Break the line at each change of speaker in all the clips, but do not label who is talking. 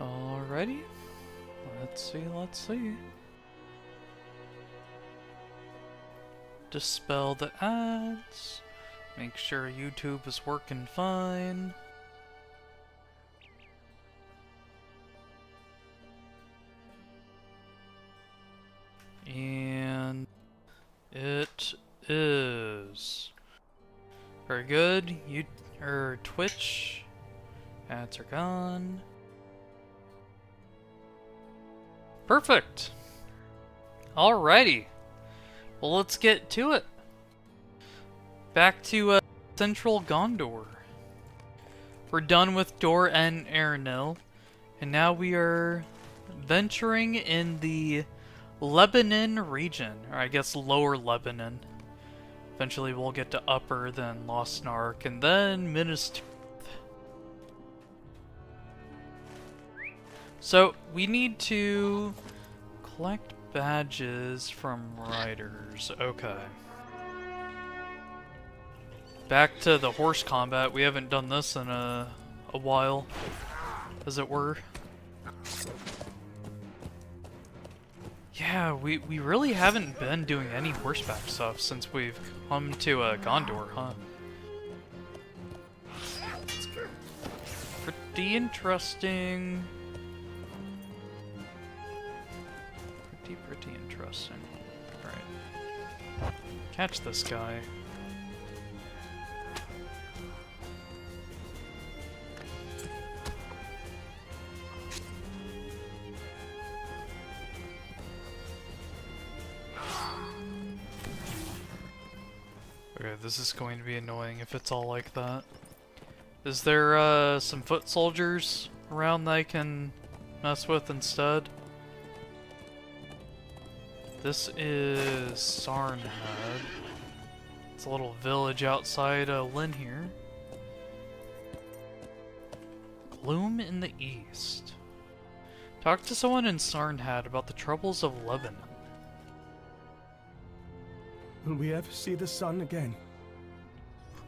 Alrighty. Let's see. Dispel the ads. Make sure YouTube is working fine. And it is. Very good. Twitch ads are gone. Perfect. Alrighty. Well, let's get to it. Back to Central Gondor. We're done with Dor and Arenil, and now we are venturing in the Lebanon region, or I guess Lower Lebanon. Eventually we'll get to Upper, then Lost Nark, and then Minas Tirith. So, we need to collect badges from riders. Okay. Back to the horse combat. We haven't done this in a while, as it were. Yeah, we really haven't been doing any horseback stuff since we've come to Gondor, huh? Pretty interesting. Pretty interesting. Alright. Catch this guy. Okay, this is going to be annoying if it's all like that. Is there some foot soldiers around that I can mess with instead? This is Sarnhead. It's a little village outside Lynn here. Gloom in the East. Talk to someone in Sarnhead about the troubles of Lebanon.
Will we ever see the sun again?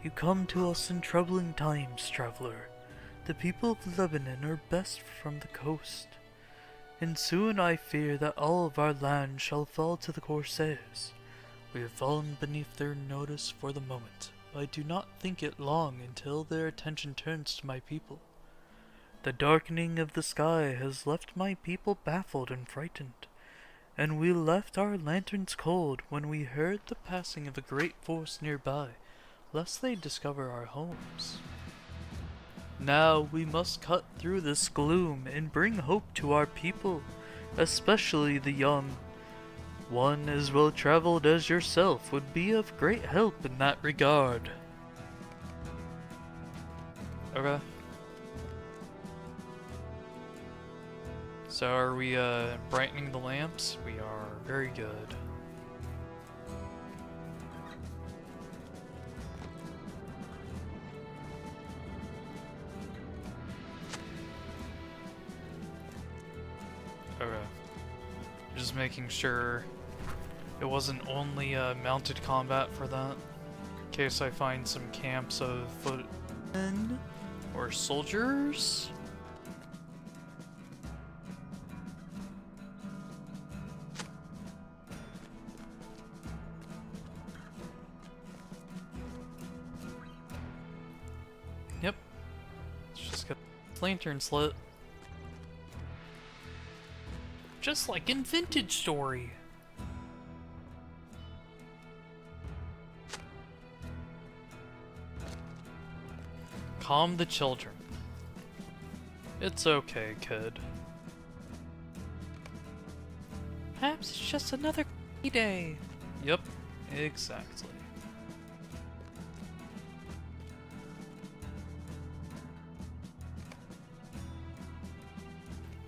You come to us in troubling times, traveler. The people of Lebanon are best from the coast. And soon I fear that all of our land shall fall to the Corsairs. We have fallen beneath their notice for the moment, but I do not think it long until their attention turns to my people. The darkening of the sky has left my people baffled and frightened, and we left our lanterns cold when we heard the passing of a great force nearby, lest they discover our homes. Now we must cut through this gloom and bring hope to our people, especially the young. One as well traveled as yourself would be of great help in that regard.
Okay. So are we brightening the lamps? We are. Very good. Okay. Just making sure it wasn't only mounted combat for that. In case I find some camps of footmen or soldiers. Yep. Let's just get the lantern lit. Just like in Vintage Story. Calm the children. It's okay, kid. Perhaps it's just another day. Yep, exactly.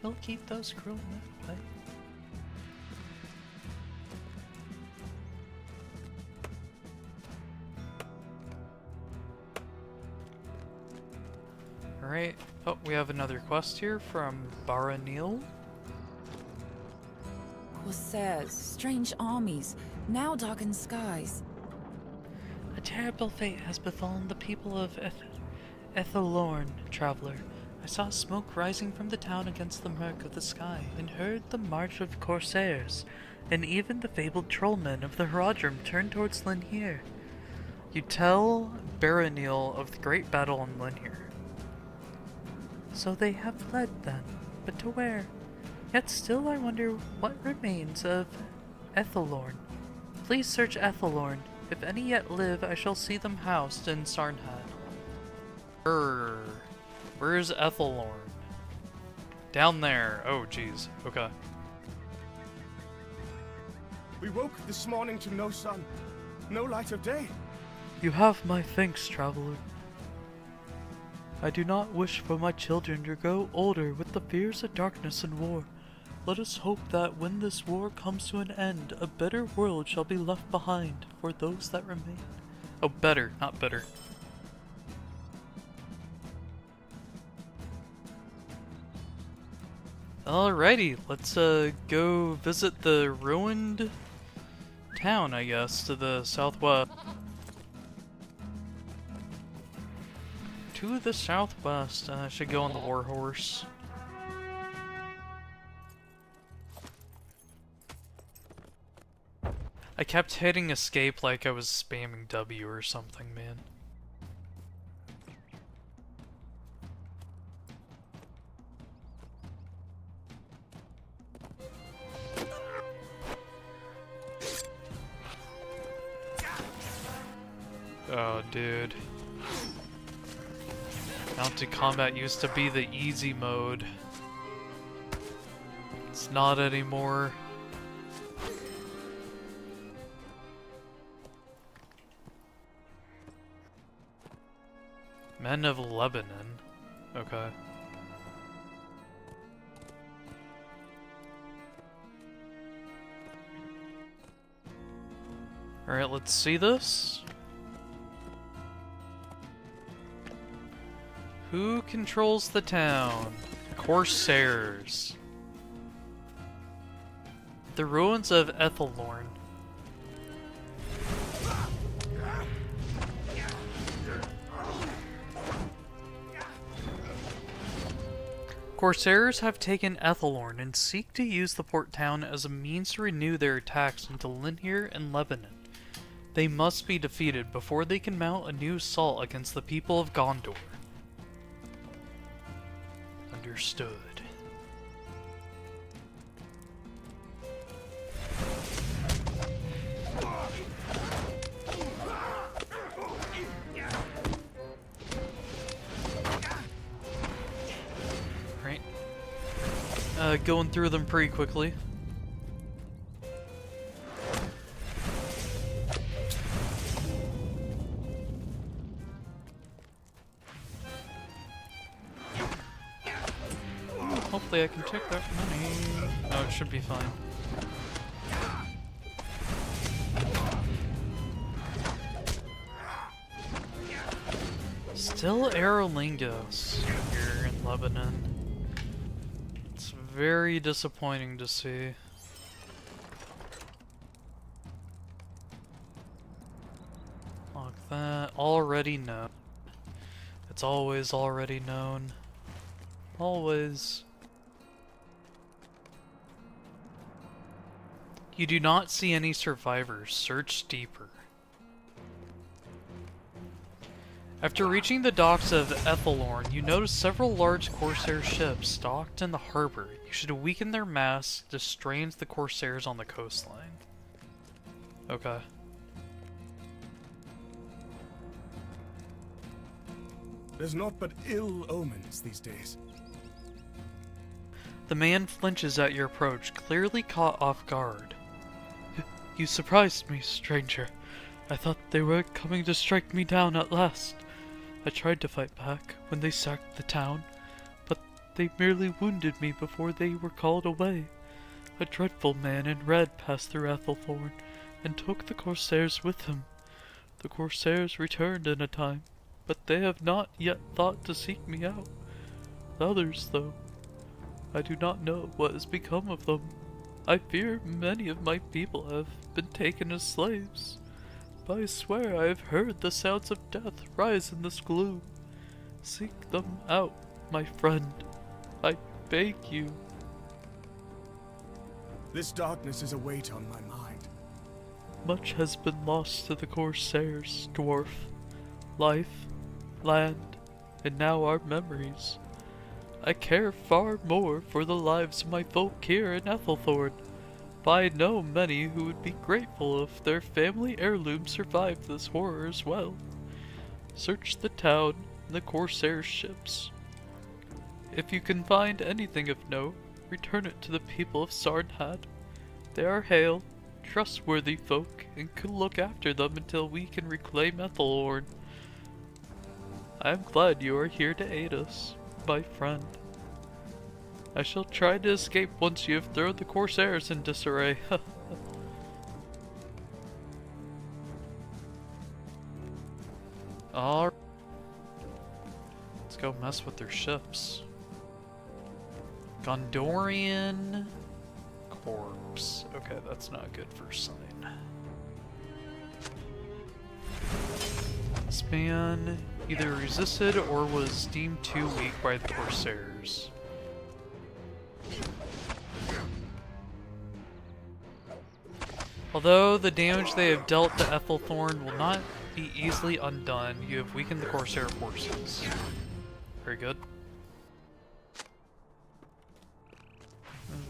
We'll keep those cruel men away. Alright. Oh, we have another quest here from Baranil.
Corsairs, strange armies, now darkened skies.
A terrible fate has befallen the people of Ethelorn, traveler. I saw smoke rising from the town against the murk of the sky, and heard the march of corsairs, and even the fabled trollmen of the Haradrim turned towards Linhir. You tell Baroniel of the great battle in Linhir. So they have fled then, but to where? Yet still I wonder what remains of Ethelorn. Please search Ethelorn. If any yet live, I shall see them housed in Sarnhad.
Where's Ethelorn? Down there. Oh, jeez. Okay.
We woke this morning to no sun, no light of day.
You have my thanks, traveler. I do not wish for my children to grow older with the fears of darkness and war. Let us hope that when this war comes to an end, a better world shall be left behind for those that remain.
Oh, better, not bitter. Alrighty, let's go visit the ruined town, I guess, to the southwest. To the southwest. I should go on the warhorse. I kept hitting escape like I was spamming W or something, man. Oh, dude. Mounted combat used to be the easy mode. It's not anymore. Men of Lebanon. Okay. Alright, let's see this. Who controls the town? Corsairs. The ruins of Ethelorn. Corsairs have taken Ethelorn and seek to use the port town as a means to renew their attacks into Linhir and Lebanon. They must be defeated before they can mount a new assault against the people of Gondor. Understood. Right. Going through them pretty quickly. Hopefully I can check that money. No, it should be fine. Still Aerolingos here in Lebanon. It's very disappointing to see. Lock that. Already known. It's always already known. Always. You do not see any survivors. Search deeper. After reaching the docks of Ethelorn, you notice several large Corsair ships docked in the harbor. You should weaken their masts to distract the Corsairs on the coastline. Okay.
There's naught but ill omens these days.
The man flinches at your approach, clearly caught off guard. You surprised me, stranger. I thought they were coming to strike me down at last. I tried to fight back when they sacked the town, but they merely wounded me before they were called away. A dreadful man in red passed through Ethelthorn and took the Corsairs with him. The Corsairs returned in a time, but they have not yet thought to seek me out. The others, though, I do not know what has become of them. I fear many of my people have been taken as slaves. But I swear I have heard the sounds of death rise in this gloom. Seek them out, my friend. I beg you.
This darkness is a weight on my mind.
Much has been lost to the Corsairs, dwarf. Life, land, and now our memories. I care far more for the lives of my folk here in Ethelthorn, but I know many who would be grateful if their family heirloom survived this horror as well. Search the town and the Corsair ships. If you can find anything of note, return it to the people of Sarnhad. They are hale, trustworthy folk, and can look after them until we can reclaim Ethelorn. I am glad you are here to aid us, my friend. I shall try to escape once you have thrown the Corsairs in disarray. Alright. Let's go mess with their ships. Gondorian corpse. Okay, that's not a good first sign. This man either resisted or was deemed too weak by the Corsairs. Although the damage they have dealt to Ethelthorn will not be easily undone, you have weakened the Corsair forces. Very good.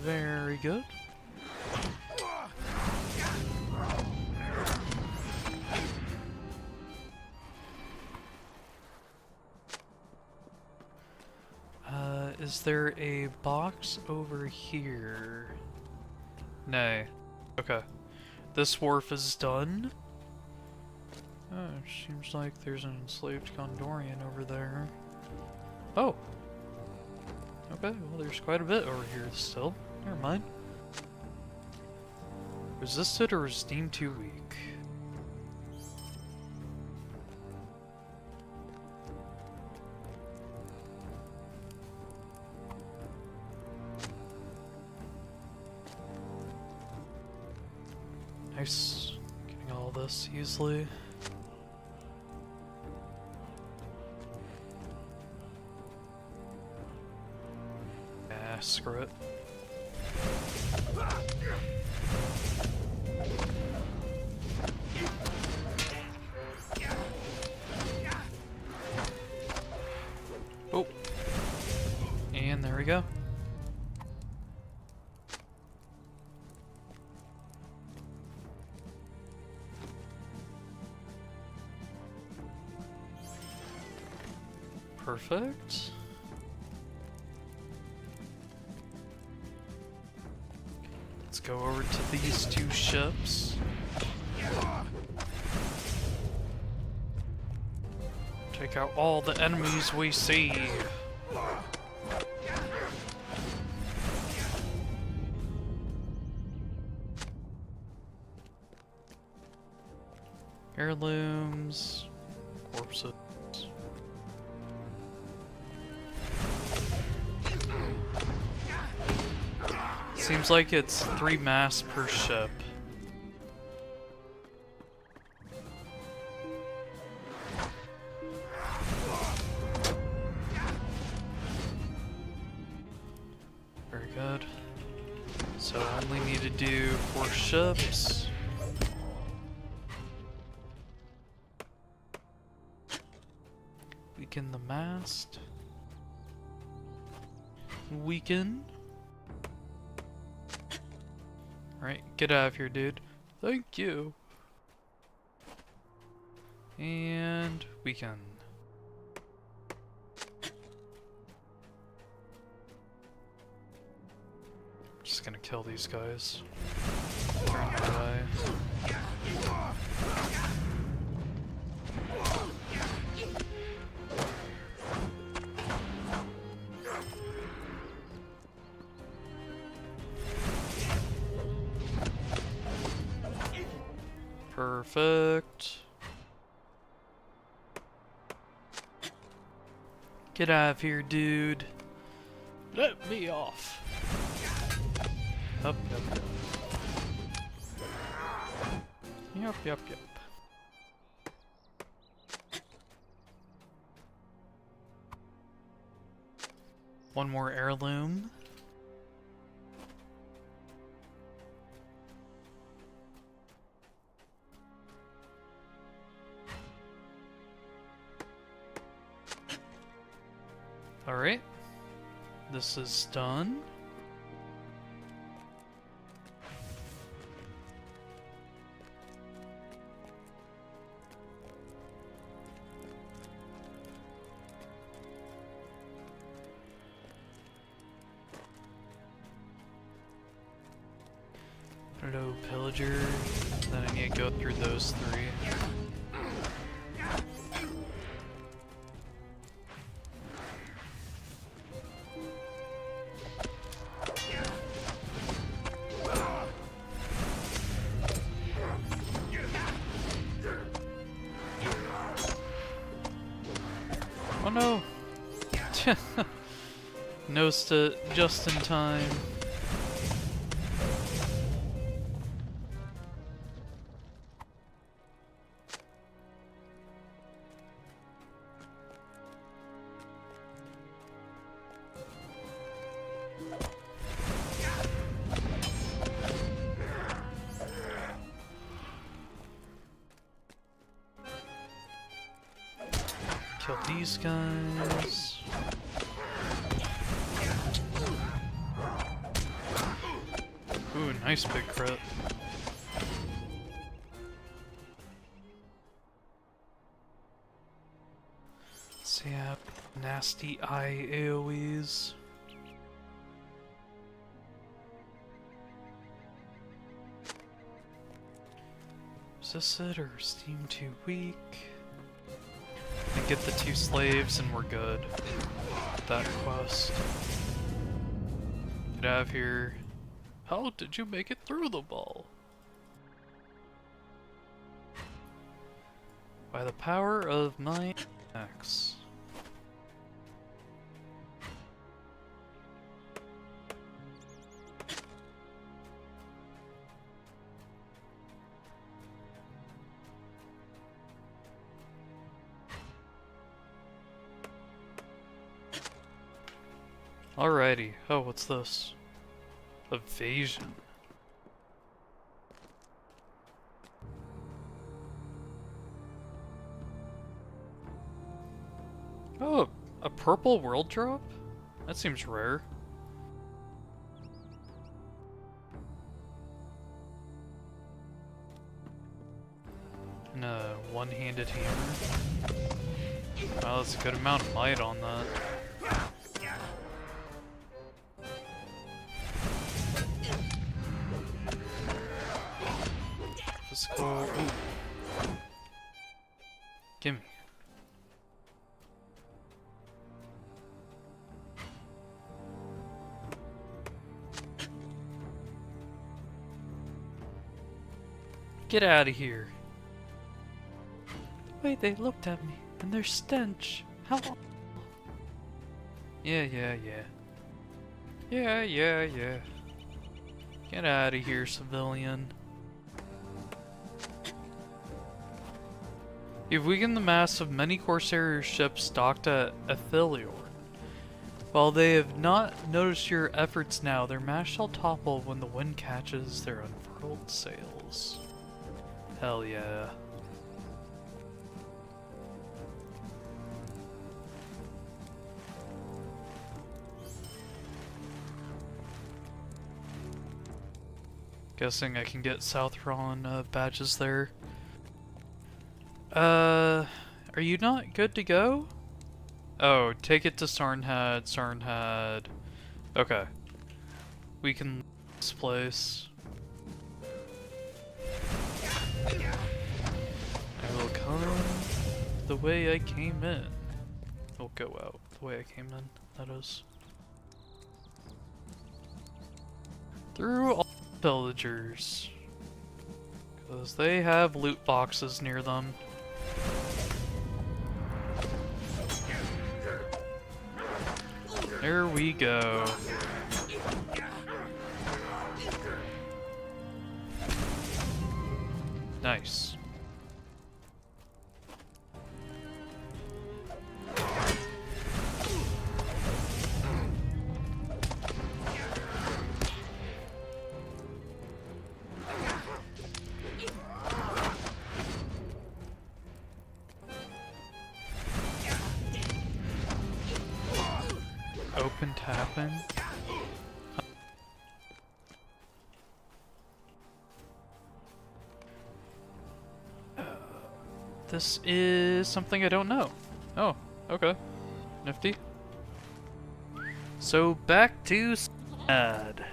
Very good. Is there a box over here? Nay. Okay. This wharf is done. Oh, it seems like there's an enslaved Gondorian over there. Oh! Okay, well there's quite a bit over here still. Never mind. Resisted or was deemed too weak? Nice. Getting all this easily. Ah, screw it. Oh. And there we go. Perfect. Let's go over to these two ships. Take out all the enemies we see. Heirlooms, corpses. Seems like it's 3 mass per ship. Very good. So only need to do 4 ships. Weaken the mast. Weaken. Alright, get out of here, dude. Thank you. And weaken. Just gonna kill these guys. Turn my way. Perfect. Get out of here, dude. Let me off. Up, up, up. Yep.
One more heirloom. Alright. This is done. Hello, pillager. Then I need to go through those three. Oh no! Nosed it just in time. Kill these guys. Ooh, nice big crit. So yeah, nasty eye AoEs. Is this it, or Steam too weak? And get the 2 slaves and we're good. That quest. Get out of here. How did you make it through the ball? By the power of my axe. Alrighty. Oh, what's this? Evasion. Oh, a purple world drop? That seems rare. And a one-handed hammer. Wow, that's a good amount of might on that. Physical. Ooh. Gimme. Get out of here. Wait, they looked at me, and their stench. How? Yeah. Get out of here, civilian. You've weakened the mass of many Corsair ships docked at Athelior. While they have not noticed your efforts now, their mass shall topple when the wind catches their unfurled sails. Hell yeah. Guessing I can get Southron badges there. Are you not good to go? Oh, take it to Sarnhad. Okay. We can leave this place. I will come the way I came in. I'll go out the way I came in, that is. Through all villagers. Because they have loot boxes near them. There we go. Nice. going to happen. This is something I don't know. Oh, okay. Nifty. So back to Sad.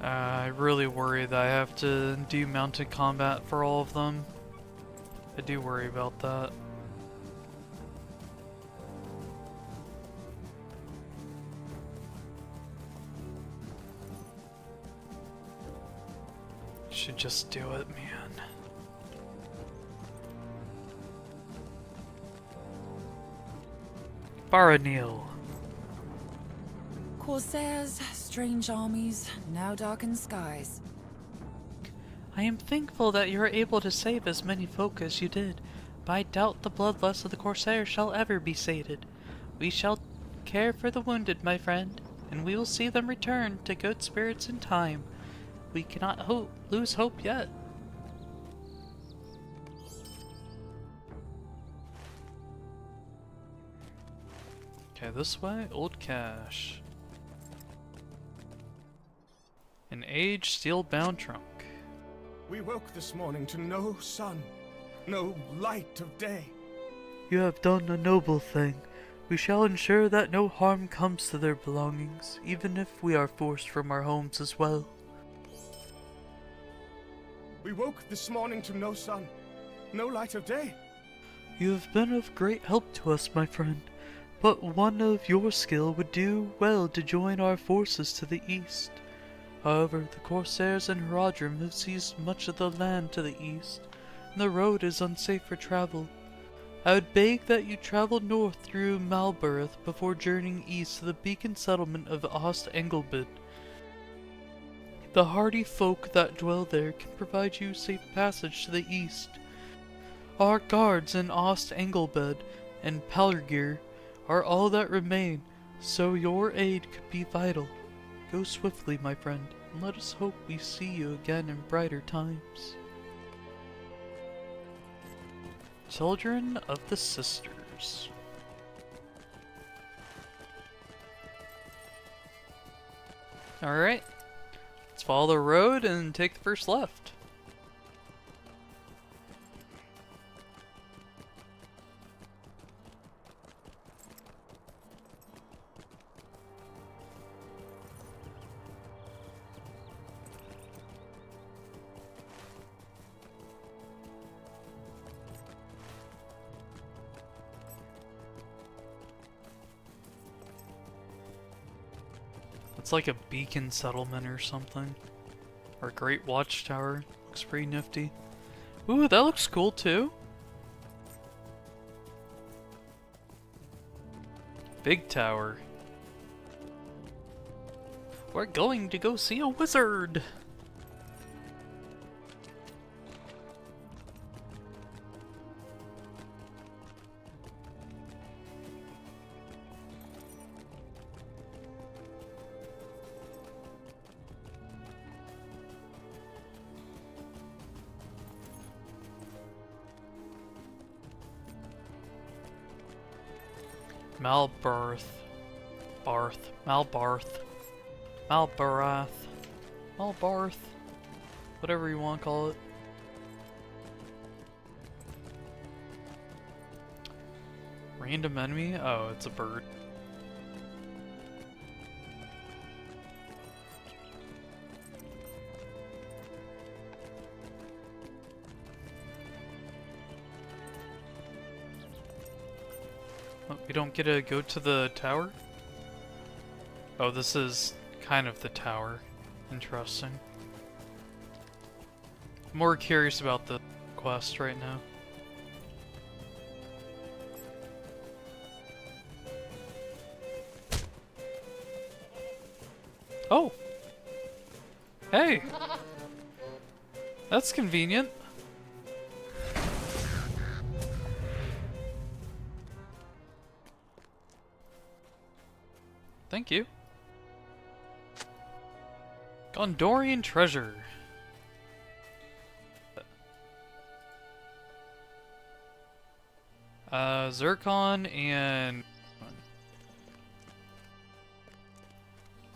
I really worry that I have to do mounted combat for all of them. I do worry about that. Should just do it, man. Baranil.
Corsairs, strange armies, now darkened skies.
I am thankful that you were able to save as many folk as you did, but I doubt the bloodlust of the Corsairs shall ever be sated. We shall care for the wounded, my friend, and we will see them return to good spirits in time. We cannot lose hope yet.
Okay, this way, old cache. An aged steel-bound trunk.
We woke this morning to no sun, no light of day.
You have done a noble thing. We shall ensure that no harm comes to their belongings, even if we are forced from our homes as well.
We woke this morning to no sun, no light of day.
You have been of great help to us, my friend, but one of your skill would do well to join our forces to the east. However, the Corsairs and Haradrim have seized much of the land to the east, and the road is unsafe for travel. I would beg that you travel north through Malbereth before journeying east to the beacon settlement of Ost Engelbid. The hardy folk that dwell there can provide you safe passage to the east. Our guards in Ost Engelbid and Palgir are all that remain, so your aid could be vital. Go swiftly, my friend, and let us hope we see you again in brighter times.
Children of the Sisters. Alright. Let's follow the road and take the first left. It's like a beacon settlement or something. Or a great watchtower. Looks pretty nifty. Ooh, that looks cool too. Big tower. We're going to go see a wizard! Malbarth, whatever you want to call it. Random enemy? Oh, it's a bird. Oh, we don't get to go to the tower? Oh, this is kind of the tower. Interesting. More curious about the quest right now. Oh! Hey! That's convenient. Thank you. Gondorian treasure. Zircon and...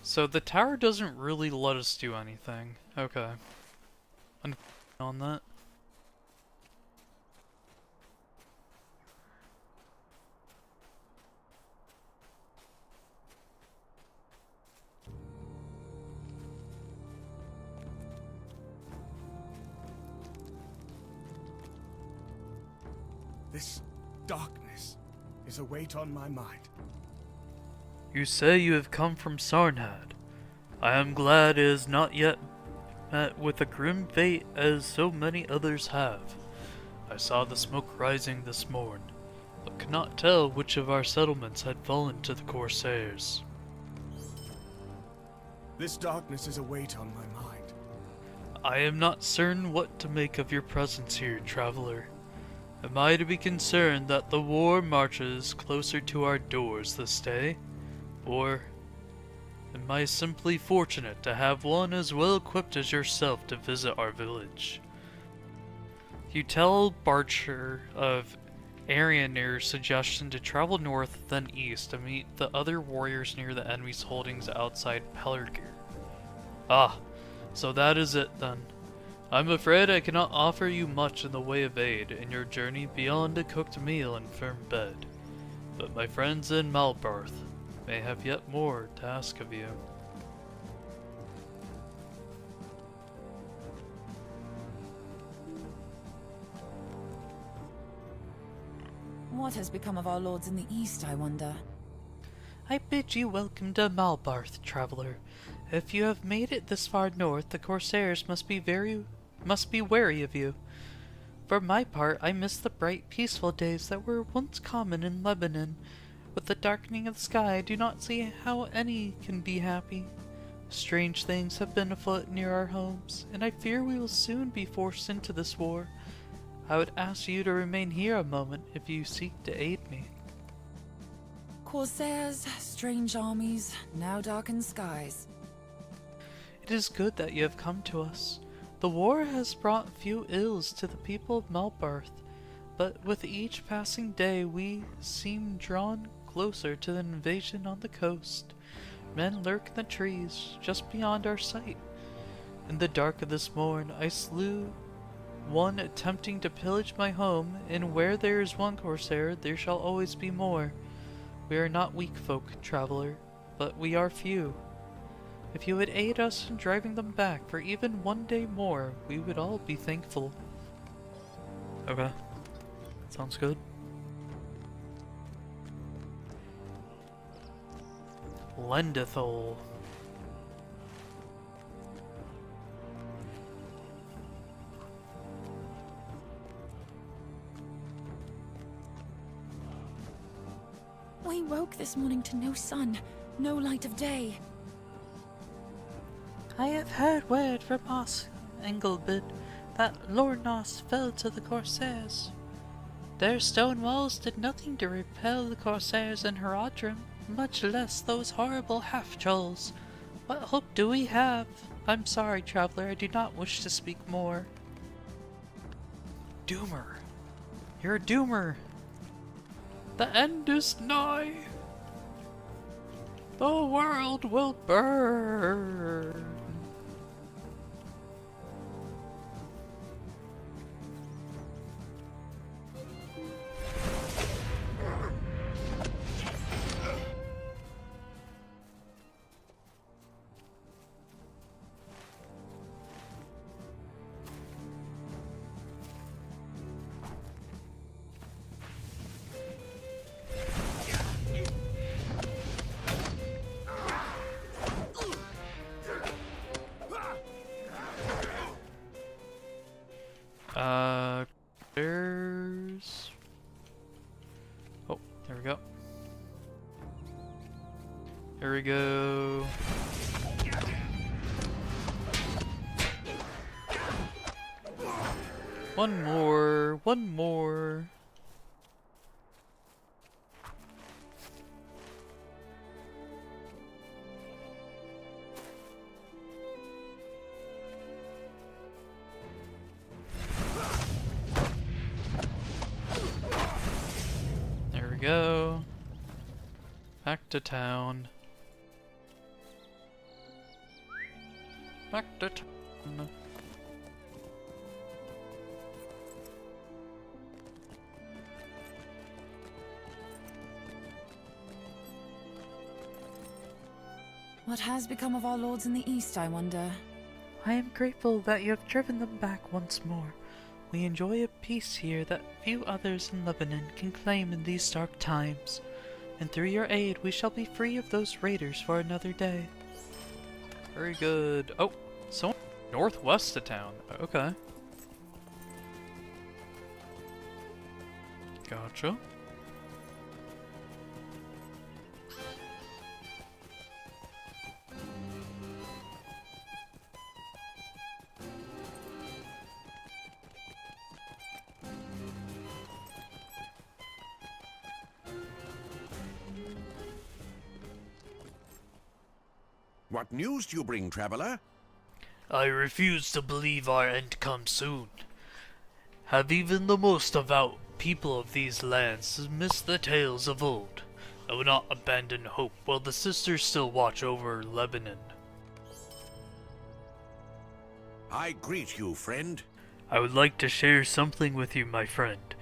So the tower doesn't really let us do anything. Okay. On that.
This darkness is a weight on my mind.
You say you have come from Sarnhad. I am glad it is not yet met with a grim fate as so many others have. I saw the smoke rising this morn, but could not tell which of our settlements had fallen to the Corsairs.
This darkness is a weight on my mind.
I am not certain what to make of your presence here, traveler. Am I to be concerned that the war marches closer to our doors this day? Or am I simply fortunate to have one as well equipped as yourself to visit our village? You tell Barcher of Arianir's suggestion to travel north then east to meet the other warriors near the enemy's holdings outside Pelargir. Ah, so that is it then. I'm afraid I cannot offer you much in the way of aid in your journey beyond a cooked meal and firm bed. But my friends in Malbarth may have yet more to ask of you.
What has become of our lords in the east, I wonder?
I bid you welcome to Malbarth, traveler. If you have made it this far north, the Corsairs must be wary of you. For my part, I miss the bright, peaceful days that were once common in Lebanon. With the darkening of the sky, I do not see how any can be happy. Strange things have been afoot near our homes, and I fear we will soon be forced into this war. I would ask you to remain here a moment if you seek to aid me.
Corsairs, strange armies, now darkened skies.
It is good that you have come to us. The war has brought few ills to the people of Malbarth, but with each passing day we seem drawn closer to the invasion on the coast. Men lurk in the trees just beyond our sight. In the dark of this morn I slew one attempting to pillage my home, and where there is one Corsair there shall always be more. We are not weak folk, traveler, but we are few. If you would aid us in driving them back for even one day more, we would all be thankful. Okay. Sounds good. Lendithol.
We woke this morning to no sun, no light of day.
I have heard word from Os Engelbid that Lornos fell to the Corsairs. Their stone walls did nothing to repel the Corsairs in Herodrim, much less those horrible half-trolls. What hope do we have? I'm sorry, traveler, I do not wish to speak more.
Doomer. You're a doomer. The end is nigh. The world will burn. There's... Oh, there we go. There we go. One more. One more. There we go. Back to town. Back to town.
What has become of our lords in the east, I wonder?
I am grateful that you have driven them back once more. We enjoy a peace here that few others in Lebanon can claim in these dark times, and through your aid we shall be free of those raiders for another day.
Very good. Oh, so northwest of town. Okay. Gotcha.
What news do you bring, traveler?
I refuse to believe our end comes soon. Have even the most devout people of these lands missed the tales of old? I will not abandon hope while the sisters still watch over Lebanon.
I greet you, friend.
I would like to share something with you, my friend.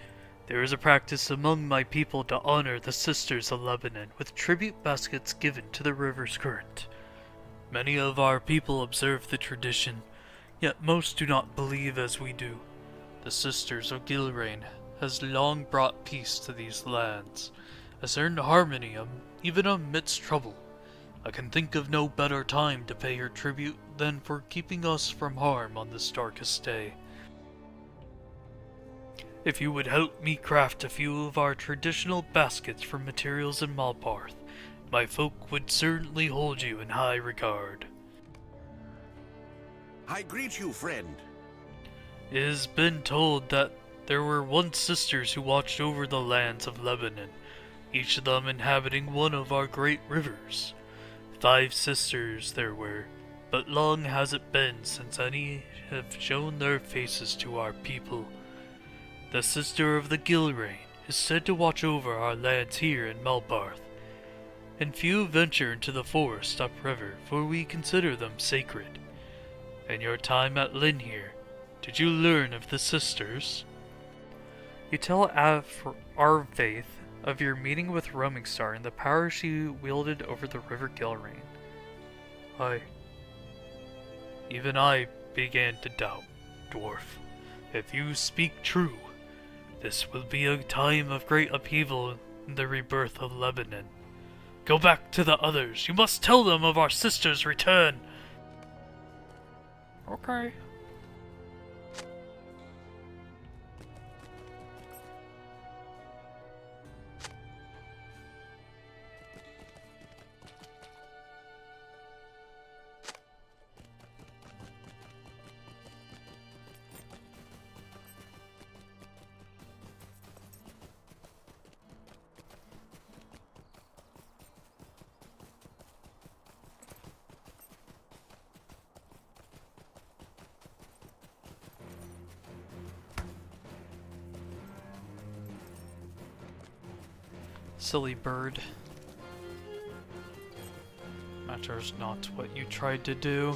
There is a practice among my people to honor the sisters of Lebanon with tribute baskets given to the river's current. Many of our people observe the tradition, yet most do not believe as we do. The Sisters of Gilrain has long brought peace to these lands, has earned harmony even amidst trouble. I can think of no better time to pay her tribute than for keeping us from harm on this darkest day. If you would help me craft a few of our traditional baskets from materials in Malparth, my folk would certainly hold you in high regard.
I greet you, friend.
It has been told that there were once sisters who watched over the lands of Lebanon, each of them inhabiting one of our great rivers. 5 sisters there were, but long has it been since any have shown their faces to our people. The sister of the Gilrain is said to watch over our lands here in Malparth, and few venture into the forest upriver, for we consider them sacred. In your time at Lynn here, did you learn of the sisters? You tell Arvaith of your meeting with Roaming Star and the power she wielded over the River Gilrain. Even I began to doubt, dwarf. If you speak true, this will be a time of great upheaval in the rebirth of Lebanon. Go back to the others. You must tell them of our sister's return. Okay.
Silly bird. Matters not what you tried to do.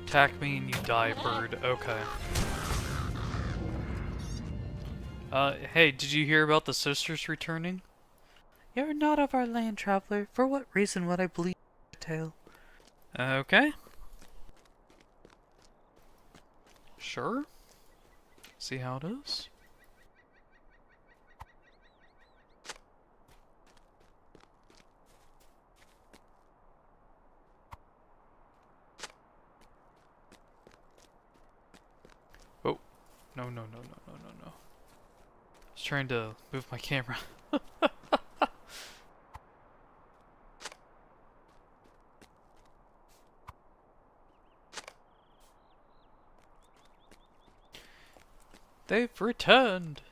Attack me and you die, bird. Okay. Hey, did you hear about the sisters returning?
You're not of our land, traveler. For what reason would I believe your tale?
Okay. Sure. See how it is. Oh. No, no, no, no, no, no, no. I was trying to move my camera. They've returned.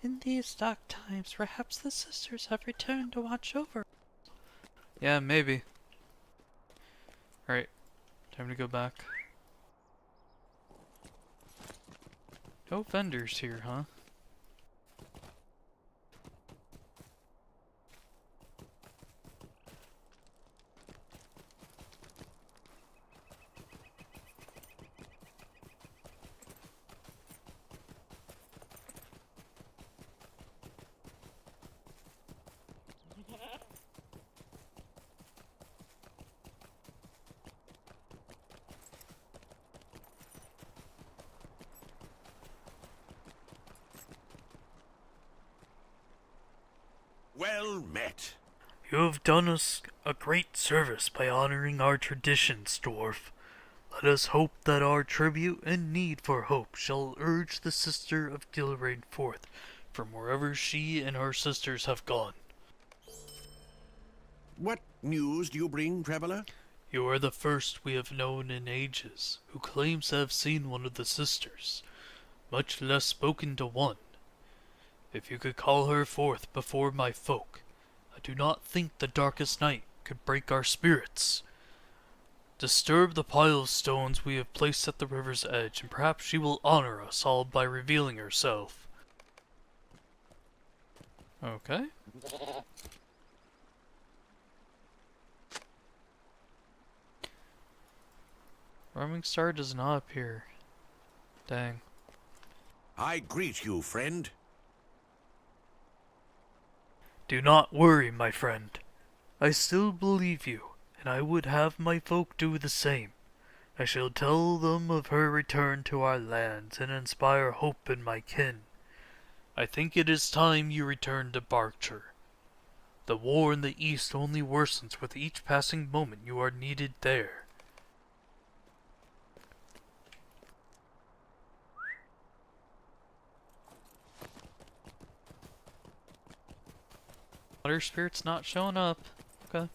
In these dark times, perhaps the sisters have returned to watch over.
Yeah, maybe. Alright, time to go back. No vendors here, huh?
Well met.
You have done us a great service by honoring our traditions, dwarf. Let us hope that our tribute and need for hope shall urge the sister of Gilrain forth from wherever she and her sisters have gone.
What news do you bring, traveler?
You are the first we have known in ages who claims to have seen one of the sisters, much less spoken to one. If you could call her forth before my folk, I do not think the darkest night could break our spirits. Disturb the pile of stones we have placed at the river's edge, and perhaps she will honor us all by revealing herself.
Okay. Roaming Star does not appear. Dang.
I greet you, friend.
Do not worry, my friend. I still believe you, and I would have my folk do the same. I shall tell them of her return to our lands and inspire hope in my kin. I think it is time you returned to Berkshire. The war in the east only worsens with each passing moment you are needed there.
Water spirit's not showing up. Okay.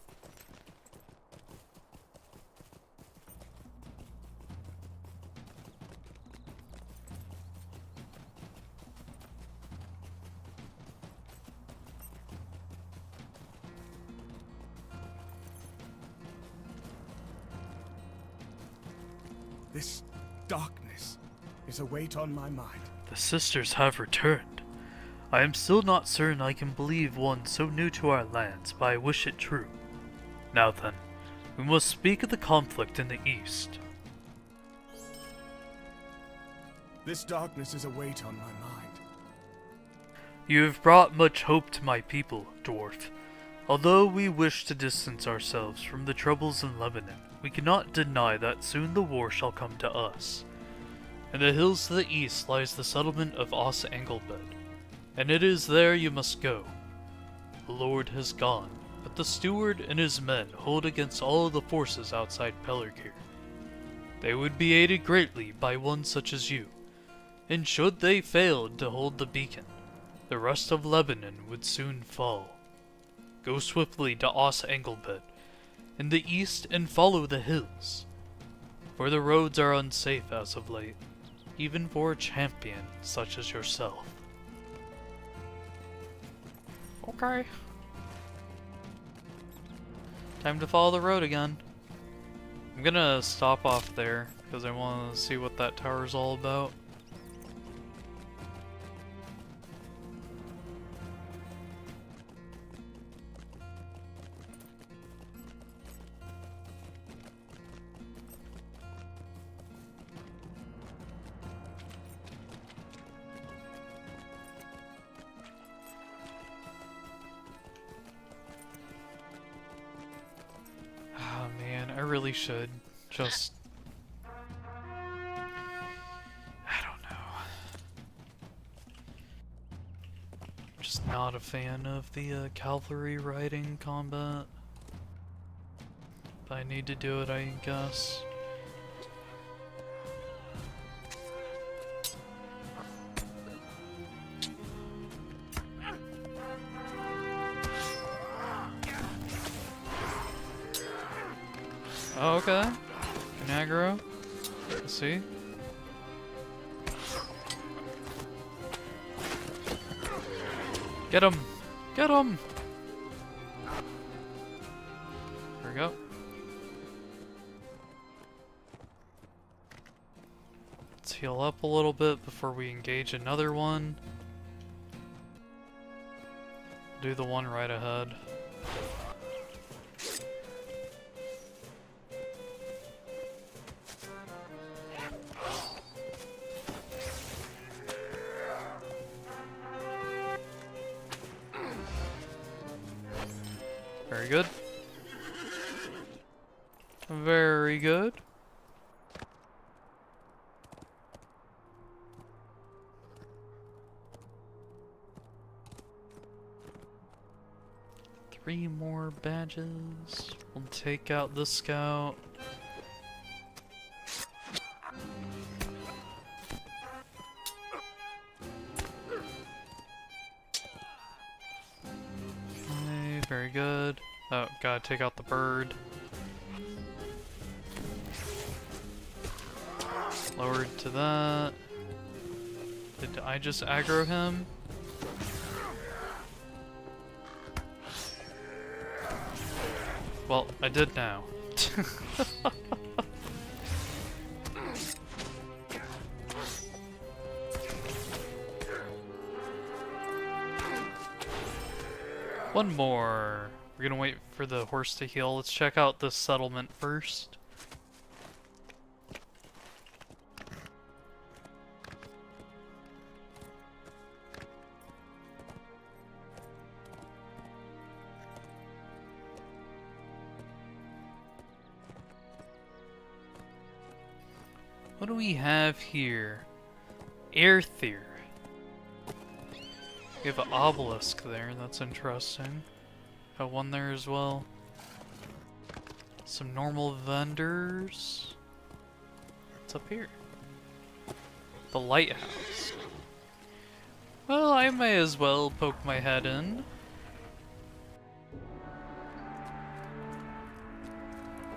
This darkness is a weight on my mind.
The sisters have returned. I am still not certain I can believe one so new to our lands, but I wish it true. Now then, we must speak of the conflict in the east.
This darkness is a weight on my mind.
You have brought much hope to my people, dwarf. Although we wish to distance ourselves from the troubles in Lebanon, we cannot deny that soon the war shall come to us. In the hills to the east lies the settlement of Os Anglebed, and it is there you must go. The Lord has gone, but the steward and his men hold against all the forces outside Pelargir. They would be aided greatly by one such as you, and should they fail to hold the beacon, the rest of Lebanon would soon fall. Go swiftly to Os Anglebed in the east and follow the hills, for the roads are unsafe as of late, even for a champion such as yourself.
Okay. Time to follow the road again. I'm gonna stop off there, because I want to see what that tower's all about. Oh man, I really should just... I don't know. Just not a fan of the cavalry riding combat. But I need to do it, I guess. Oh, okay. Can aggro. Let's see. Get him! Get him! There we go. Let's heal up a little bit before we engage another one. Do the one right ahead. Very good. Very good. Three more badges. We'll take out the scout. Okay, very good. Oh, gotta take out the bird. Lowered to that. Did I just aggro him? Well, I did now. One more. We're gonna wait for the horse to heal. Let's check out the settlement first. What do we have here? Airthere. We have an obelisk there, that's interesting. Got one there as well. Some normal vendors. What's up here? The lighthouse. Well, I may as well poke my head in.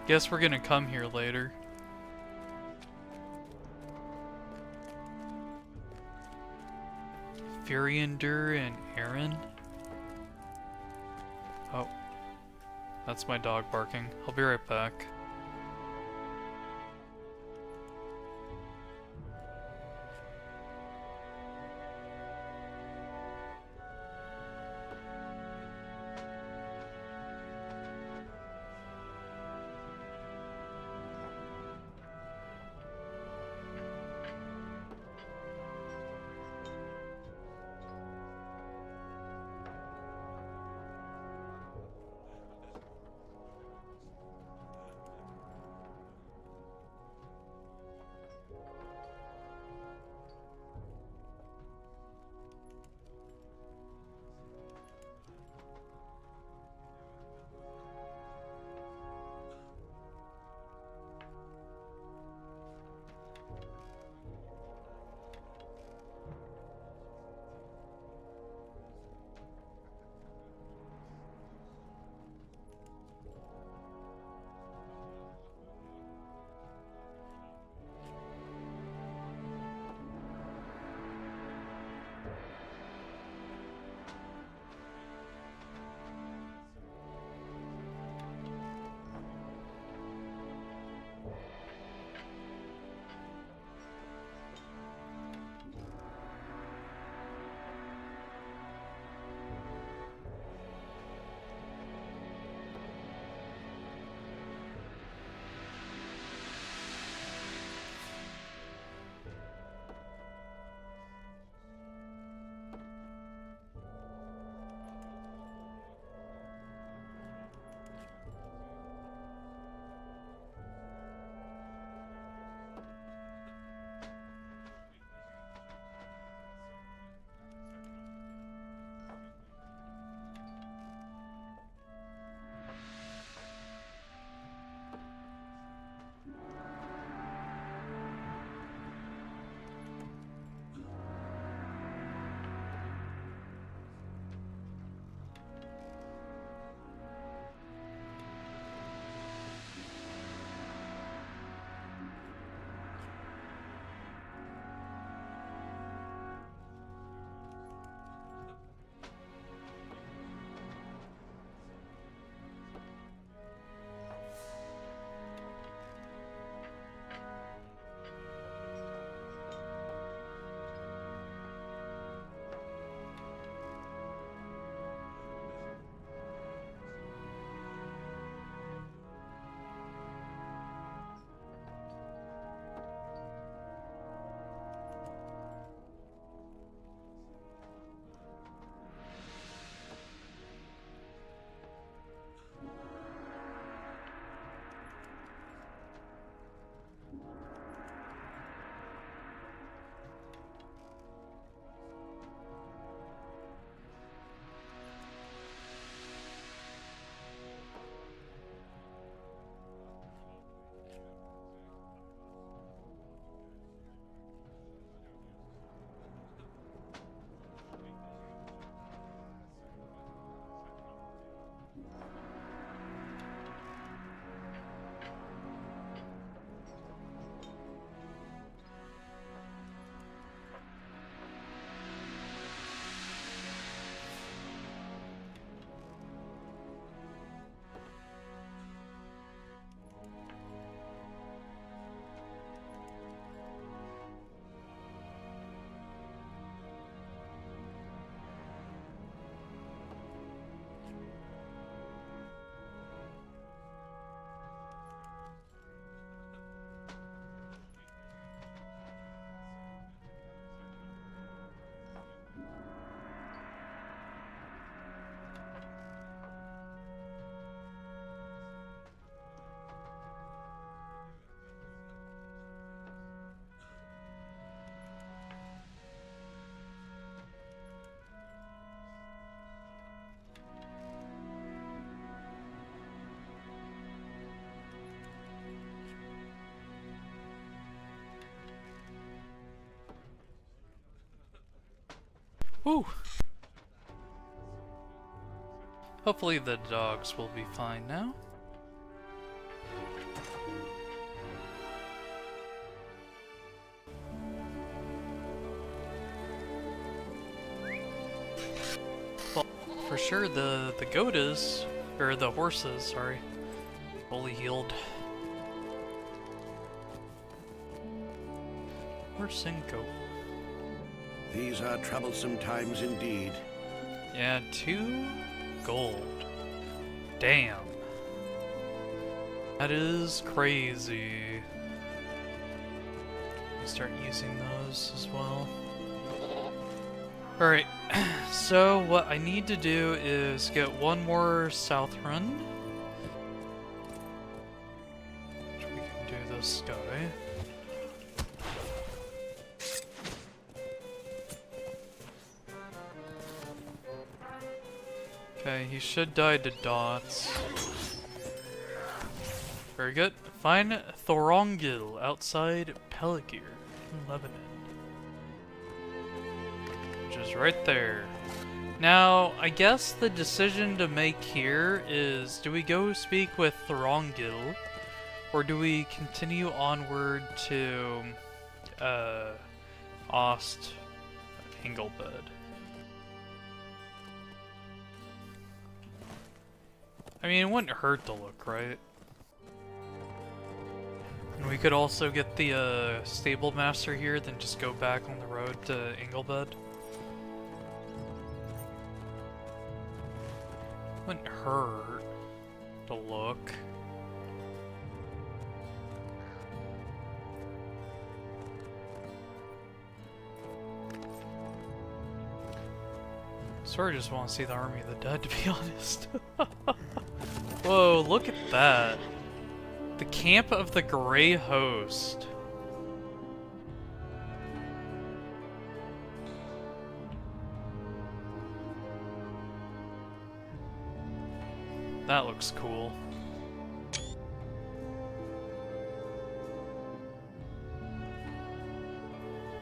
Guess we're gonna come here later. Furiander and Aaron. Oh. That's my dog barking. I'll be right back. Whew. Hopefully the dogs will be fine now. Well, for sure the goat is, or the horses, sorry, fully healed. Where's Cinco?
These are troublesome times indeed.
Yeah, 2 gold. Damn. That is crazy. Start using those as well. Alright, so what I need to do is get one more south run. Which we can do this guy. Okay, he should die to dots. Very good. Find Thorongil outside Peligir in Lebanon. Which is right there. Now, I guess the decision to make here is, do we go speak with Thorongil, or do we continue onward to Ost Engelbed? I mean, it wouldn't hurt to look, right? And we could also get the stable master here, then just go back on the road to Engelbed. Wouldn't hurt to look. Sort of just want to see the army of the dead, to be honest. Whoa, look at that. The camp of the Grey Host. That looks cool.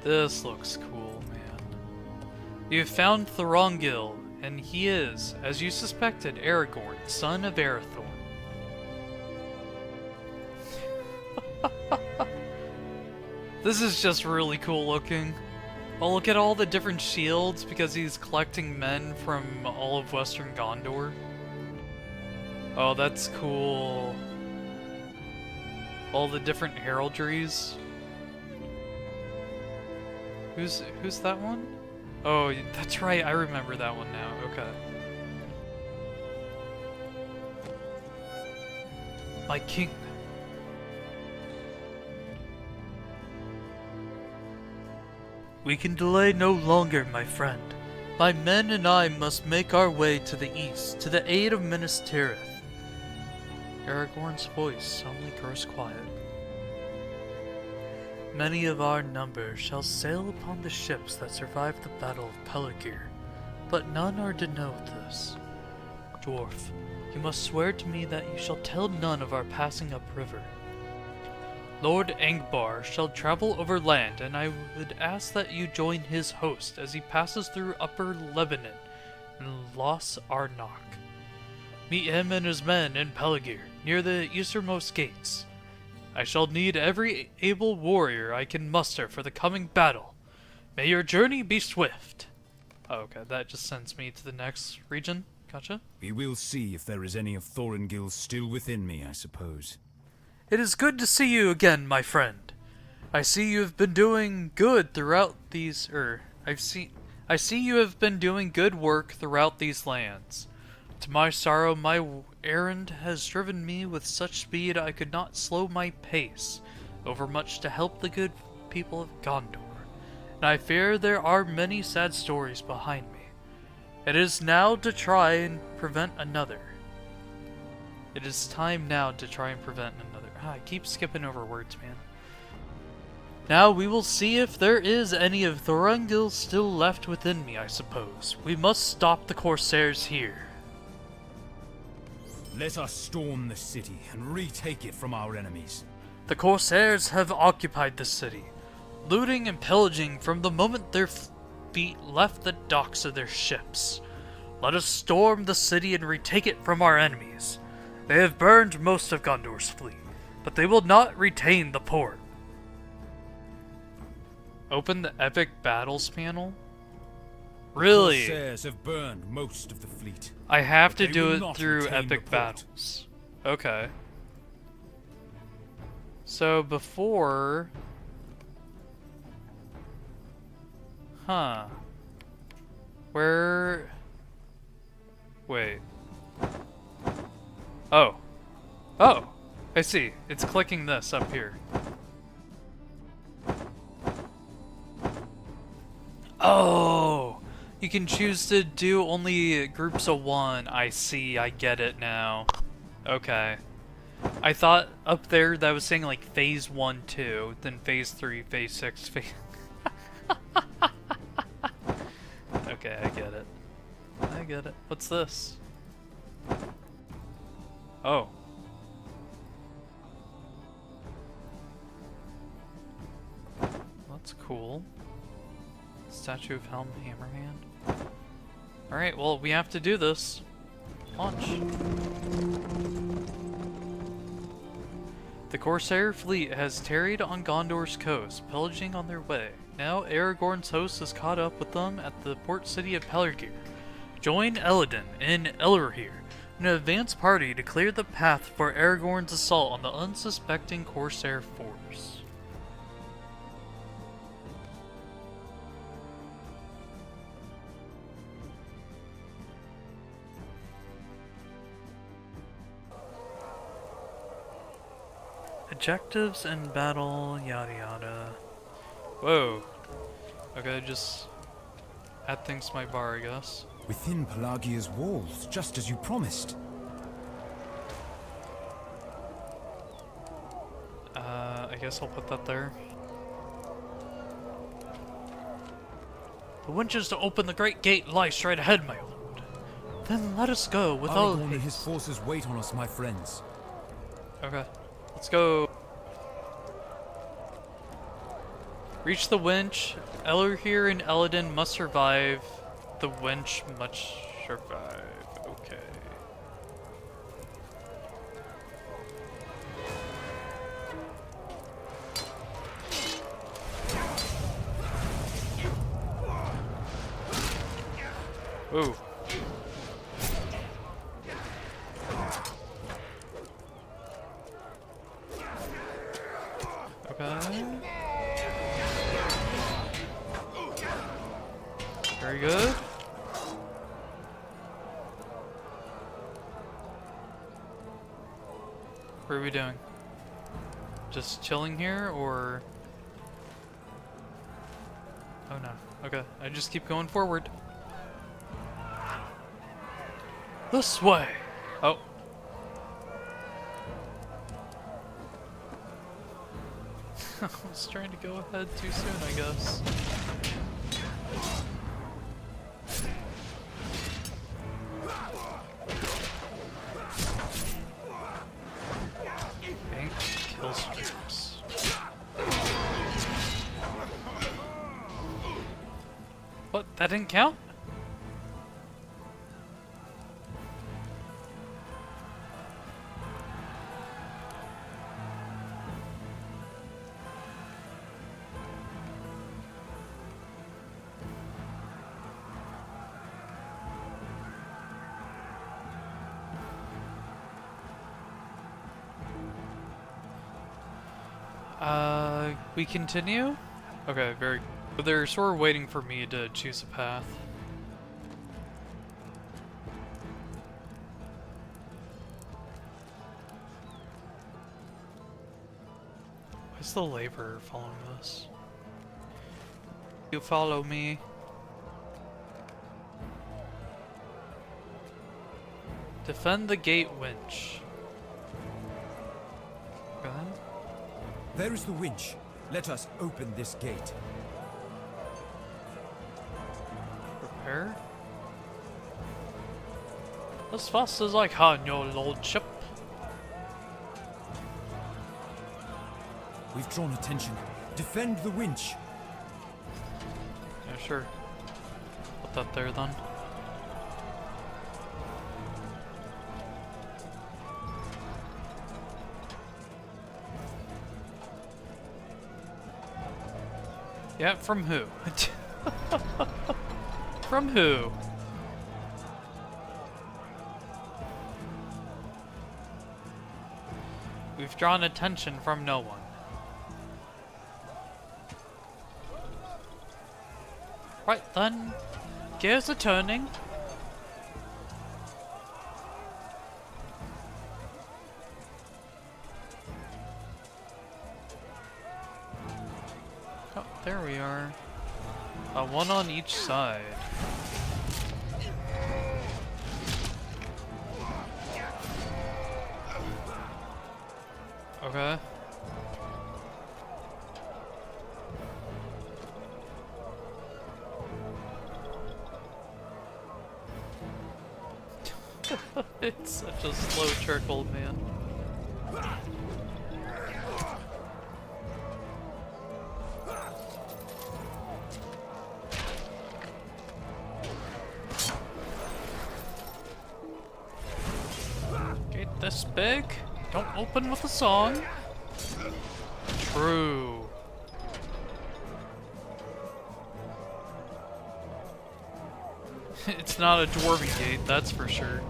This looks cool, man. You've found Thorongil, and he is, as you suspected, Aragorn, son of Arathorn. This is just really cool looking. Oh, look at all the different shields because he's collecting men from all of Western Gondor. Oh, that's cool. All the different heraldries. Who's that one? Oh, that's right, I remember that one now, okay. My king.
We can delay no longer, my friend. My men and I must make our way to the east, to the aid of Minas Tirith.
Aragorn's voice suddenly grows quiet.
Many of our number shall sail upon the ships that survived the Battle of Peligir, but none are to know this. Dwarf, you must swear to me that you shall tell none of our passing upriver. Lord Angbar shall travel over land, and I would ask that you join his host as he passes through Upper Lebanon and Los Arnok. Meet him and his men in Peligir, near the easternmost gates. I shall need every able warrior I can muster for the coming battle. May your journey be swift. Oh, okay, that just sends me to the next region. Gotcha.
We will see if there is any of Thorongil still within me, I suppose.
It is good to see you again, my friend. I see you have been doing good throughout these, I see you have been doing good work throughout these lands. To my sorrow, my errand has driven me with such speed I could not slow my pace overmuch to help the good people of Gondor, and I fear there are many sad stories behind me. It is now to try and prevent another. It is time now to try and prevent another. I keep skipping over words, man. Now we will see if there is any of Thorongil still left within me, I suppose. We must stop the Corsairs here.
Let us storm the city and retake it from our enemies.
The Corsairs have occupied the city, looting and pillaging from the moment feet left the docks of their ships. Let us storm the city and retake it from our enemies. They have burned most of Gondor's fleet, but they will not retain the port.
Open the epic battles panel? Really?
Corsairs have burned most of the fleet.
I have
but
to
they
do
will
it
not
through
retain the
epic
port.
battles. Okay. So before... Huh. Where... Wait. Oh. Oh! I see. It's clicking this up here. Oh! You can choose to do only groups of one. I see. I get it now. Okay. I thought up there that was saying like phase 1, 2, then phase 3, phase 6, phase... Okay, I get it. I get it. What's this? Oh. That's cool. Statue of Helm Hammerhand. Alright, well, we have to do this. Launch. The Corsair fleet has tarried on Gondor's coast, pillaging on their way. Now Aragorn's host is caught up with them at the port city of Pelargir. Join Elladan and Elrohir in an advance party to clear the path for Aragorn's assault on the unsuspecting Corsair force. Objectives in battle, yada yada. Whoa. Okay, just add things to my bar, I guess.
Within Pelagir's walls, just as you promised.
I guess I'll put that there.
The winches to open the great gate lie straight ahead, my lord. Then let us go with all
Aragorn and his
haste.
forces wait on us, my friends.
Okay, let's go. Reach the winch. Elrohir and Elladan must survive. The winch must survive. Okay. Ooh. Okay. Very good. What are we doing? Just chilling here, or... Oh no. Okay, I just keep going forward. This way! Oh. I was trying to go ahead too soon, I guess. Bank kill streaks. What? That didn't count? We continue? Okay, very good. They're sort of waiting for me to choose a path. Why is the laborer following this? You follow me. Defend the gate winch. Okay.
There is the winch. Let us open this gate.
Prepare. As fast as I can, your lordship.
We've drawn attention. Defend the winch.
Yeah, sure. put that there then. Yeah, from who? From who? We've drawn attention from no one. Right then, gears are turning. Oh, there we are. One on each side. Okay. It's such a slow trickle, man. Gate this big? Don't open with a song. True. It's not a dwarven gate, that's for sure.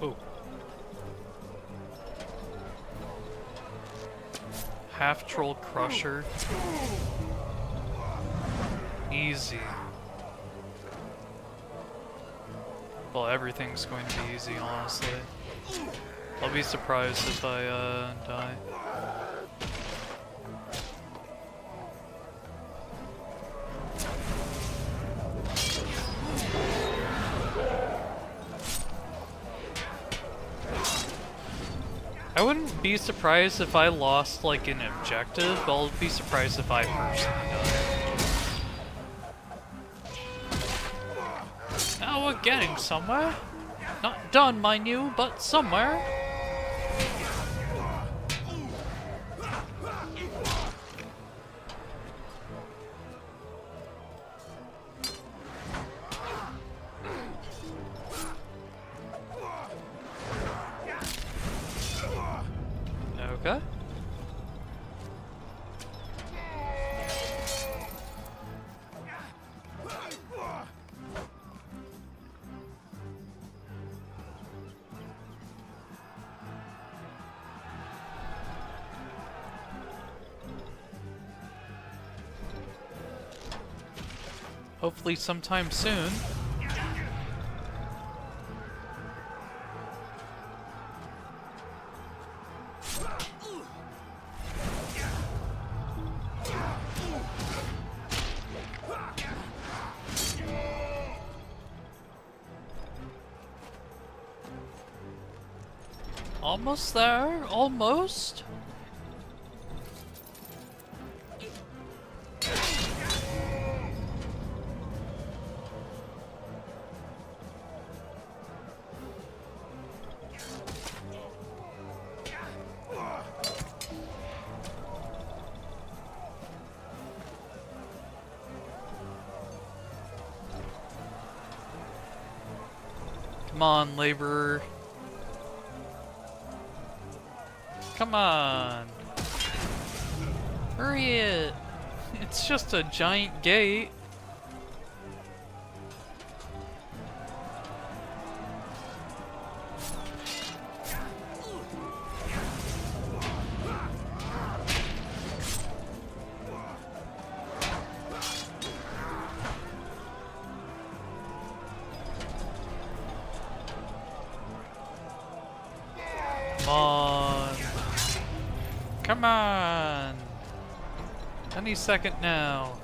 Oh. Half troll crusher. Easy. Well, everything's going to be easy, honestly. I'll be surprised if I die. I wouldn't be surprised if I lost like an objective, but I'll be surprised if I personally died. Now we're getting somewhere. Not done, mind you, but somewhere. Okay. Hopefully sometime soon. Almost there, almost. Come on, laborer. Come on. Hurry it. It's just a giant gate. Come on. Come on. Any second now.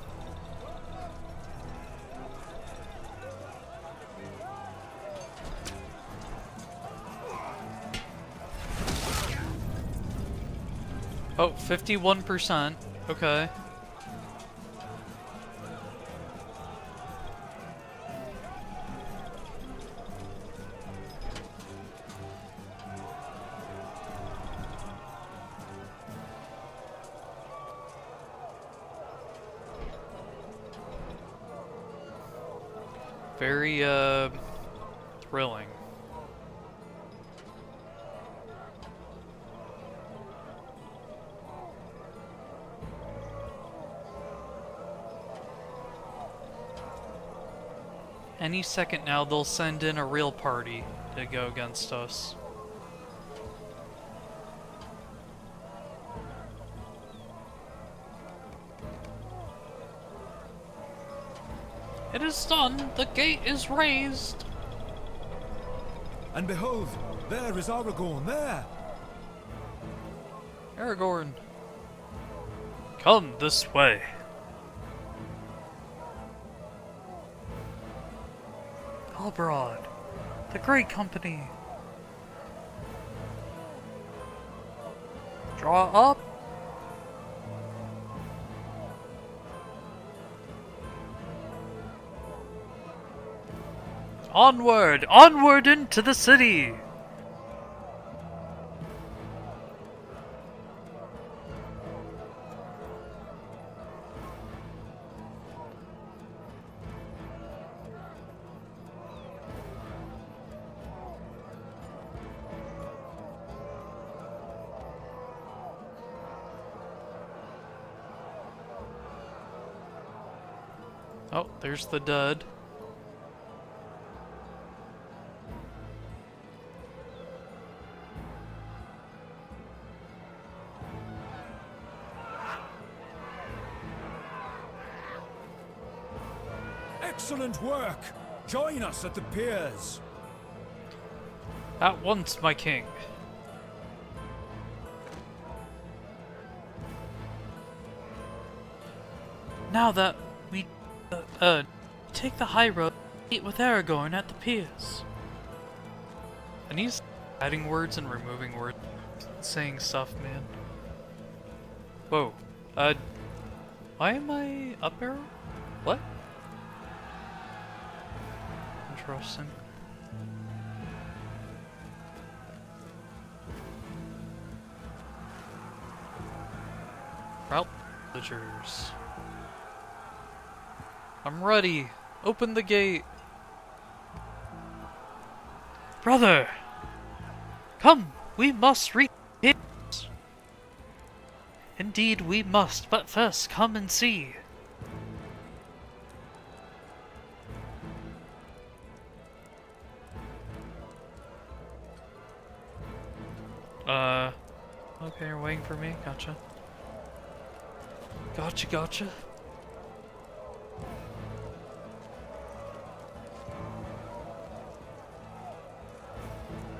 Oh, 51%. Okay. Very, thrilling. Any second now, they'll send in a real party to go against us. It is done! The gate is raised!
And behold, there is Aragorn, there!
Aragorn!
Come this way. Halbrand, the Great Company. Draw up. Onward! Onward into the city!
Oh, there's the dud.
Excellent work! Join us at the piers!
At once, my king.
Now that we take the high road, meet with Aragorn at the piers.
And he's adding words and removing words, saying stuff, man. Whoa. Why am I up arrow? What? Interesting. Route villagers. I'm ready. Open the gate.
Brother! Come, we must reach it. Indeed we must, but first come and see.
Okay, you're waiting for me? Gotcha. Gotcha.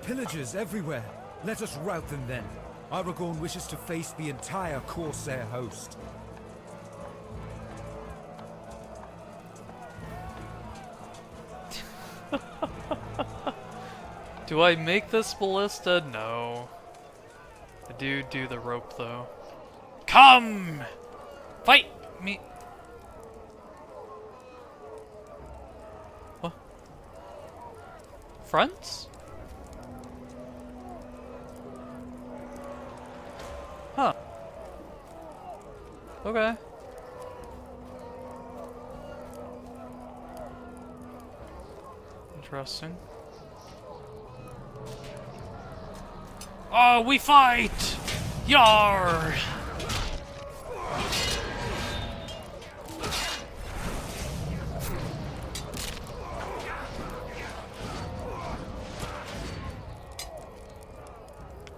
Pillagers everywhere! Let us rout them then. Aragorn wishes to face the entire Corsair host.
Do I make this ballista? No. I do the rope though. Come! Fight me! What? Friends? Huh. Okay. Interesting. Oh, we fight! Yar!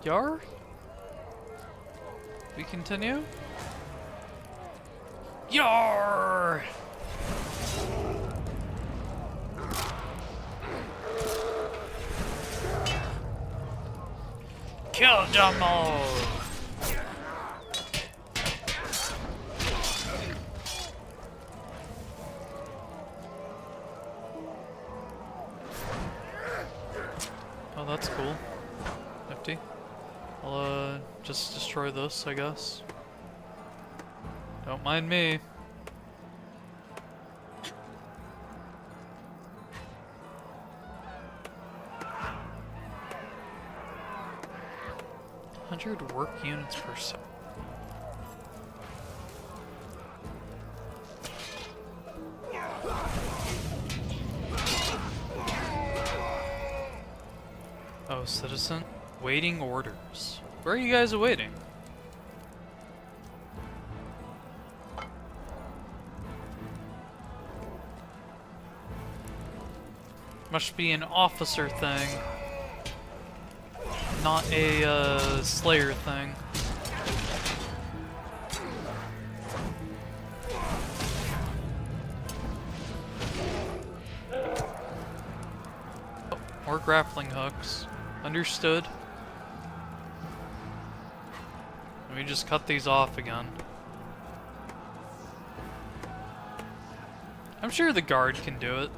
Yar? We continue? Yar! Kill them all! Oh, that's cool. Nifty. I'll just destroy this, I guess. Don't mind me. $100 work units per second. Oh, citizen. Waiting orders. Where are you guys awaiting? Must be an officer thing. Not a, Slayer thing. Oh, more grappling hooks. Understood. Let me just cut these off again. I'm sure the guard can do it.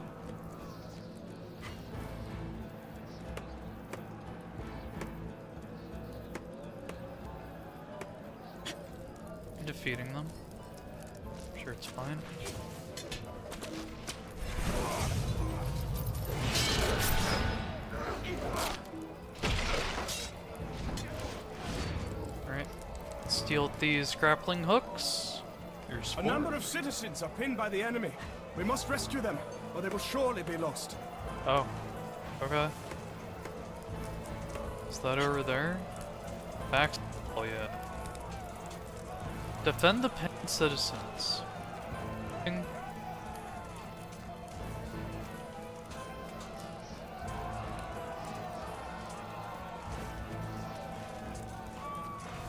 Defeating them. I'm sure it's fine. Alright. Let's deal with these grappling hooks. There's
A number of citizens are pinned by the enemy. We must rescue them, or they will surely be lost.
Oh. Okay. Is that over there? Back. Oh yeah. Defend the pinned citizens.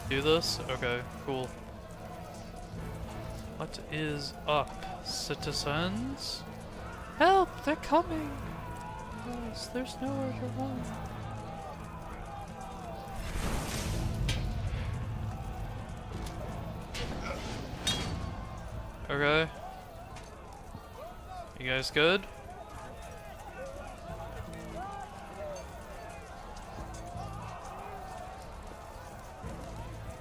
Do this? Okay, cool. What is up, citizens? Help! They're coming! Yes, there's nowhere to run. Okay. You guys good?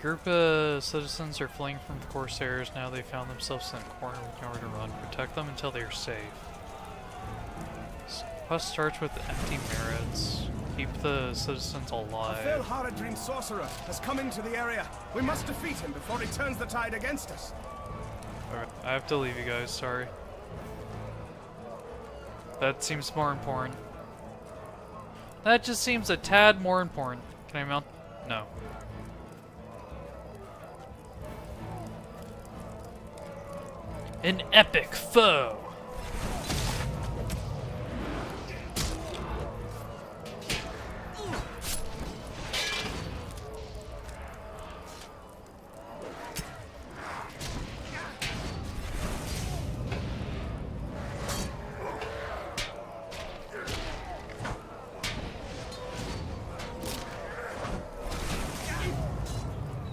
Group of citizens are fleeing from the Corsairs. Now they found themselves in a corner with nowhere to run. Protect them until they are safe. Quest starts with empty merits. Keep the citizens
A
alive.
Phil Haradrim sorcerer has come into the area. We must defeat him before he turns the tide against us.
Alright, I have to leave you guys, sorry. That seems more important. That just seems a tad more important. Can I mount? No. An epic foe!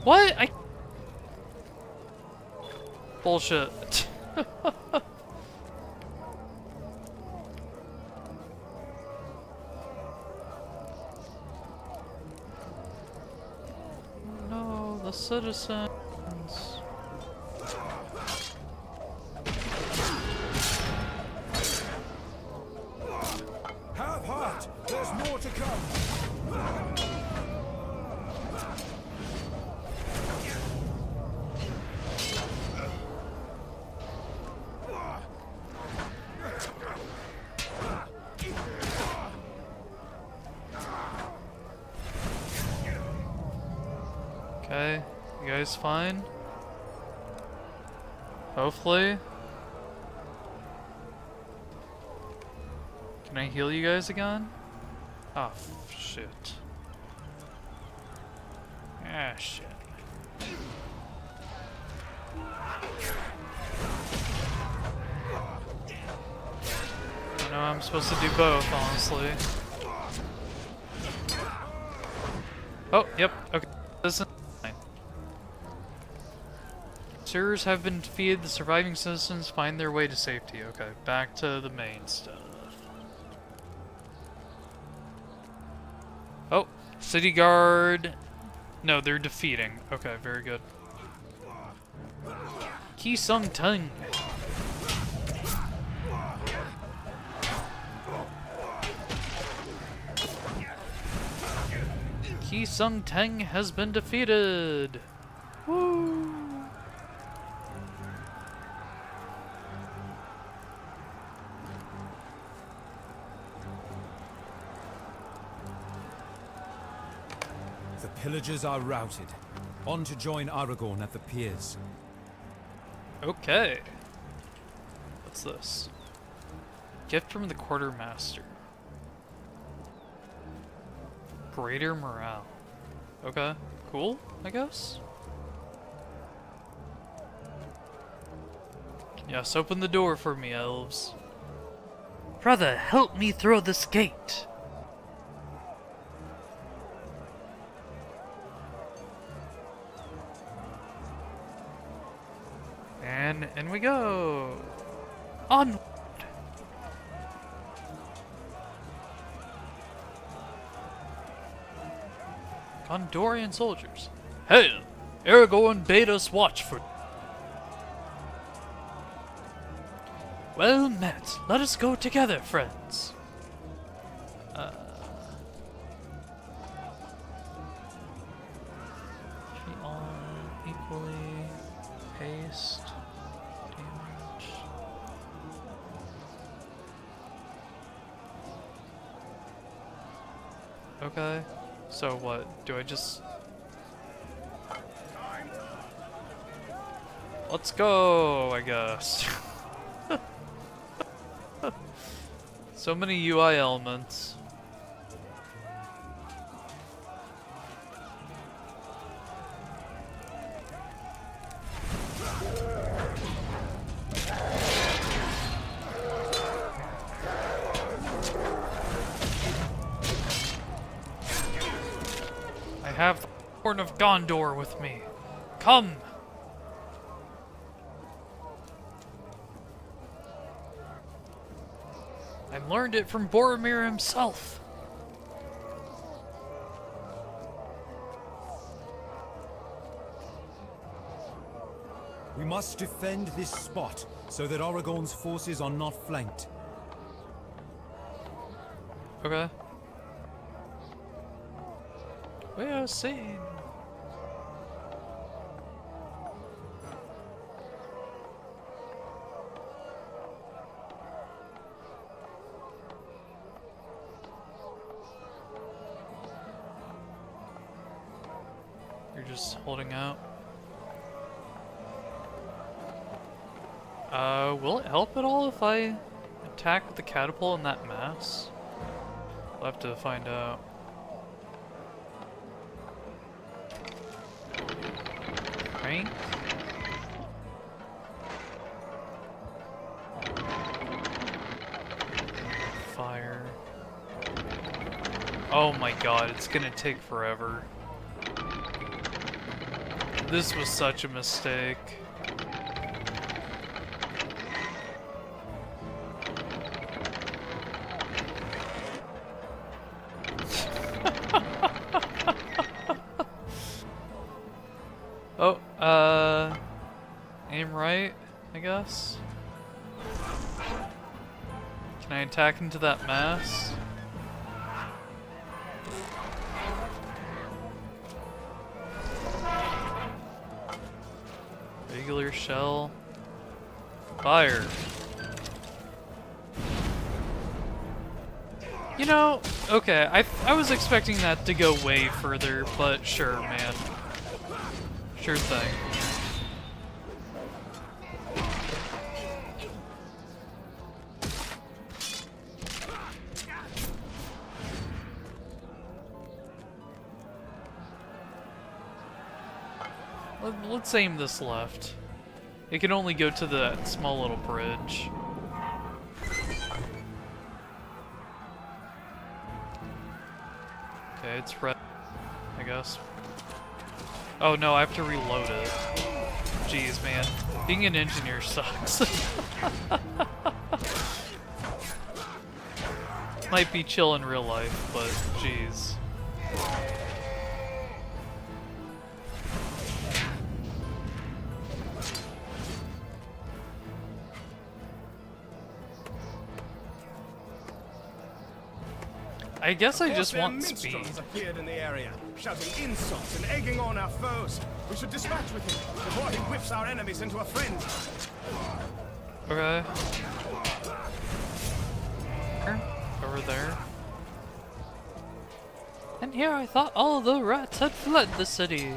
What? Bullshit. No, the citizens.
Have heart! There's more to come!
Okay, you guys fine? Hopefully. Can I heal you guys again? Oh, shit. Ah, shit. I know I'm supposed to do both, honestly. Oh, yep, okay. This is fine. Sewers have been defeated. The surviving citizens find their way to safety. Okay, back to the main stuff. Oh, city guard No, they're defeating. Okay, very good. Ki Sung Teng. Ki Sung Teng has been defeated. Woo!
The pillagers are routed. On to join Aragorn at the piers.
Okay. What's this? Gift from the quartermaster. Greater morale. Okay, cool, I guess. Yes, open the door for me, elves.
Brother, help me through this gate.
And in we go. On. Gondorian soldiers. Hail! Aragorn bade us watch for. Well met. Let us go together, friends. Treat all equally. Haste. Damage. Okay. So what? Do I just... Let's go, I guess. So many UI elements. I have the Horn of Gondor with me. Come! I learned it from Boromir himself.
We must defend this spot so that Aragorn's forces are not flanked.
Okay. We are seen. You're just holding out. Will it help at all if I attack with the catapult in that mass? We'll have to find out. Crank? Fire. Oh my god, it's gonna take forever. This was such a mistake. Oh, aim right, I guess. Can I attack into that mass? Regular shell. Fire. You know, okay, I was expecting that to go way further, but sure, man. Sure thing. Let's aim this left. It can only go to the small little bridge. Okay, it's red, I guess. Oh no, I have to reload it. Jeez, man. Being an engineer sucks. Might be chill in real life, but jeez. I guess I just
Horsefair
want speed.
minstrels appeared in the area, shouting insults and egging on our foes. We should dispatch with him before he whips our enemies into a frenzy.
Okay. Over there. And here I thought all the rats had fled the city.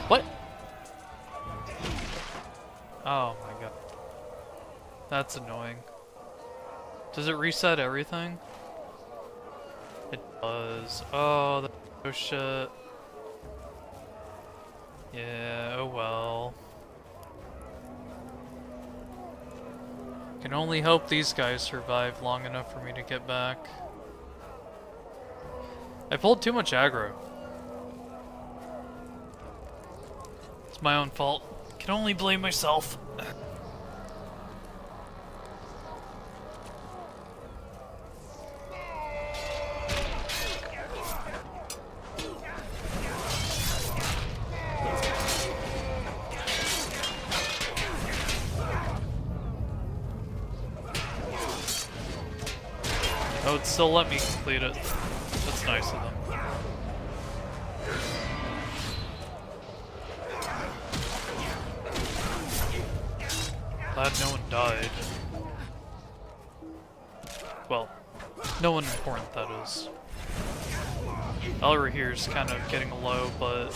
What? Oh my god. That's annoying. Does it reset everything? It does. Oh, oh shit. Yeah, oh well. Can only hope these guys survive long enough for me to get back. I pulled too much aggro. It's my own fault. Can only blame myself. Oh, it'd still let me complete it. That's nice of them. Glad no one died. Well, no one important, that is. LotRO here is kind of getting low, but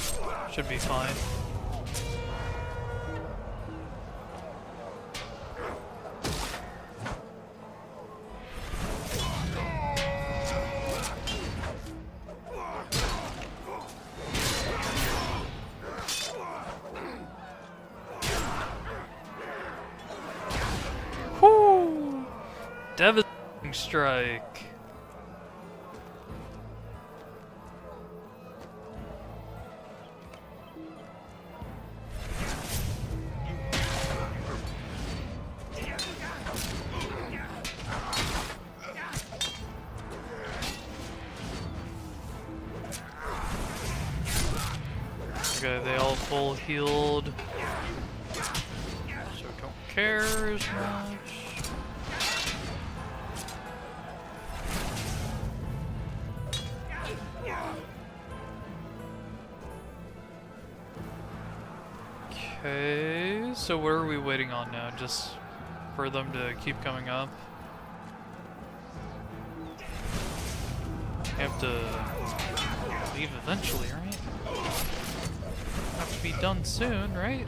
should be fine. Whoo! Devastating strike. Okay, they all full healed. So don't care as much. Okay, so what are we waiting on now? Just for them to keep coming up? I have to leave eventually, right? Have to be done soon, right?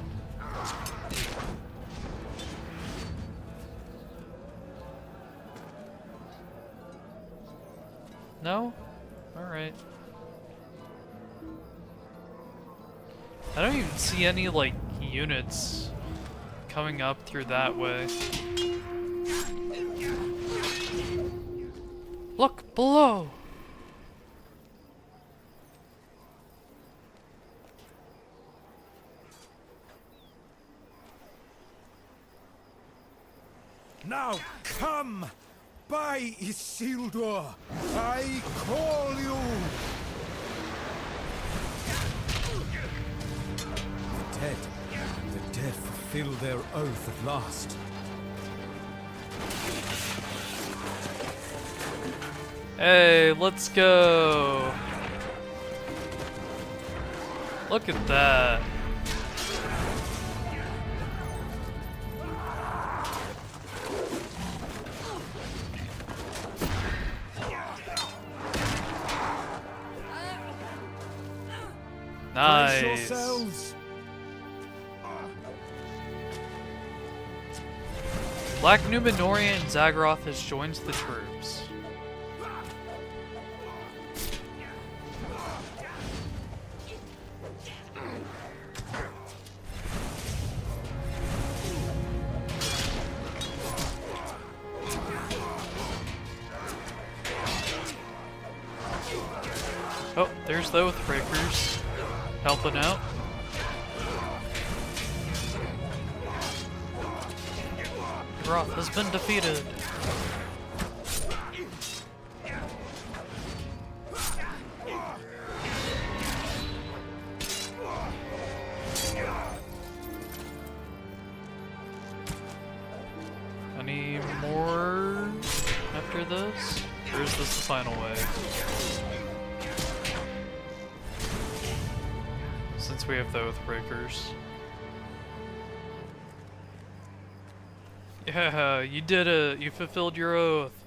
No? Alright. I don't even see any, like, units coming up through that way. Look below!
Now come! By Isildur! I call you! The dead fulfill their oath at last.
Hey, let's go! Look at that!
Brace
Nice!
yourselves.
Black Numenorian Zagroth has joined the troops. Oh, there's the Oathbreakers helping out. Groth has been defeated. final wave. Since we have the Oathbreakers. Yeah, you did it. You fulfilled your oath.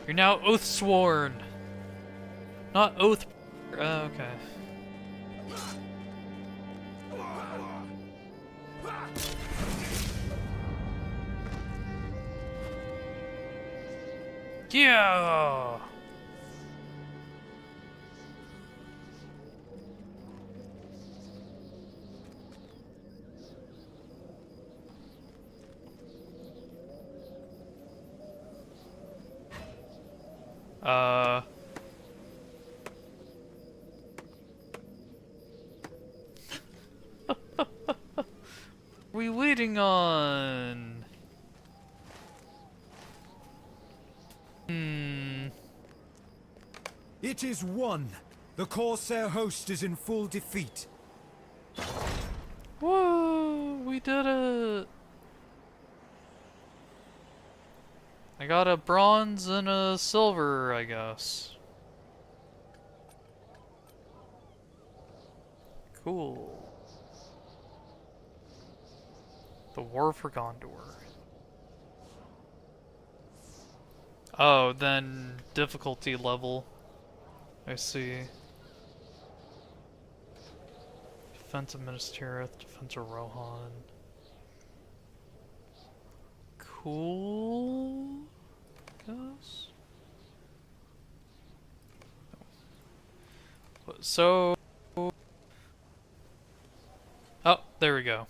You're now Oathsworn. Not Oath... okay. Yeah! We waiting on?
It is won. The Corsair host is in full defeat.
Whoa, we did it. I got a bronze and a silver, I guess. Cool. The War for Gondor. Oh, then difficulty level. I see. Defense of Minas Tirith, Defense of Rohan. Cool, I guess. So... oh, there we go.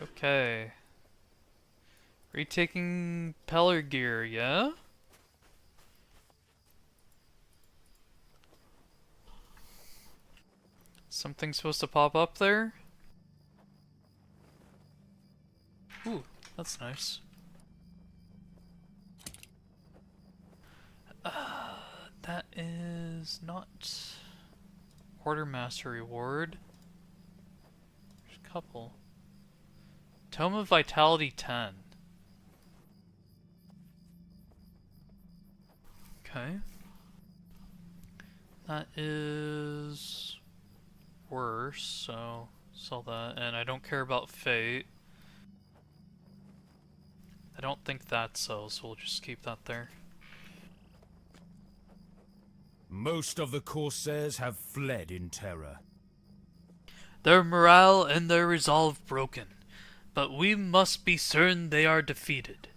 Okay. Retaking Pelargir, yeah? Something supposed to pop up there? Ooh, that's nice. That is not Quartermaster reward. There's a couple. Tome of Vitality 10. Okay. That is worse, so sell that. And I don't care about Fate. I don't think that sells, so we'll just keep that there.
Most of the Corsairs have fled in terror.
Their morale and their resolve broken, but we must be certain they are defeated.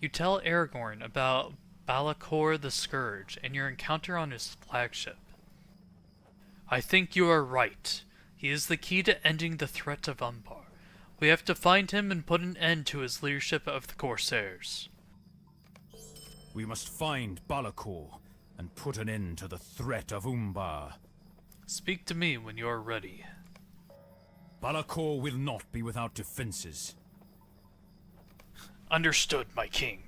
You tell Aragorn about Balakor the Scourge and your encounter on his flagship.
I think you are right. He is the key to ending the threat of Umbar. We have to find him and put an end to his leadership of the Corsairs.
We must find Balakor and put an end to the threat of Umbar.
Speak to me when you are ready.
Balakor will not be without defenses.
Understood, my king.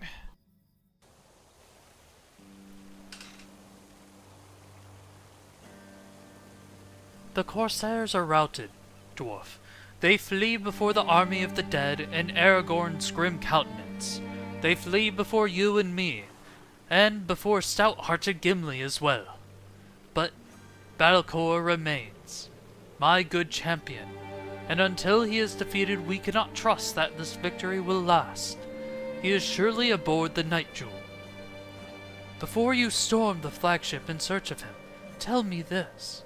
The Corsairs are routed, dwarf. They flee before the army of the dead and Aragorn's grim countenance. They flee before you and me, and before stout-hearted Gimli as well. But Balakor remains, my good champion, and until he is defeated we cannot trust that this victory will last. He is surely aboard the Night Jewel. Before you storm the flagship in search of him, tell me this.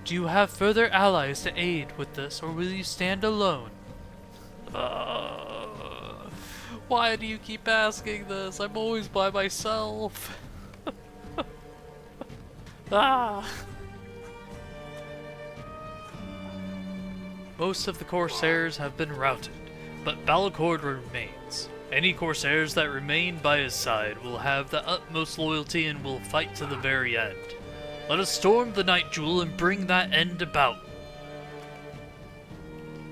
Do you have further allies to aid with this, or will you stand alone?
Why do you keep asking this? I'm always by myself.
Most of the Corsairs have been routed, but Balakor remains. Any Corsairs that remain by his side will have the utmost loyalty and will fight to the very end. Let us storm the Night Jewel and bring that end about.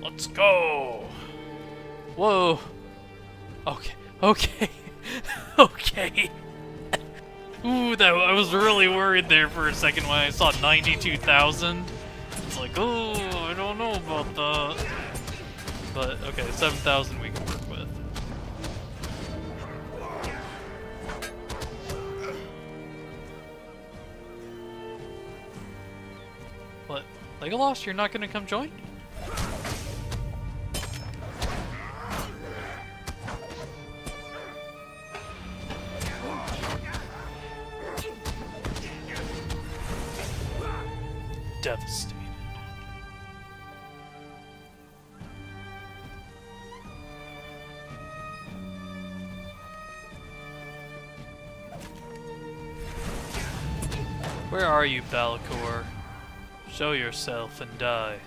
Let's go! Whoa! Okay, okay, okay.
Ooh, I was really worried there for a second when I saw 92,000. It's like, oh, I don't know about that. But, okay, 7,000 we can work with. Legolas, you're not gonna come join? Devastated. Where are you, Balcor? Show yourself and die.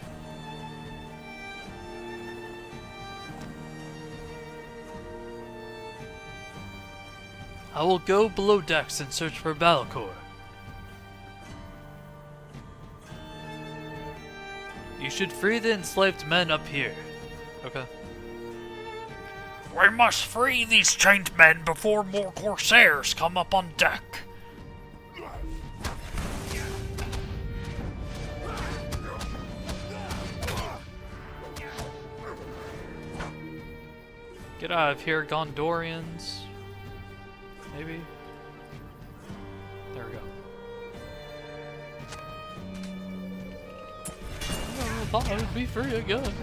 I will go below decks and search for Balcor. You should free the enslaved men up here. Okay.
We must free these chained men before more corsairs come up on deck.
Get out of here, Gondorians. Maybe? There we go. I thought I would be free again.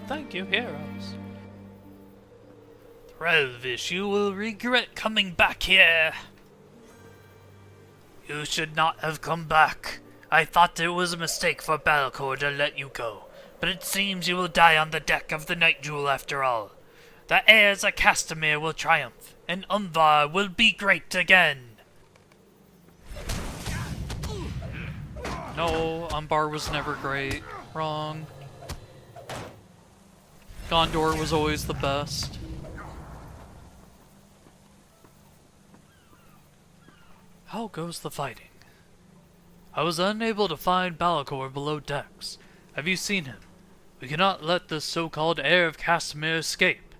Thank you, heroes.
Relvish, you will regret coming back here. You should not have come back. I thought it was a mistake for Balcor to let you go, but it seems you will die on the deck of the Night Jewel after all. The heirs of Castamere will triumph, and Umbar will be great again.
No, Umbar was never great. Wrong. Gondor was always the best. How goes the fighting? I was unable to find Balcor below decks. Have you seen him? We cannot let this so-called heir of Castamere escape.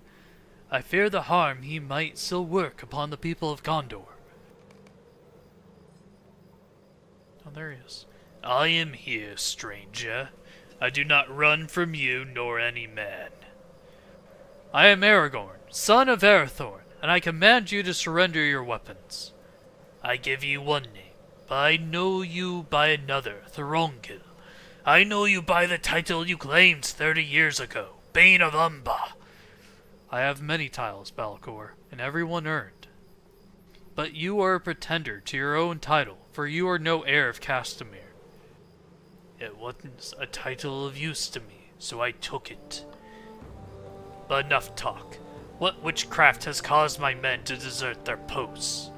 I fear the harm he might still work upon the people of Gondor. Oh, there he is.
I am here, stranger. I do not run from you nor any man.
I am Aragorn, son of Arathorn, and I command you to surrender your weapons.
I give you one name, but I know you by another, Thorongil. I know you by the title you claimed 30 years ago, Bane of Umbar.
I have many titles, Balcor, and every one earned. But you are a pretender to your own title, for you are no heir of Castamere.
It wasn't a title of use to me, so I took it. But enough talk. What witchcraft has caused my men to desert their posts?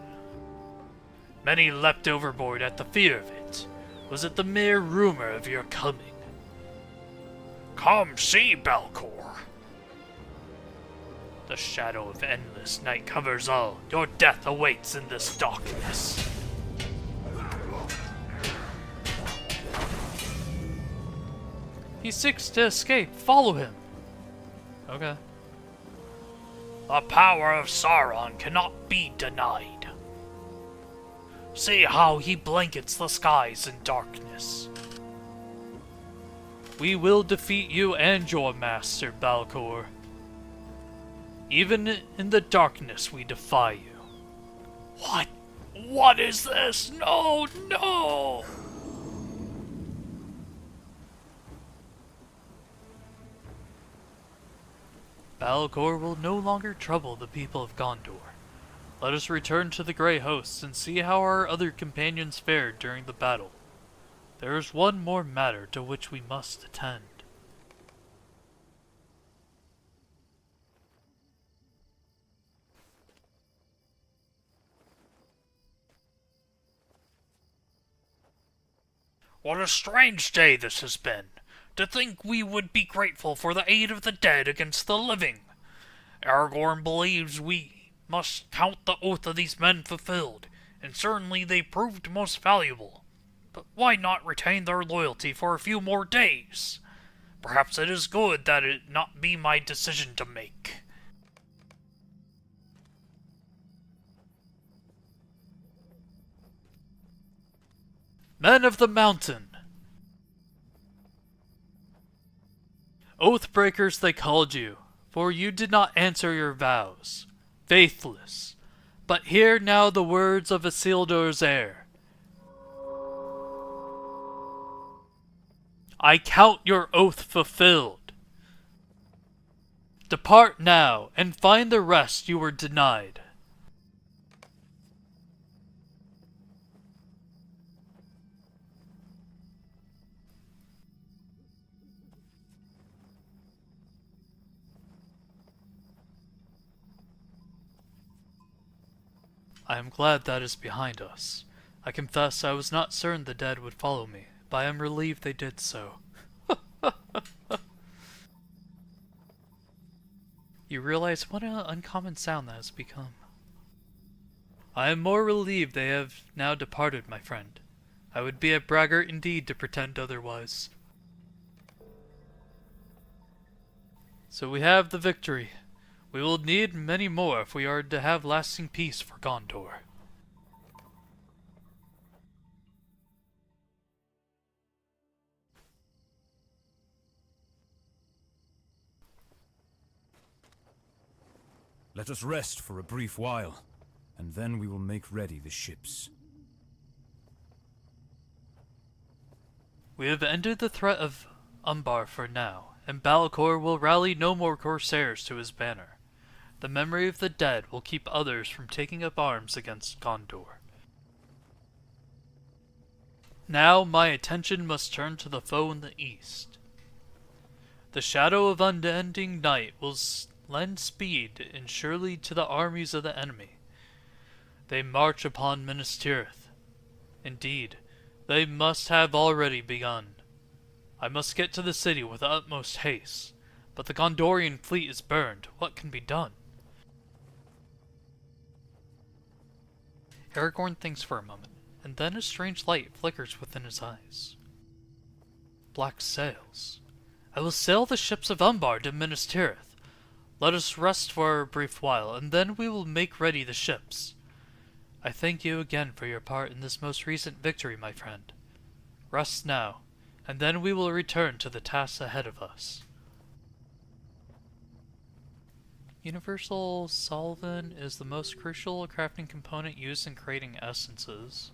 Many leapt overboard at the fear of it. Was it the mere rumor of your coming? Come see, Balcor. The shadow of endless night covers all. Your death awaits in this darkness.
He seeks to escape. Follow him. Okay.
The power of Sauron cannot be denied. See how he blankets the skies in darkness.
We will defeat you and your master, Balcor. Even in the darkness we defy you.
What? What is this? No, no!
Balcor will no longer trouble the people of Gondor. Let us return to the Grey Hosts and see how our other companions fared during the battle. There is one more matter to which we must attend.
What a strange day this has been. To think we would be grateful for the aid of the dead against the living. Aragorn believes we must count the oath of these men fulfilled, and certainly they proved most valuable. But why not retain their loyalty for a few more days? Perhaps it is good that it not be my decision to make.
Men of the Mountain! Oathbreakers they called you, for you did not answer your vows. Faithless. But hear now the words of Isildur's heir. I count your oath fulfilled. Depart now, and find the rest you were denied. I am glad that is behind us. I confess I was not certain the dead would follow me, but I am relieved they did so. You realize what an uncommon sound that has become. I am more relieved they have now departed, my friend. I would be a braggart indeed to pretend otherwise. So we have the victory. We will need many more if we are to have lasting peace for Gondor.
Let us rest for a brief while, and then we will make ready the ships.
We have ended the threat of Umbar for now, and Balakor will rally no more corsairs to his banner. The memory of the dead will keep others from taking up arms against Gondor. Now my attention must turn to the foe in the east. The shadow of unending night will lend speed and surely to the armies of the enemy. They march upon Minas Tirith. Indeed, they must have already begun. I must get to the city with the utmost haste, but the Gondorian fleet is burned. What can be done? Aragorn thinks for a moment, and then a strange light flickers within his eyes. Black sails. I will sail the ships of Umbar to Minas Tirith. Let us rest for a brief while, and then we will make ready the ships. I thank you again for your part in this most recent victory, my friend. Rest now, and then we will return to the tasks ahead of us. Universal solvent is the most crucial crafting component used in creating essences.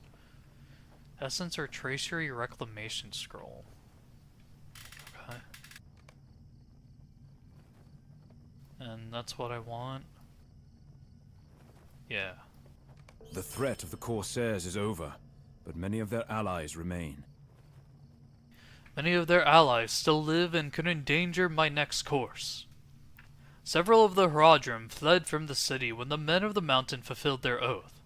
Essence or tracery reclamation scroll. Okay. And that's what I want. Yeah.
The threat of the Corsairs is over, but many of their allies remain.
Many of their allies still live and could endanger my next course. Several of the Haradrim fled from the city when the men of the mountain fulfilled their oath,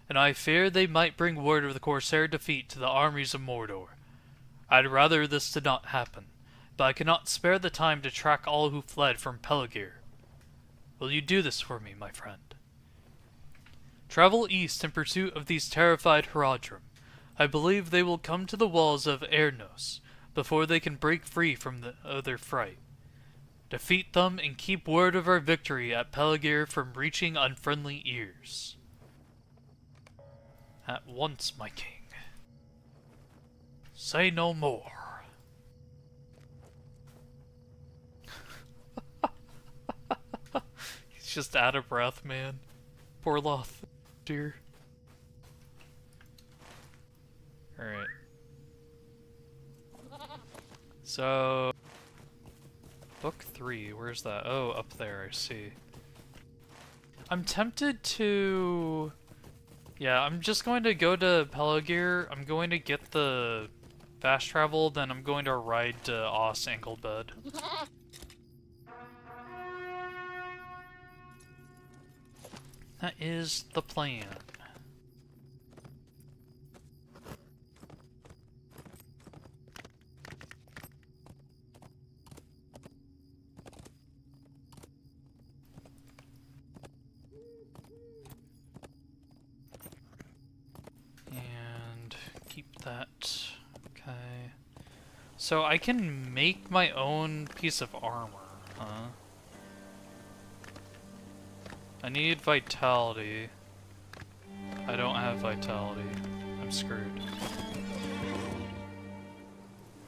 and I fear they might bring word of the Corsair defeat to the armies of Mordor. I'd rather this did not happen, but I cannot spare the time to track all who fled from Peligir. Will you do this for me, my friend? Travel east in pursuit of these terrified Haradrim. I believe they will come to the walls of Ernos before they can break free from their fright. Defeat them and keep word of our victory at Peligir from reaching unfriendly ears. At once, my king. Say no more. He's just out of breath, man. Poor Loth, dear. Alright. So... Book 3, where's that? Oh, up there, I see. I'm tempted to... Yeah, I'm just going to go to Peligir. I'm going to get the fast travel, then I'm going to ride to Os Anklebed. That is the plan. That. Okay. So I can make my own piece of armor, huh? I need vitality. I don't have vitality. I'm screwed.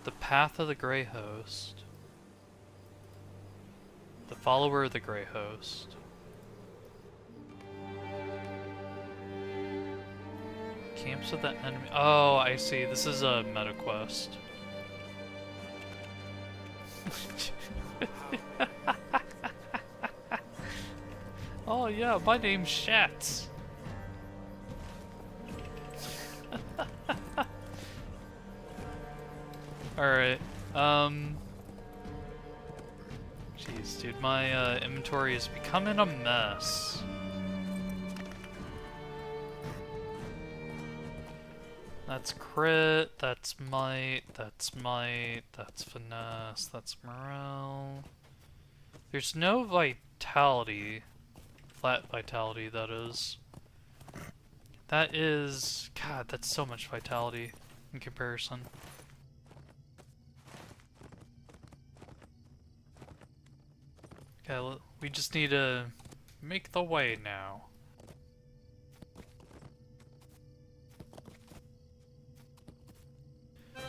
The Path of the Grey Host. The follower of the Grey Host. Camps with the enemy. Oh, I see. This is a meta quest. Oh yeah, my name's Shats. Alright, jeez, dude, my inventory is becoming a mess. That's crit, that's might, that's finesse, that's morale. There's no vitality. Flat vitality, that is. That is... God, that's so much vitality in comparison. Okay, we just need to make the way now. Okay,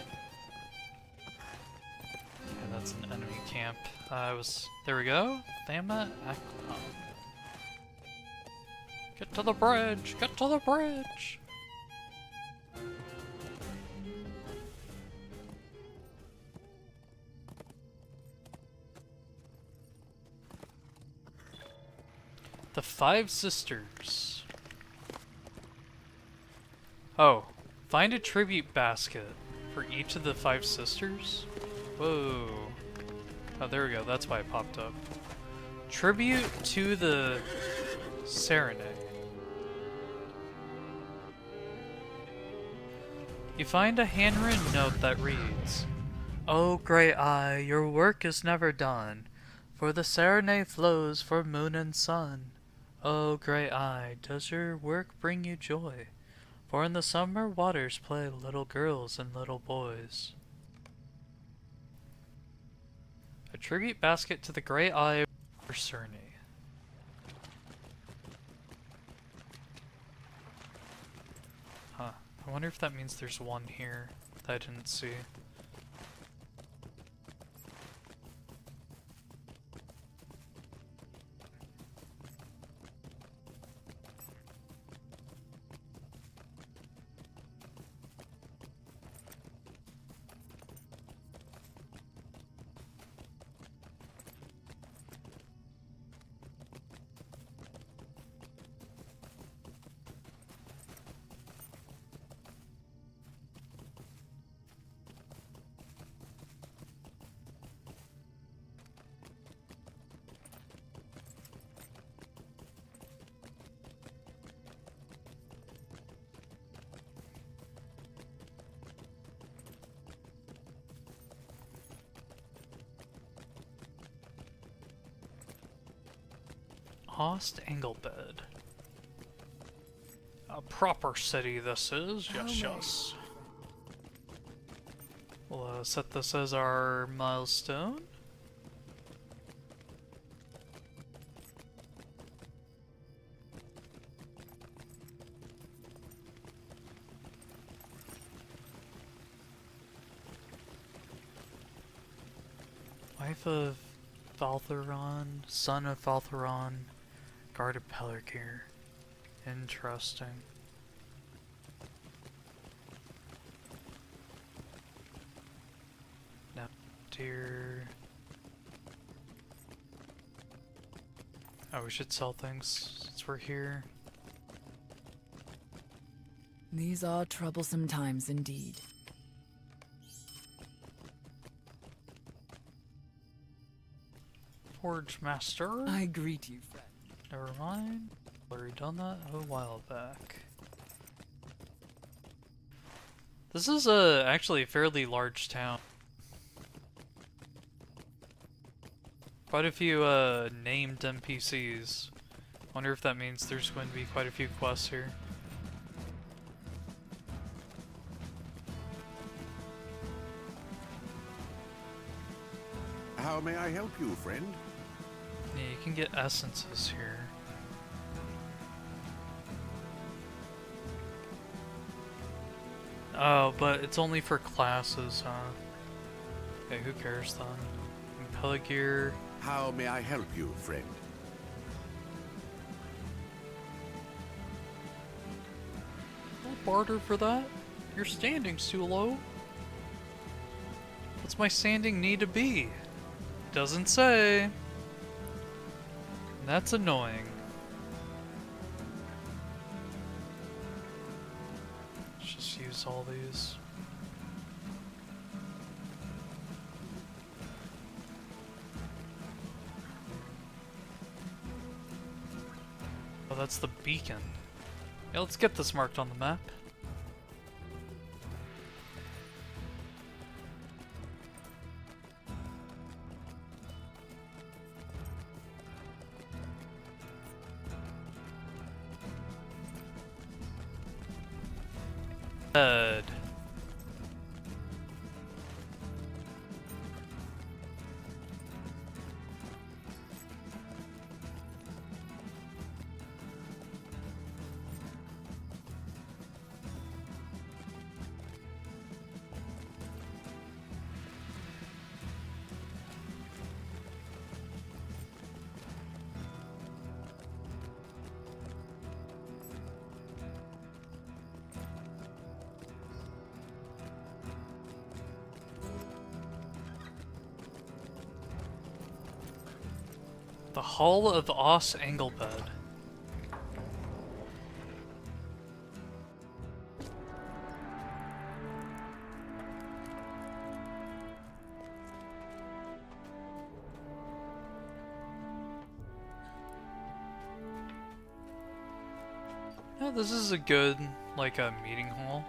that's an enemy camp. There we go. Damn it. Get to the bridge! Get to the bridge! The Five Sisters. Oh, find a tribute basket for each of the Five Sisters? Whoa. Oh, there we go. That's why it popped up. Tribute to the Serenade. You find a handwritten note that reads, "O Grey Eye, your work is never done, for the Serenade flows for moon and sun. O Grey Eye, does your work bring you joy? For in the summer waters play little girls and little boys." A tribute basket to the Grey Eye for Serenade. Huh. I wonder if that means there's one here that I didn't see. Host Engelbed. A proper city this is, yes, yes. We'll set this as our milestone. Wife of Faltheron, son of Faltheron, guard of Pelargir. Interesting. Now, dear. Oh, we should sell things since we're here.
These are troublesome times indeed.
Forge Master.
I greet you, friend.
Never mind. Already done that a while back. This is actually a fairly large town. Quite a few named NPCs. Wonder if that means there's going to be quite a few quests here.
How may I help you, friend?
Yeah, you can get essences here. Oh, but it's only for classes, huh? Okay, who cares then? Pelargir.
How may I help you, friend?
I'll barter for that. Your standing's too low. What's my standing need to be? Doesn't say. That's annoying. Let's just use all these. Oh, that's the beacon. Yeah, let's get this marked on the map. Bed. The Hall of Os Engelbed. Yeah, this is a good, like, a meeting hall.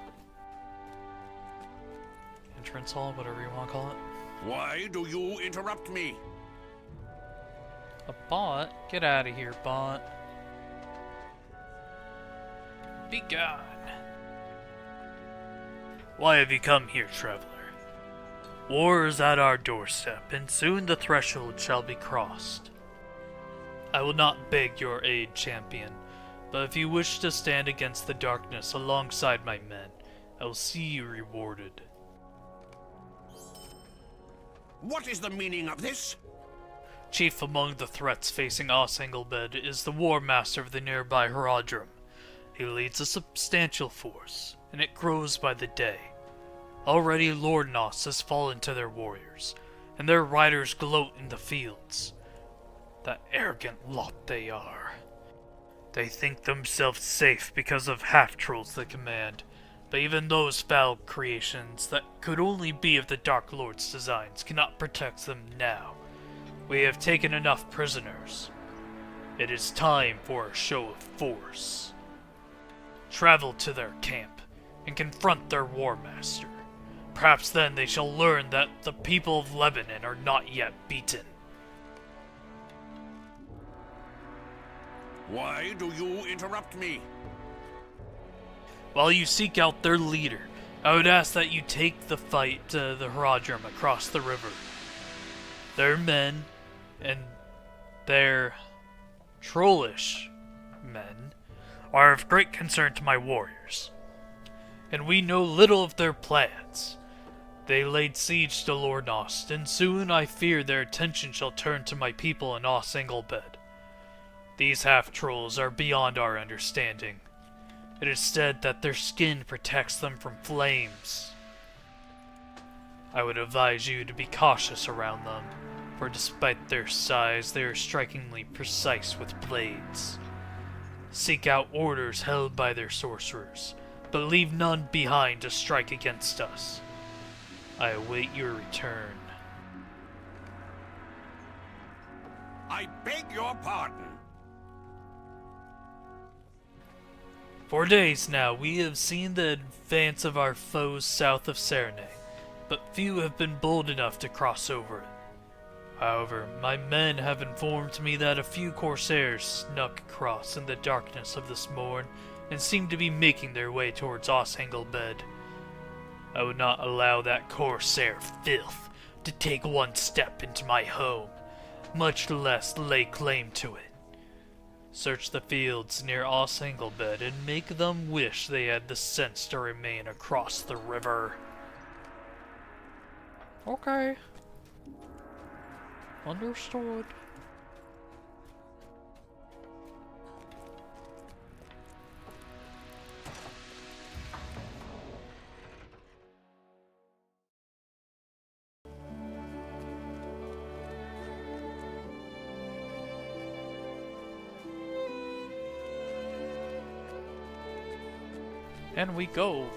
Entrance hall, whatever you want to call it.
Why do you interrupt me?
A bot? Get out of here, bot. Be gone.
Why have you come here, traveler? War is at our doorstep, and soon the threshold shall be crossed.
I will not beg your aid, champion, but if you wish to stand against the darkness alongside my men, I will see you rewarded.
What is the meaning of this?
Chief among the threats facing Os Engelbed is the War Master of the nearby Haradrim. He leads a substantial force, and it grows by the day. Already Lord Nos has fallen to their warriors, and their riders gloat in the fields. The arrogant lot they are. They think themselves safe because of half-trolls they command, but even those foul creations that could only be of the Dark Lord's designs cannot protect them now. We have taken enough prisoners. It is time for a show of force. Travel to their camp and confront their war master. Perhaps then they shall learn that the people of Lebanon are not yet beaten.
Why do you interrupt me?
While you seek out their leader, I would ask that you take the fight to the Haradrim across the river. Their men and their trollish men are of great concern to my warriors, and we know little of their plans. They laid siege to Lord Nost, and soon I fear their attention shall turn to my people in Os Engelbed. These half-trolls are beyond our understanding. It is said that their skin protects them from flames. I would advise you to be cautious around them, for despite their size, they are strikingly precise with blades. Seek out orders held by their sorcerers, but leave none behind to strike against us. I await your return.
I beg your pardon.
For days now, we have seen the advance of our foes south of Cernay, but few have been bold enough to cross over it. However, my men have informed me that a few corsairs snuck across in the darkness of this morn and seem to be making their way towards Os Engelbed. I would not allow that corsair filth to take one step into my home, much less lay claim to it. Search the fields near Os Engelbed and make them wish they had the sense to remain across the river. Okay. Understood. And we go.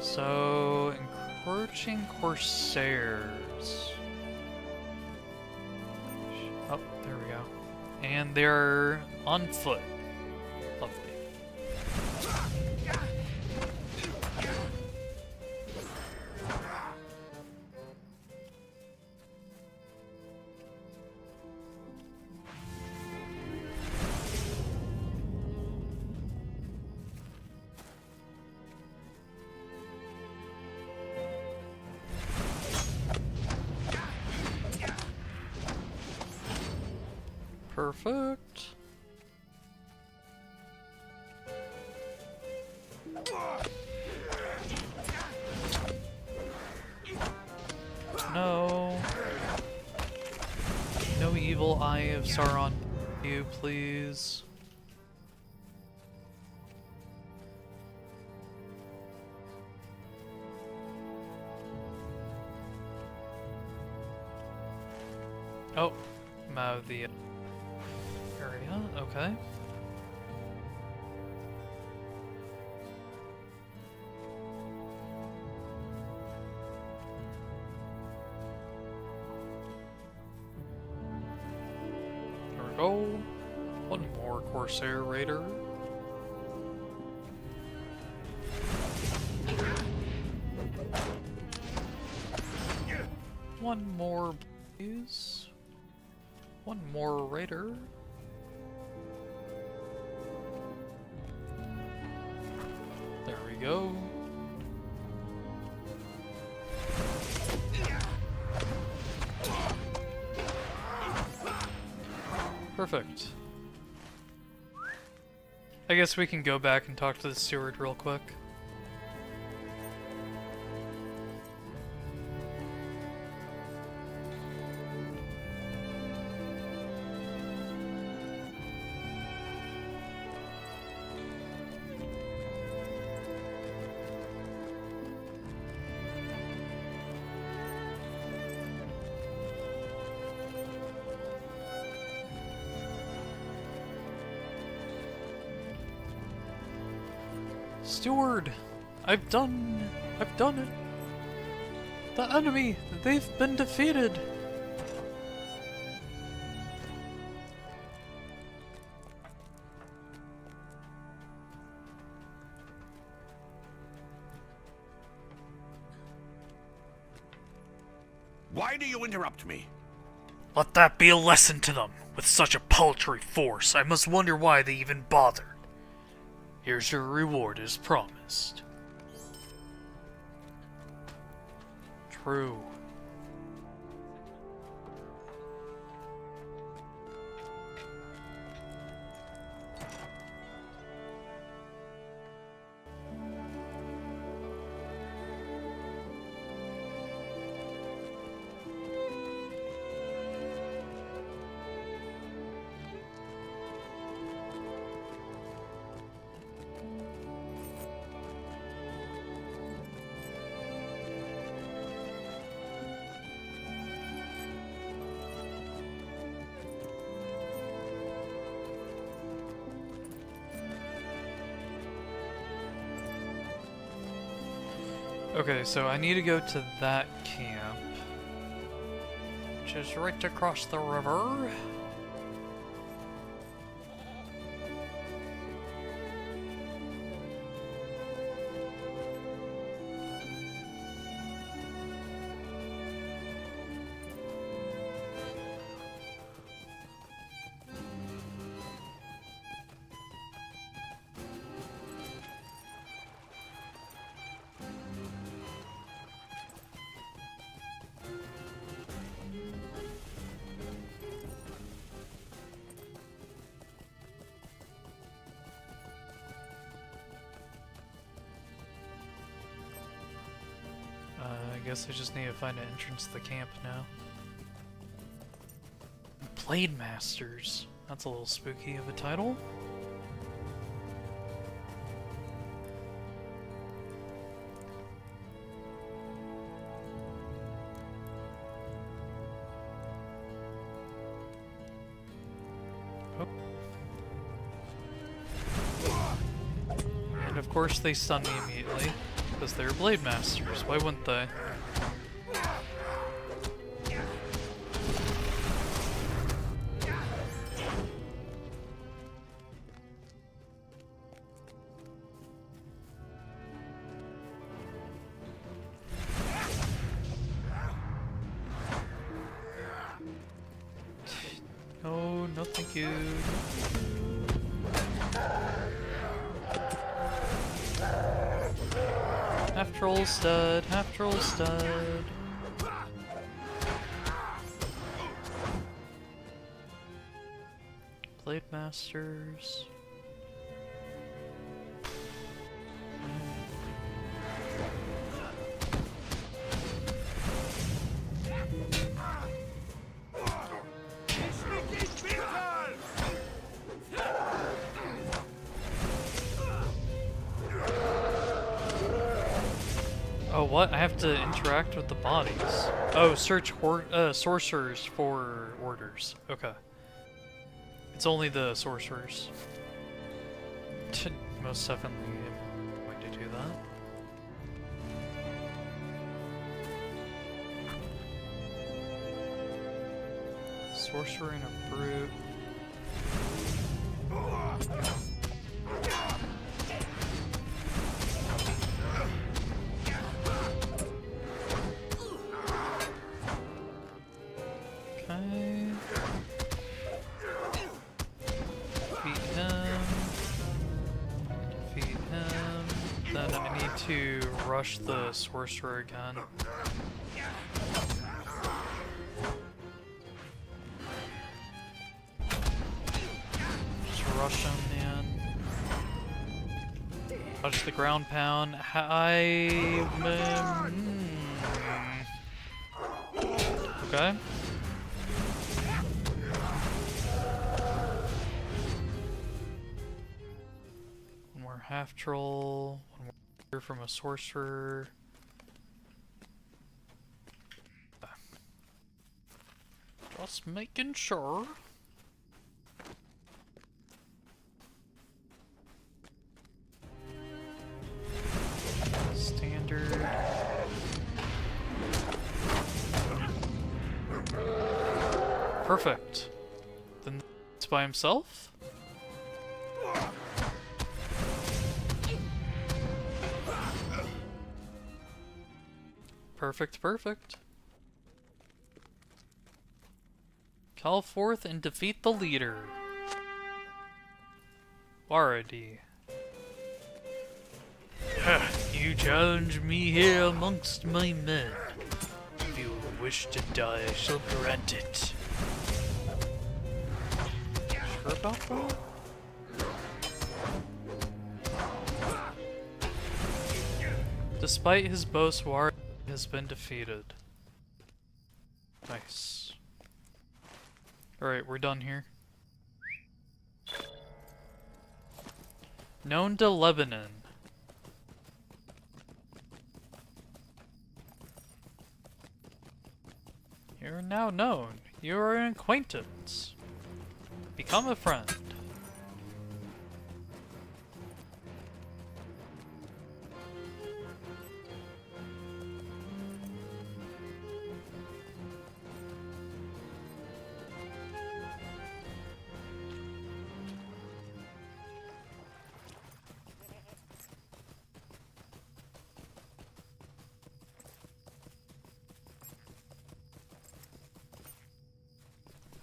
So, encroaching corsairs. Oh, there we go. And they're on foot. Lovely. Perfect. No. No evil eye of Sauron, you please. Oh, I'm out of the area, okay. There we go. One more Corsair Raider. One more, please. One more Raider. There we go. Perfect. I guess we can go back and talk to the steward real quick. Steward, I've done it. The enemy, they've been defeated.
Why do you interrupt me?
Let that be a lesson to them. With such a paltry force, I must wonder why they even bothered. Here's your reward as promised.
True. Okay, so I need to go to that camp, which is right across the river. guess I just need to find an entrance to the camp now. Blade Masters. That's a little spooky of a title. And of course they stun me immediately, because they're Blade Masters. Why wouldn't they? Oh, no thank you. Half troll stud, half troll stud. Blade Masters. Oh, what? I have to interact with the bodies. Oh, search sorcerers for orders. Okay. It's only the sorcerers. Most definitely I'm going to do that. Sorcerer and a brute. Okay. Defeat him. Defeat him. Then I need to rush the sorcerer again. Just rush him, man. Touch the ground pound. Okay. One more half troll. One more from a sorcerer. Just making sure. Standard. Perfect. Then it's by himself? Perfect, perfect. Call forth and defeat the leader. Waradi. You challenge me here amongst my men. If you wish to die, I shall grant it. Sure about that? Despite his boast, Waradi has been defeated. Nice. Alright, we're done here. Known to Lebanon. You're now known. You are an acquaintance. Become a friend.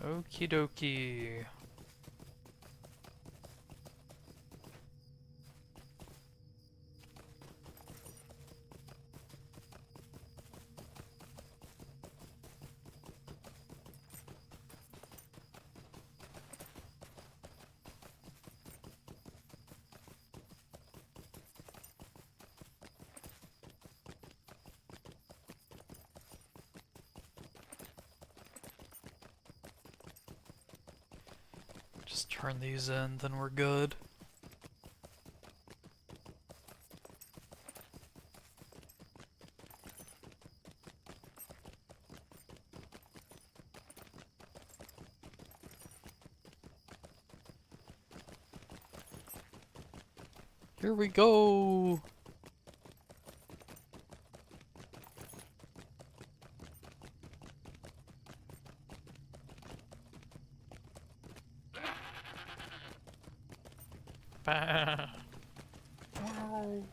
Okie dokie. Just turn these in, then we're good. Here we go! Bah. Wow.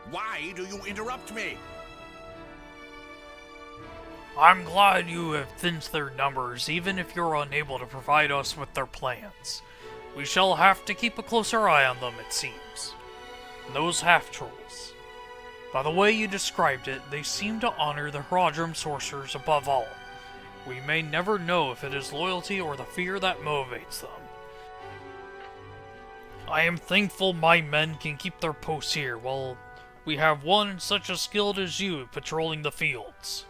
Why do you interrupt me?
I'm glad you have thinned their numbers, even if you're unable to provide us with their plans. We shall have to keep a closer eye on them, it seems. And those half-trolls. By the way you described it, they seem to honor the Haradrim sorcerers above all. We may never know if it is loyalty or the fear that motivates them. I am thankful my men can keep their posts here, while we have one such as skilled as you patrolling the fields.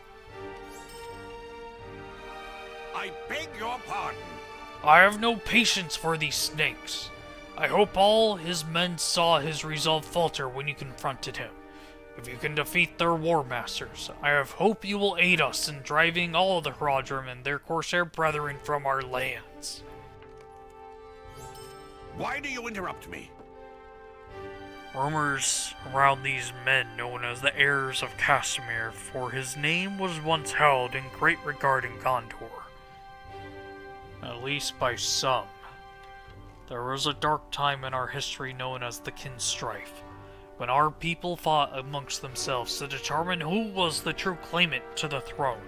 I beg your pardon.
I have no patience for these snakes. I hope all his men saw his resolve falter when you confronted him. If you can defeat their war masters, I have hope you will aid us in driving all of the Haradrim and their Corsair brethren from our lands.
Why do you interrupt me?
Rumors around these men known as the heirs of Castamir, for his name was once held in great regard in Gondor. At least by some. There was a dark time in our history known as the Kin Strife, when our people fought amongst themselves to determine who was the true claimant to the throne.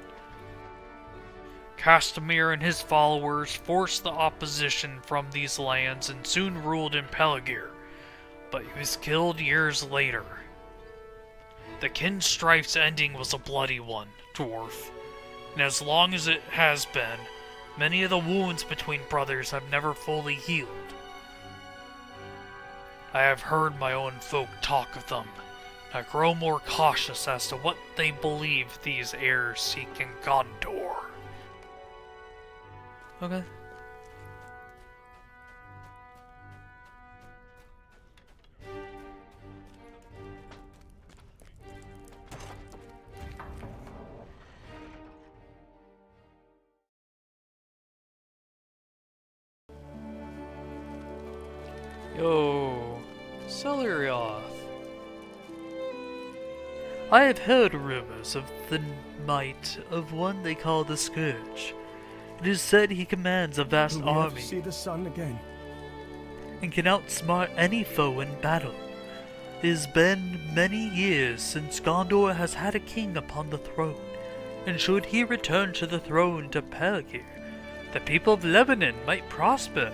Castamir and his followers forced the opposition from these lands and soon ruled in Peligir, but he was killed years later. The Kin Strife's ending was a bloody one, dwarf, and as long as it has been, many of the wounds between brothers have never fully healed. I have heard my own folk talk of them, and I grow more cautious as to what they believe these heirs seek in Gondor.
Okay. Yo, Celeriath.
I have heard rumors of the might of one they call the Scourge. It is said he commands a vast
Will we ever
army
see the sun again?
and can outsmart any foe in battle. It has been many years since Gondor has had a king upon the throne, and should he return to the throne to Peligir, the people of Lebanon might prosper.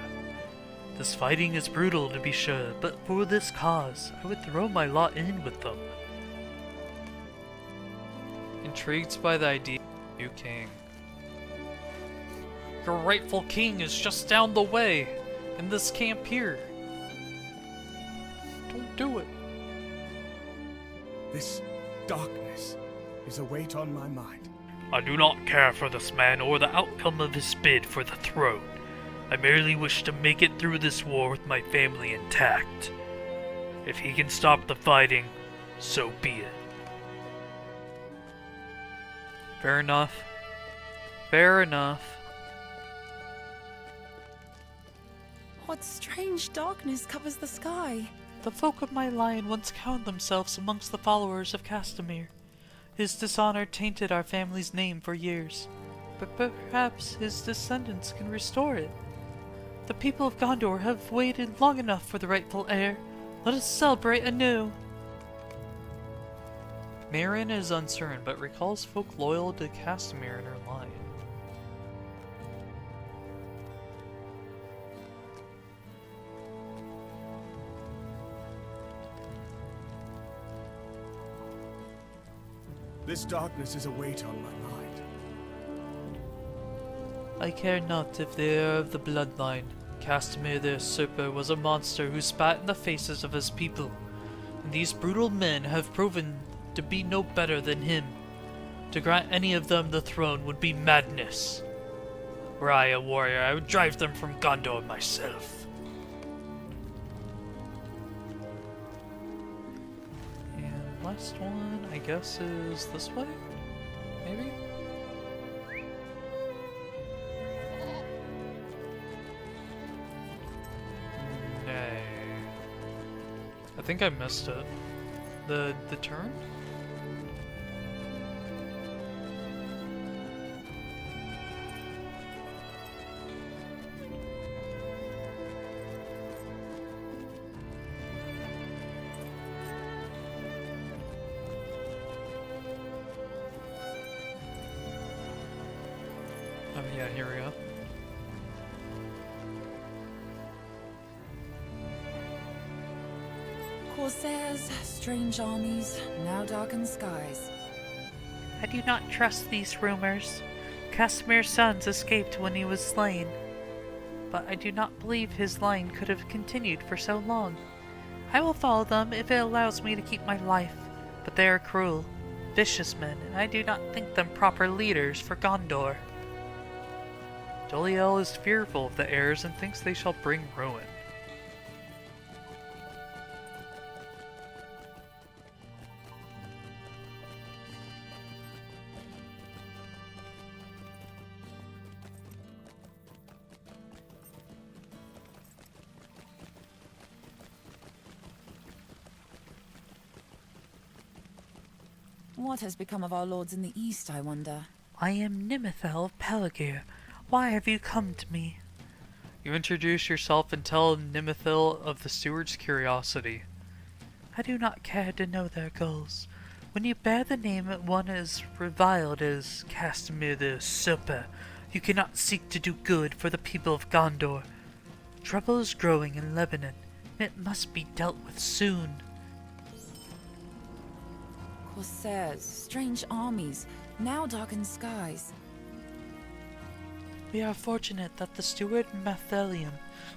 This fighting is brutal to be sure, but for this cause, I would throw my lot in with them.
Intrigued by the idea of a new king. Your rightful king is just down the way, in this camp here. Don't do it.
This darkness is a weight on my mind.
I do not care for this man or the outcome of his bid for the throne. I merely wish to make it through this war with my family intact. If he can stop the fighting, so be it.
Fair enough. Fair enough.
What strange darkness covers the sky?
The folk of my line once counted themselves amongst the followers of Castamir. His dishonor tainted our family's name for years, but perhaps his descendants can restore it. The people of Gondor have waited long enough for the rightful heir. Let us celebrate anew.
Marin is uncertain, but recalls folk loyal to Castamir in her line.
This darkness is a weight on my mind.
I care not if they are of the bloodline. Castamir the Usurper was a monster who spat in the faces of his people, and these brutal men have proven to be no better than him. To grant any of them the throne would be madness. Were I a warrior, I would drive them from Gondor myself. And last one, I guess, is this way? Maybe? Nay. I think I missed it. The turn? Oh yeah, here we go.
Corsairs, strange armies, now darkened skies.
I do not trust these rumors. Castamir's sons escaped when he was slain, but I do not believe his line could have continued for so long. I will follow them if it allows me to keep my life, but they are cruel, vicious men, and I do not think them proper leaders for Gondor. Doliel is fearful of the heirs and thinks they shall bring ruin.
What has become of our lords in the east, I wonder?
I am Nimithel of Pelagir. Why have you come to me? You introduce yourself and tell Nimithil of the steward's curiosity. I do not care to know their goals. When you bear the name one as reviled as Castamir the Usurper, you cannot seek to do good for the people of Gondor. Trouble is growing in Lebanon, and it must be dealt with soon.
Corsairs, strange armies, now darkened skies.
We are fortunate that the steward Mathelium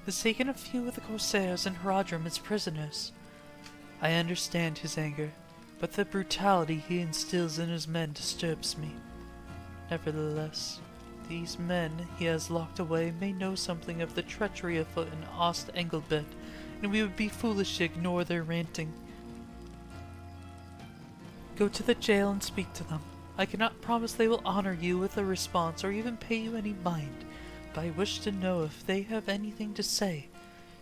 has taken a few of the Corsairs and Haradrim as prisoners. I understand his anger, but the brutality he instills in his men disturbs me. Nevertheless, these men he has locked away may know something of the treachery afoot in Ost Engelbert, and we would be foolish to ignore their ranting. Go to the jail and speak to them. I cannot promise they will honor you with a response or even pay you any mind, but I wish to know if they have anything to say,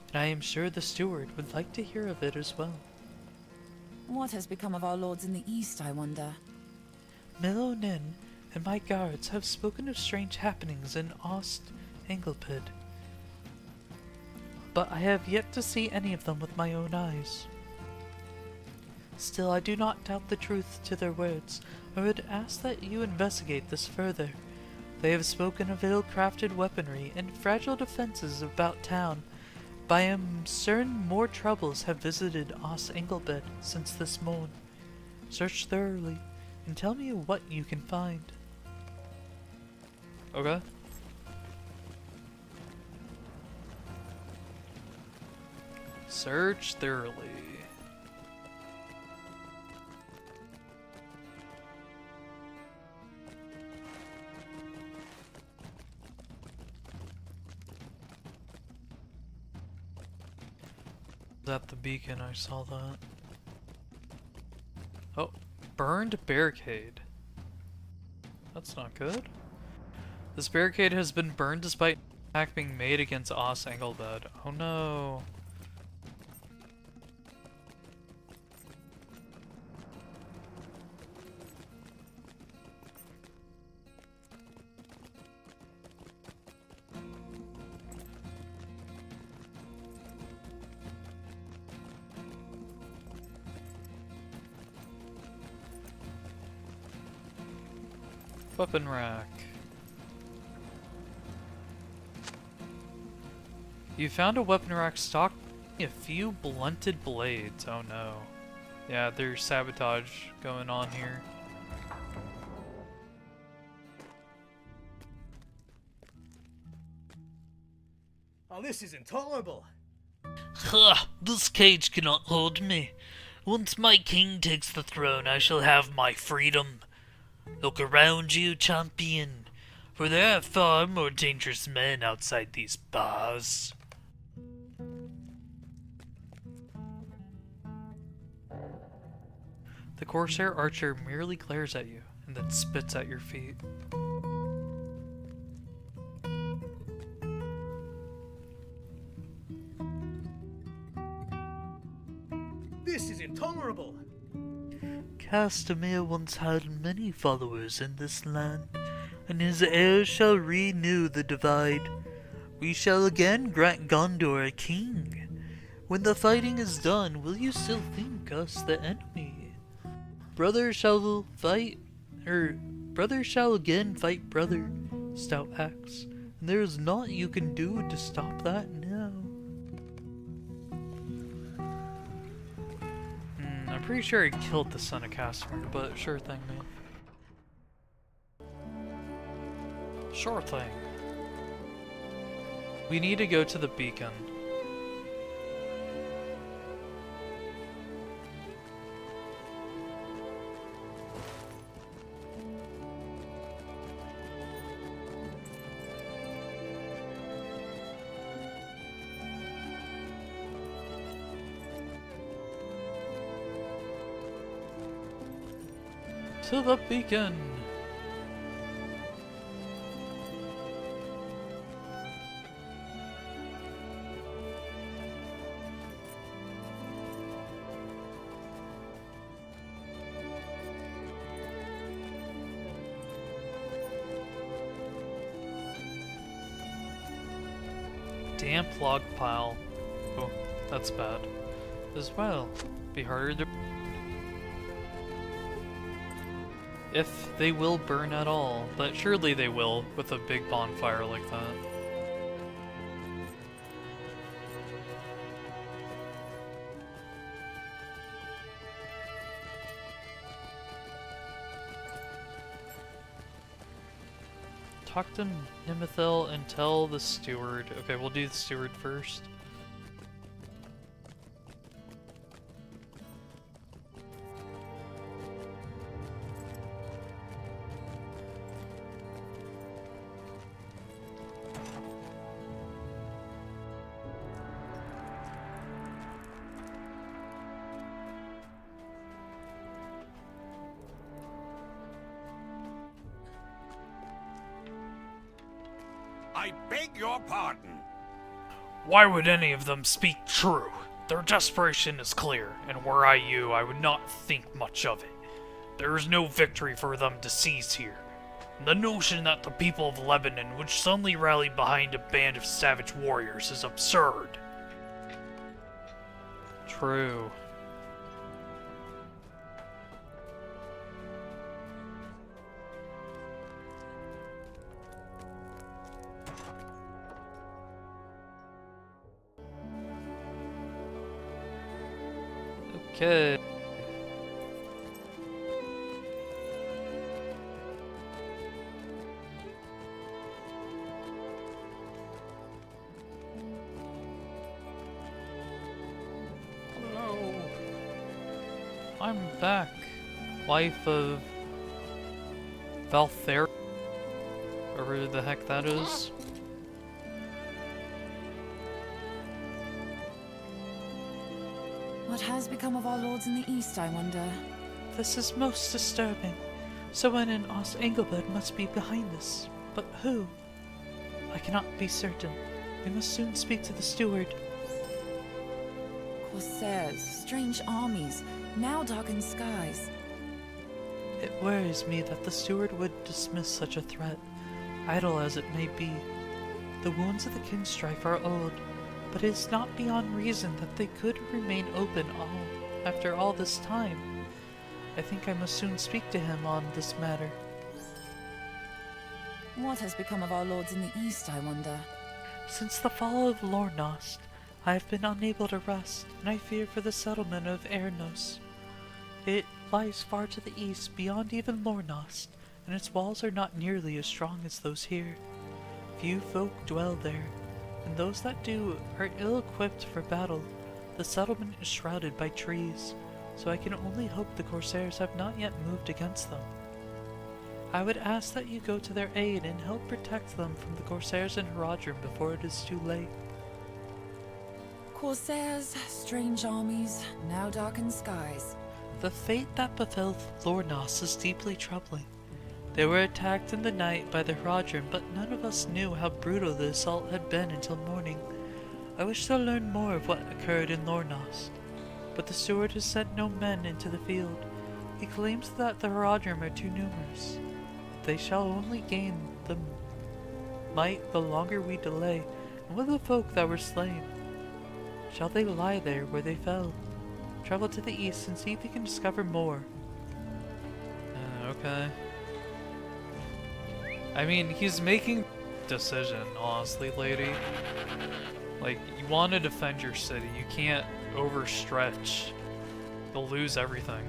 and I am sure the steward would like to hear of it as well.
What has become of our lords in the east, I wonder?
Milonin and my guards have spoken of strange happenings in Ost Engelpid, but I have yet to see any of them with my own eyes. Still, I do not doubt the truth to their words. I would ask that you investigate this further. They have spoken of ill-crafted weaponry and fragile defenses about town, but I am certain more troubles have visited Ost Engelbert since this morn. Search thoroughly, and tell me what you can find. Okay. Search thoroughly. At the beacon, I saw that. Oh, burned barricade. That's not good. This barricade has been burned despite attack being made against Ost Engelbert. Oh no. Weapon rack. You found a weapon rack stocked with a few blunted blades. Oh no. Yeah, there's sabotage going on here.
Oh, this is intolerable.
Ha! This cage cannot hold me. Once my king takes the throne, I shall have my freedom. Look around you, champion, for there are far more dangerous men outside these bars.
The Corsair archer merely glares at you and then spits at your feet.
This is intolerable.
Castamere once had many followers in this land, and his heirs shall renew the divide. We shall again grant Gondor a king. When the fighting is done, will you still think us the enemy? Brother shall again fight brother, Stout Axe, and there is naught you can do to stop that now.
I'm pretty sure he killed the son of Castamere, but sure thing, man. Sure thing. We need to go to the beacon. To the beacon! Damp log pile. Oh, that's bad. As well, be harder to... If they will burn at all, but surely they will with a big bonfire like that. Talk to Nimithel and tell the steward. Okay, we'll do the steward first.
I beg your pardon.
Why would any of them speak true? Their desperation is clear, and were I you, I would not think much of it. There is no victory for them to seize here. The notion that the people of Lebanon would suddenly rally behind a band of savage warriors is absurd.
True. Okay. Hello. I'm back. Wife of Valther, whoever the heck that is.
What has become of our lords in the east, I wonder?
This is most disturbing. Someone in Ost Engelbert must be behind this. But who? I cannot be certain. We must soon speak to the steward.
Corsairs, strange armies, now darkened skies.
It worries me that the steward would dismiss such a threat, idle as it may be. The wounds of the king's strife are old, but it is not beyond reason that they could remain open after all this time. I think I must soon speak to him on this matter.
What has become of our lords in the east, I wonder?
Since the fall of Lornost, I have been unable to rest, and I fear for the settlement of Ernos. It lies far to the east, beyond even Lornost, and its walls are not nearly as strong as those here. Few folk dwell there, and those that do are ill-equipped for battle. The settlement is shrouded by trees, so I can only hope the Corsairs have not yet moved against them. I would ask that you go to their aid and help protect them from the Corsairs in Haradrim before it is too late.
Corsairs, strange armies, now darkened skies.
The fate that befell Lornos is deeply troubling. They were attacked in the night by the Haradrim, but none of us knew how brutal the assault had been until morning. I wish to learn more of what occurred in Lornos, but the steward has sent no men into the field. He claims that the Haradrim are too numerous. They shall only gain the might the longer we delay, and with the folk that were slain. Shall they lie there where they fell? Travel to the east and see if you can discover more.
Okay. I mean, he's making a decision, honestly, lady. Like, you want to defend your city. You can't overstretch. You'll lose everything.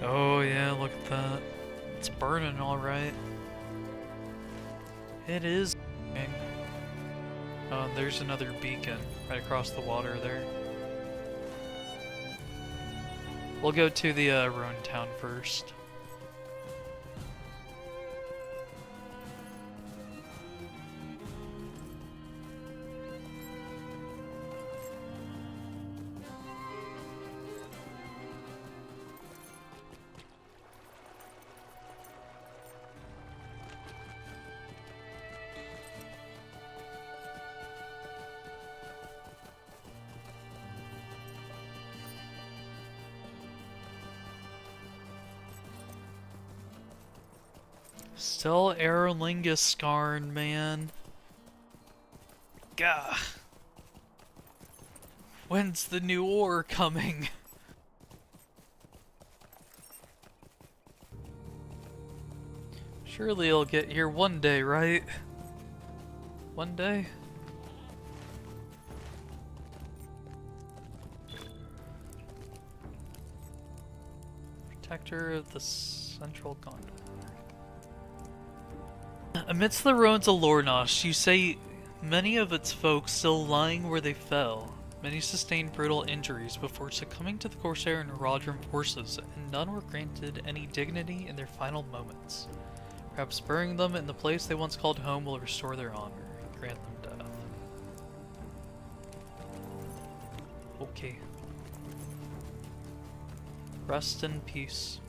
Oh yeah, look at that. It's burning alright. It is. Oh, and there's another beacon right across the water there. We'll go to the ruined town first. Still Aerolingus scarred, man. Gah. When's the new ore coming? Surely it'll get here one day, right? One day? Protector of the Central Gondor. Amidst the ruins of Lornos, you say many of its folk still lying where they fell. Many sustained brutal injuries before succumbing to the Corsair and Haradrim forces, and none were granted any dignity in their final moments. Perhaps burying them in the place they once called home will restore their honor, grant them death. Okay. Rest in peace.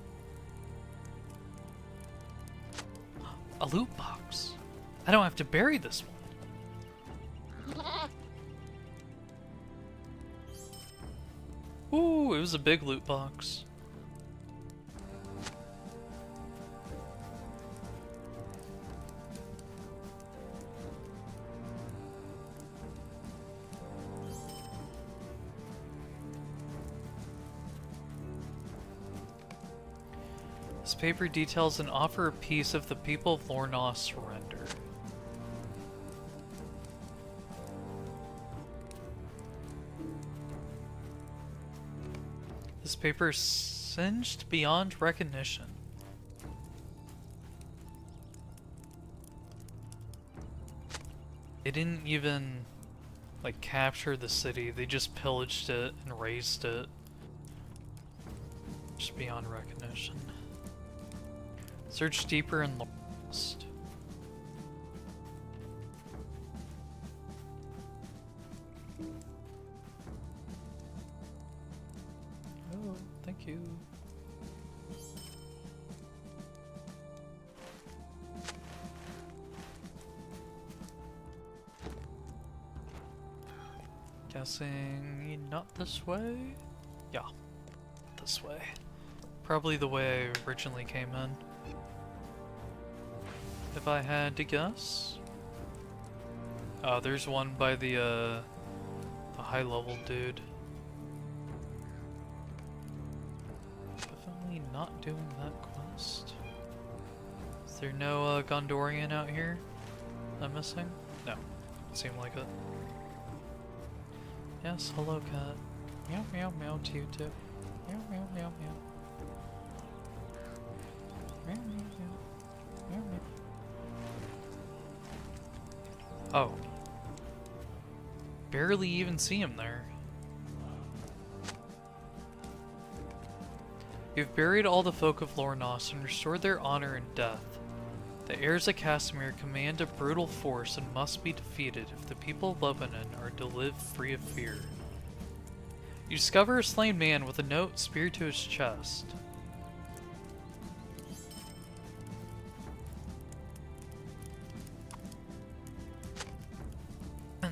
A loot box. I don't have to bury this one. Ooh, it was a big loot box. This paper details an offer of peace if the people of Lornos surrender. This paper is singed beyond recognition. They didn't even, like, capture the city, they just pillaged it and razed it. Just beyond recognition. Search deeper in Lost. Oh, thank you. Guessing not this way? Yeah, this way. Probably the way I originally came in. If I had to guess. Oh, there's one by the high level dude. Definitely not doing that quest. Is there no Gondorian out here I'm missing? No. Seemed like it. Yes, hello cat. Meow meow meow to you too. Meow meow meow meow. Meow meow meow. Meow meow. Oh. Barely even see him there. You've buried all the folk of Lornos and restored their honor in death. The heirs of Casimir command a brutal force and must be defeated if the people of Lebanon are to live free of fear. You discover a slain man with a note speared to his chest.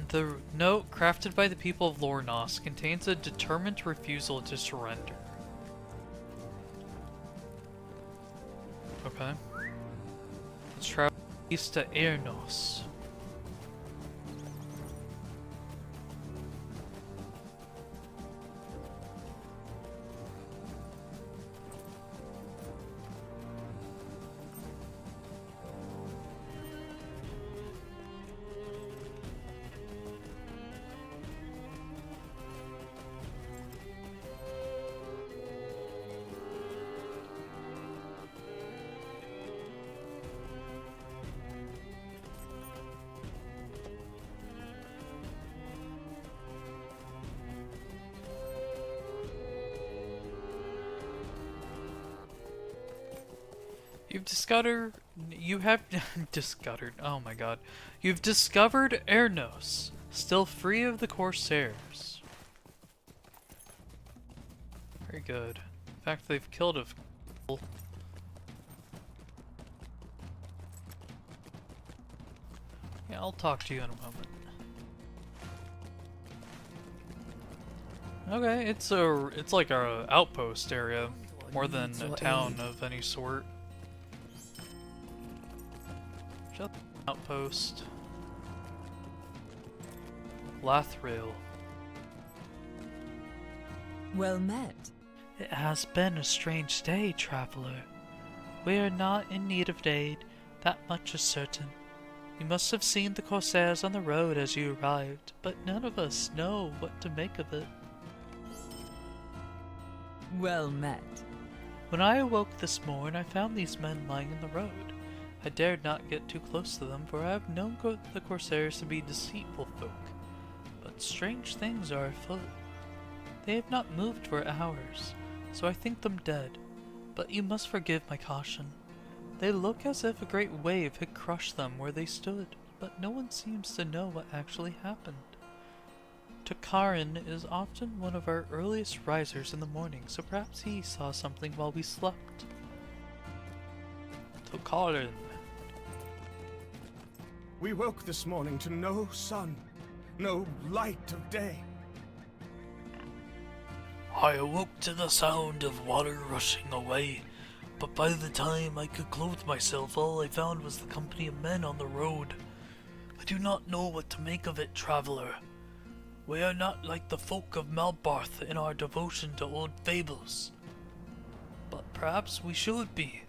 The note, crafted by the people of Lornos, contains a determined refusal to surrender. Okay. Let's travel east to Ernos. You have discovered, oh my god. You've discovered Ernos, still free of the Corsairs. Very good. In fact, they've killed a couple. Yeah, I'll talk to you in a moment. Okay, it's like a outpost area, more than a town of any sort. Just outpost. Lathril.
Well met.
It has been a strange day, traveler. We are not in need of aid, that much is certain. You must have seen the Corsairs on the road as you arrived, but none of us know what to make of it.
Well met.
When I awoke this morn, I found these men lying in the road. I dared not get too close to them, for I have known the Corsairs to be deceitful folk. But strange things are afoot. They have not moved for hours, so I think them dead. But you must forgive my caution. They look as if a great wave had crushed them where they stood, but no one seems to know what actually happened. Tokarin is often one of our earliest risers in the morning, so perhaps he saw something while we slept. Tokarin.
We woke this morning to no sun, no light of day.
I awoke to the sound of water rushing away, but by the time I could clothe myself, all I found was the company of men on the road. I do not know what to make of it, traveler. We are not like the folk of Malbarth in our devotion to old fables. But perhaps we should be.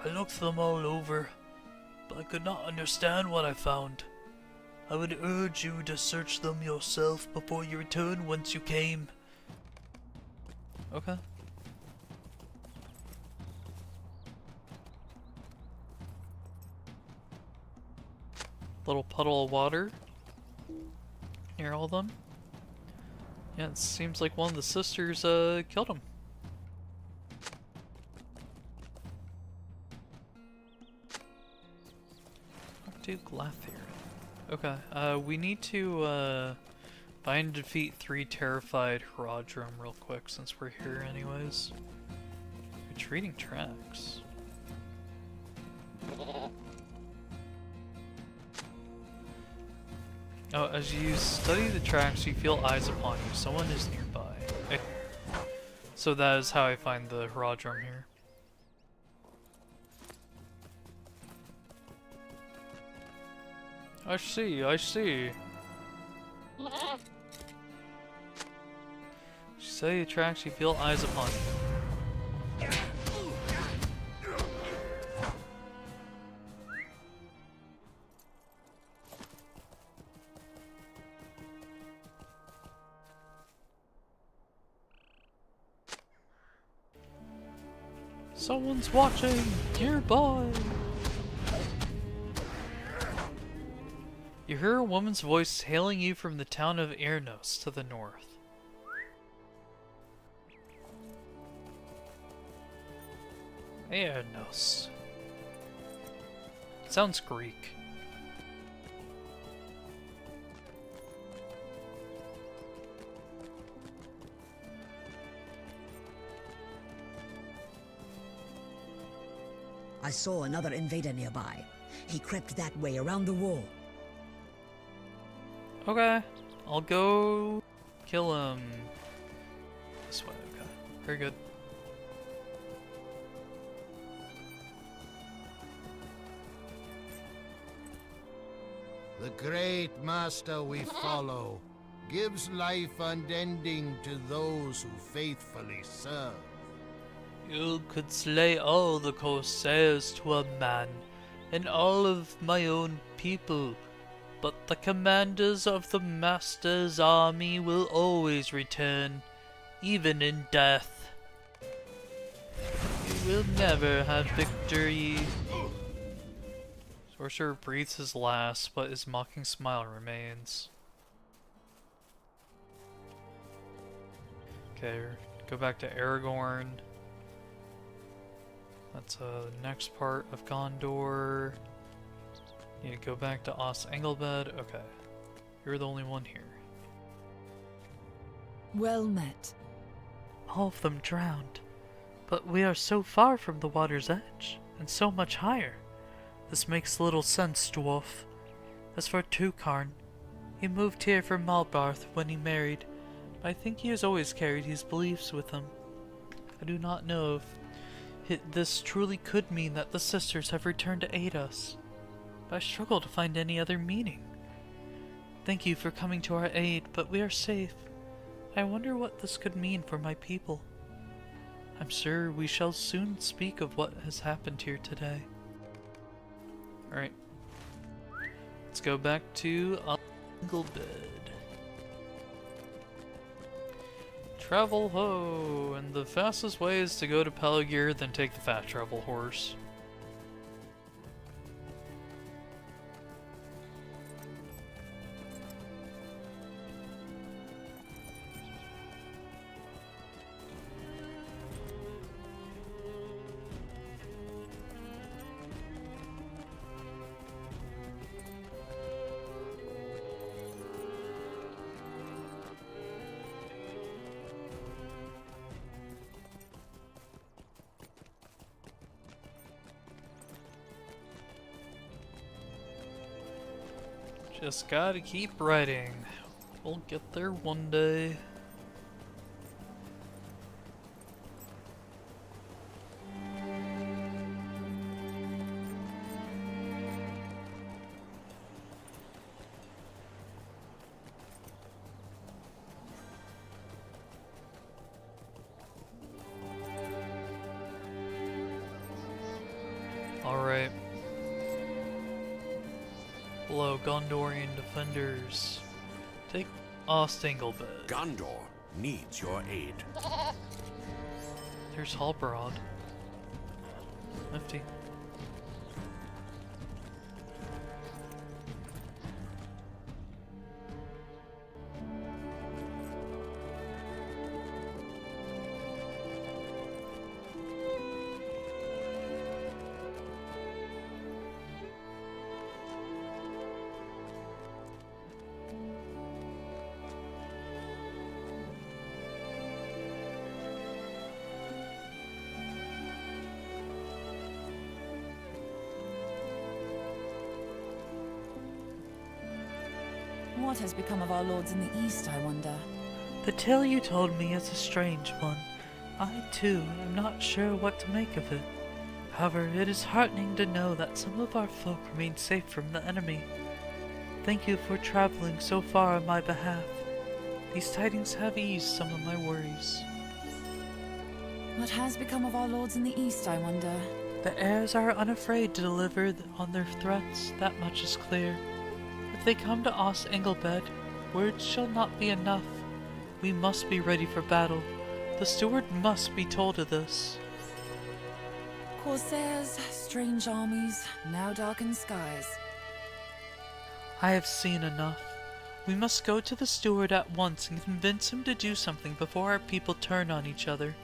I looked them all over, but I could not understand what I found. I would urge you to search them yourself before you return whence you came.
Okay. Little puddle of water near all of them. Yeah, it seems like one of the sisters killed him. Talk to Glathir. Okay, we need to find and defeat 3 terrified Haradrim real quick since we're here anyways. Retreating tracks. Oh, as you study the tracks, you feel eyes upon you. Someone is nearby. So that is how I find the Haradrim here. I see, I see. You study the tracks, you feel eyes upon you. Someone's watching nearby. You hear a woman's voice hailing you from the town of Ernos to the north. Ernos. Sounds Greek.
I saw another invader nearby. He crept that way around the wall.
Okay, I'll go kill him. This way, okay. Very good.
The great master we follow gives life unending to those who faithfully serve.
You could slay all the corsairs to a man, and all of my own people, but the commanders of the Master's army will always return, even in death. You will never have victory.
Sorcerer breathes his last, but his mocking smile remains. Okay, go back to Aragorn. That's the next part of Gondor. You go back to Os Engelbed. Okay, you're the only one here.
Well met.
All of them drowned, but we are so far from the water's edge, and so much higher. This makes little sense, dwarf. As for Tukarn, he moved here from Malbarth when he married, but I think he has always carried his beliefs with him. I do not know if this truly could mean that the sisters have returned to aid us, but I struggle to find any other meaning. Thank you for coming to our aid, but we are safe. I wonder what this could mean for my people. I'm sure we shall soon speak of what has happened here today. Alright. Let's go back to Engelbed. Travel ho! And the fastest way is to go to Peligir, then take the fast travel horse. Just gotta keep writing. We'll get there one day. Alright. Hello, Gondorian defenders. Take Os Engelbed.
Gondor needs your aid.
There's Halbrand. Nifty.
What has become of our lords in the east, I wonder?
The tale you told me is a strange one. I, too, am not sure what to make of it. However, it is heartening to know that some of our folk remain safe from the enemy. Thank you for traveling so far on my behalf. These tidings have eased some of my worries.
What has become of our lords in the east, I wonder?
The heirs are unafraid to deliver on their threats, that much is clear. If they come to Os Engelbed, words shall not be enough. We must be ready for battle. The steward must be told of this.
Corsairs, strange armies, now darkened skies.
I have seen enough. We must go to the steward at once and convince him to do something before our people turn on each other.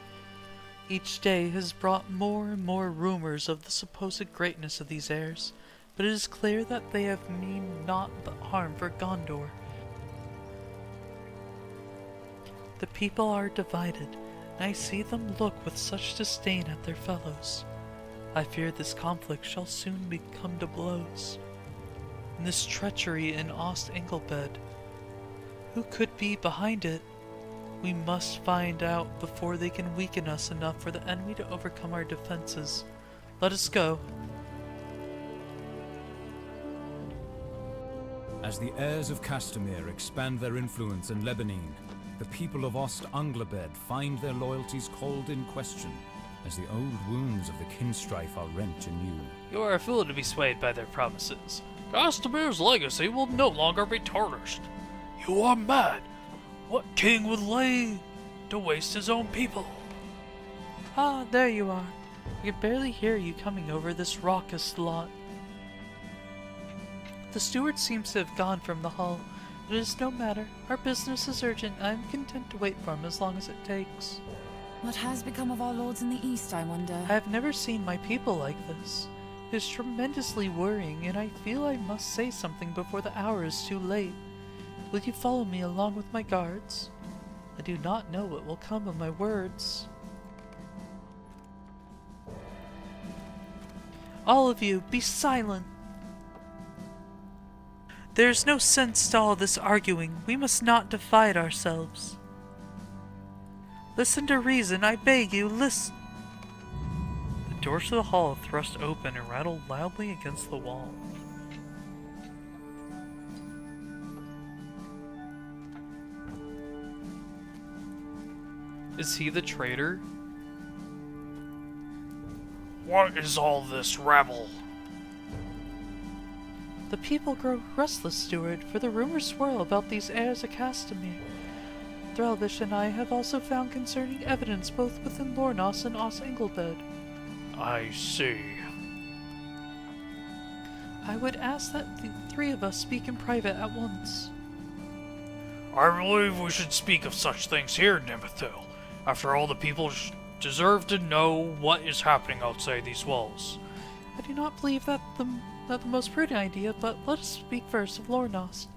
Each day has brought more and more rumors of the supposed greatness of these heirs, but it is clear that they have mean naught but harm for Gondor. The people are divided, and I see them look with such disdain at their fellows. I fear this conflict shall soon come to blows. And this treachery in Ost Engelbed, who could be behind it? We must find out before they can weaken us enough for the enemy to overcome our defenses. Let us go.
As the heirs of Castamere expand their influence in Lebanon, the people of Ost Anglabed find their loyalties called in question, as the old wounds of the kinstrife are rent anew.
You are a fool to be swayed by their promises.
Castamere's legacy will no longer be tarnished. You are mad. What king would lay to waste his own people?
Ah, there you are. I can barely hear you coming over this raucous lot. The steward seems to have gone from the hall. It is no matter. Our business is urgent. I am content to wait for him as long as it takes.
What has become of our lords in the east, I wonder?
I have never seen my people like this. It is tremendously worrying, and I feel I must say something before the hour is too late. Will you follow me along with my guards? I do not know what will come of my words. All of you, be silent! There is no sense to all this arguing. We must not divide ourselves. Listen to reason, I beg you, listen! The doors to the hall thrust open and rattled loudly against the wall.
Is he the traitor?
What is all this rabble?
The people grow restless, steward, for the rumors swirl about these heirs of Castamere. Threlvish and I have also found concerning evidence both within Lornos and Ost Engelbed.
I see.
I would ask that the three of us speak in private at once.
I believe we should speak of such things here, Nemothil. After all, the people deserve to know what is happening outside these walls.
I do not believe that the most prudent idea, but let us speak first of Lornos.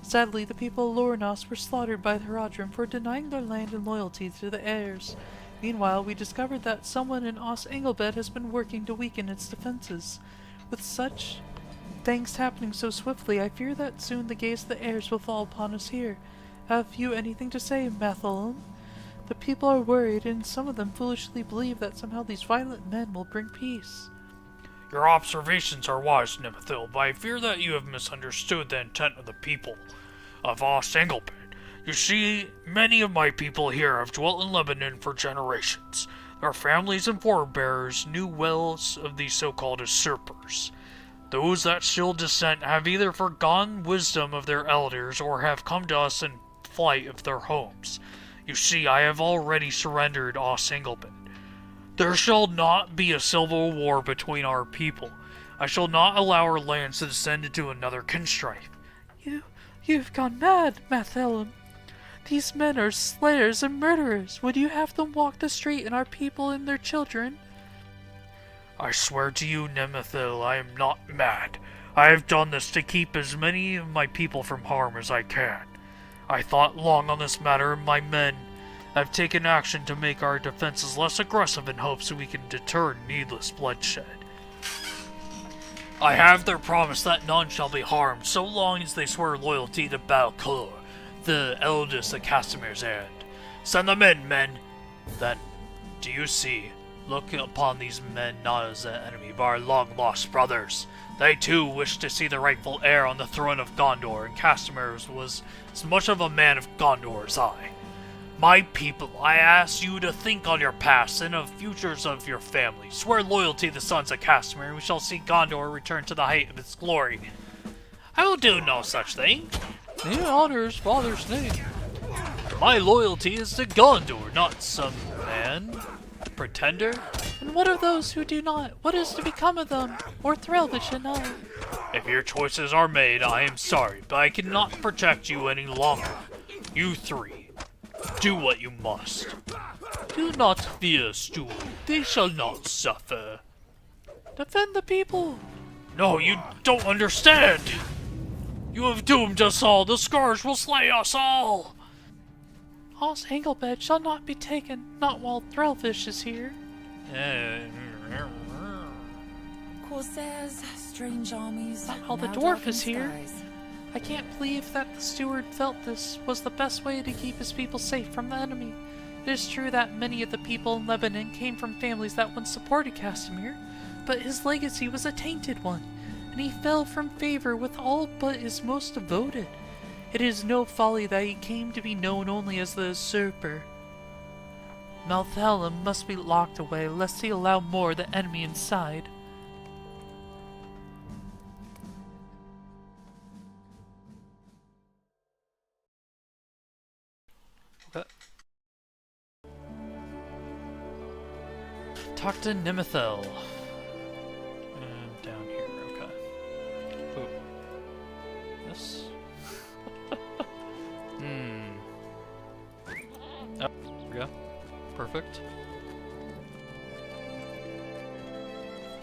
Sadly, the people of Lornos were slaughtered by the Haradrim for denying their land and loyalty to the heirs. Meanwhile, we discovered that someone in Ost Engelbed has been working to weaken its defenses. With such things happening so swiftly, I fear that soon the gaze of the heirs will fall upon us here. Have you anything to say, Mathalum? The people are worried, and some of them foolishly believe that somehow these violent men will bring peace.
Your observations are wise, Nemothil, but I fear that you have misunderstood the intent of the people of Ost Engelbed. You see, many of my people here have dwelt in Lebanon for generations. Their families and forebears knew well of these so-called usurpers. Those that still dissent have either forgotten wisdom of their elders or have come to us in flight of their homes. You see, I have already surrendered Ost Engelbed. There shall not be a civil war between our people. I shall not allow our lands to descend into another kinstrife.
You've gone mad, Mathalum. These men are slayers and murderers. Would you have them walk the street and our people and their children?
I swear to you, Nemothil, I am not mad. I have done this to keep as many of my people from harm as I can. I thought long on this matter, and my men have taken action to make our defenses less aggressive in hopes that we can deter needless bloodshed. I have their promise that none shall be harmed so long as they swear loyalty to Balcor, the eldest of Castamere's end. Send them in, men. Then, do you see? Look upon these men not as an enemy, but our long-lost brothers. They too wish to see the rightful heir on the throne of Gondor, and Castamere was as much of a man of Gondor as I. My people, I ask you to think on your past and of futures of your family. Swear loyalty to the sons of Castamere, and we shall see Gondor return to the height of its glory. I will do no such thing.
He honors father's name.
My loyalty is to Gondor, not some man.
pretender? And what of those who do not? What is to become of them? Or Threlvish and I?
If your choices are made, I am sorry, but I cannot protect you any longer. You three, do what you must. Do not fear, Stu. They shall not suffer.
Defend the people!
No, you don't understand! You have doomed us all! The Scourge will slay us all!
Os Engelbed shall not be taken, not while Threlvish is here.
Corsairs, strange armies.
Not while the
now
dwarf
darkened
is here.
skies.
I can't believe that the steward felt this was the best way to keep his people safe from the enemy. It is true that many of the people in Lebanon came from families that once supported Castamir, but his legacy was a tainted one, and he fell from favor with all but his most devoted. It is no folly that he came to be known only as the usurper. Malthalam must be locked away, lest he allow more of the enemy inside. Okay. Talk to Nimithel. And down here, okay. Ooh. This? Oh, there we go. Perfect.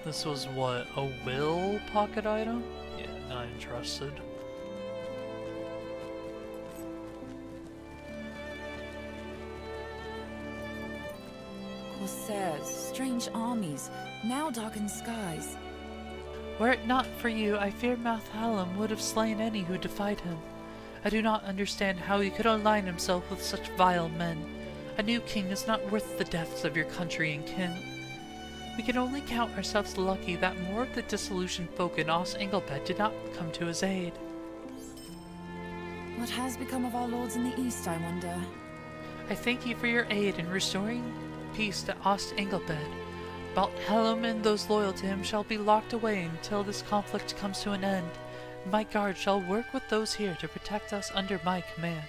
This was what, a will pocket item? Yeah, not interested.
Corsairs, strange armies, now darkened skies.
Were it not for you, I fear Malthalam would have slain any who defied him. I do not understand how he could align himself with such vile men. A new king is not worth the deaths of your country and kin. We can only count ourselves lucky that more of the disillusioned folk in Os Engelbed did not come to his aid.
What has become of our lords in the east, I wonder?
I thank you for your aid in restoring peace to Os Engelbed. Malthalam and those loyal to him shall be locked away until this conflict comes to an end. My guard shall work with those here to protect us under my command.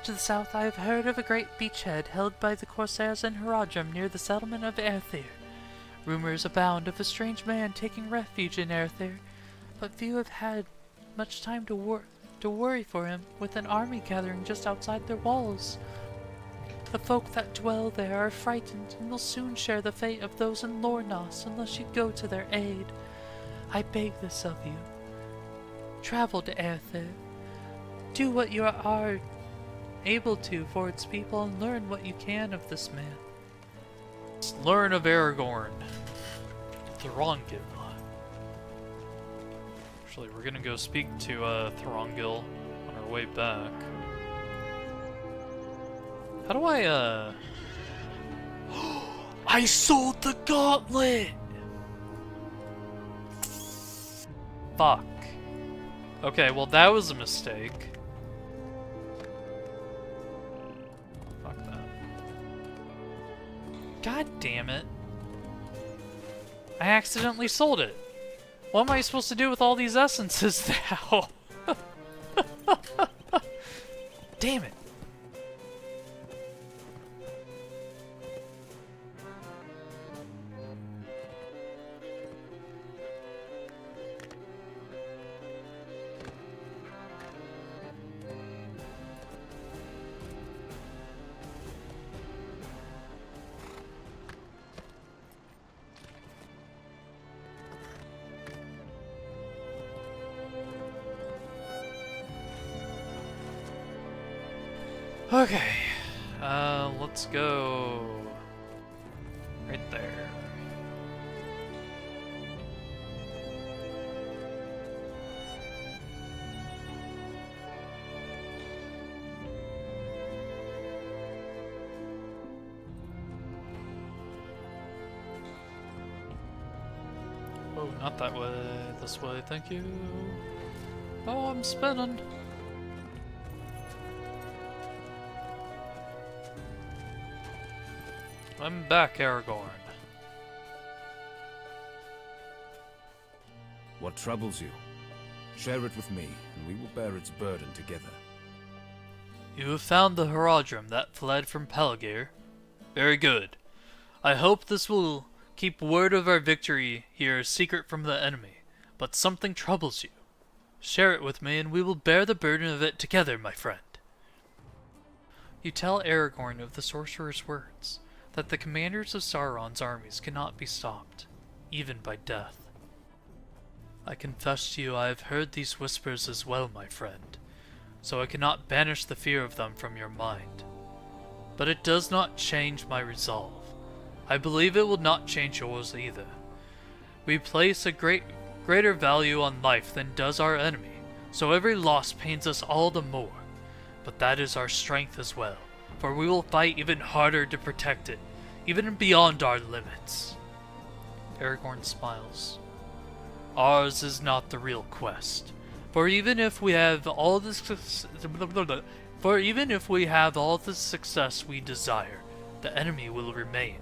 To the south I have heard of a great beachhead held by the Corsairs and Haradrim near the settlement of Erthir. Rumors abound of a strange man taking refuge in Erthir, but few have had much time to worry for him, with an army gathering just outside their walls. The folk that dwell there are frightened and will soon share the fate of those in Lornos unless you go to their aid. I beg this of you. Travel to Erthir. Do what you are able to for its people and learn what you can of this man.
Let's learn of Aragorn. Thorongil. Actually, we're gonna go speak to Thorongil on our way back. How do I, I sold the gauntlet! Fuck. Okay, well that was a mistake. Fuck that. God damn it. I accidentally sold it. What am I supposed to do with all these essences now? Damn it. Okay, let's go right there. Oh, not that way, this way, thank you. Oh, I'm spinning. I'm back, Aragorn.
What troubles you? Share it with me, and we will bear its burden together.
You have found the Haradrim that fled from Pelagir. Very good.
I hope this will keep word of our victory here a secret from the enemy, but something troubles you. Share it with me, and we will bear the burden of it together, my friend. You tell Aragorn of the sorcerer's words, that the commanders of Sauron's armies cannot be stopped, even by death. I confess to you I have heard these whispers as well, my friend, so I cannot banish the fear of them from your mind. But it does not change my resolve. I believe it will not change yours either. We place a greater value on life than does our enemy, so every loss pains us all the more. But that is our strength as well, for we will fight even harder to protect it, even beyond our limits. Aragorn smiles. Ours is not the real quest, for even if we have all the success we desire, the enemy will remain.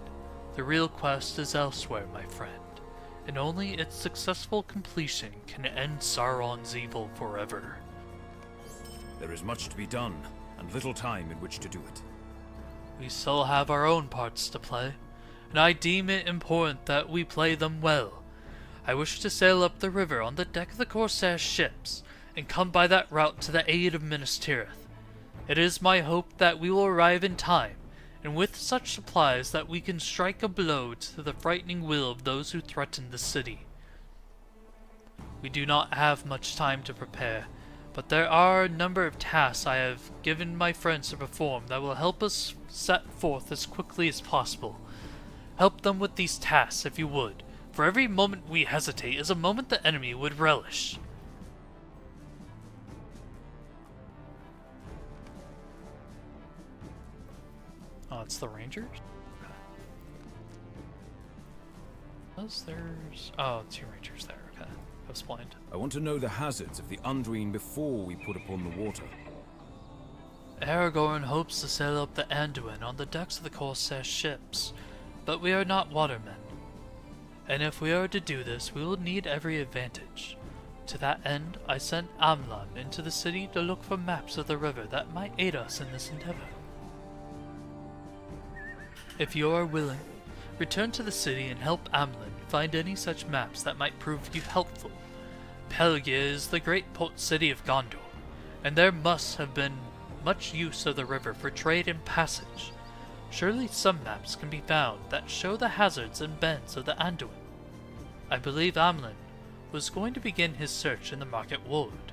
The real quest is elsewhere, my friend, and only its successful completion can end Sauron's evil forever.
There is much to be done, and little time in which to do it.
We still have our own parts to play, and I deem it important that we play them well. I wish to sail up the river on the deck of the Corsair ships, and come by that route to the aid of Minas Tirith. It is my hope that we will arrive in time, and with such supplies that we can strike a blow to the frightening will of those who threaten the city. We do not have much time to prepare, but there are a number of tasks I have given my friends to perform that will help us set forth as quickly as possible. Help them with these tasks if you would, for every moment we hesitate is a moment the enemy would relish. Oh, it's the Rangers? Okay. There's... Oh, 2 Rangers there, okay. I was blind.
I want to know the hazards of the Anduin before we put upon the water.
Aragorn hopes to sail up the Anduin on the decks of the Corsair ships, but we are not watermen. And if we are to do this, we will need every advantage. To that end, I sent Amlan into the city to look for maps of the river that might aid us in this endeavor. If you are willing, return to the city and help Amlan find any such maps that might prove you helpful. Pelgia is the great port city of Gondor, and there must have been much use of the river for trade and passage. Surely some maps can be found that show the hazards and bends of the Anduin. I believe Amlan was going to begin his search in the Market Ward.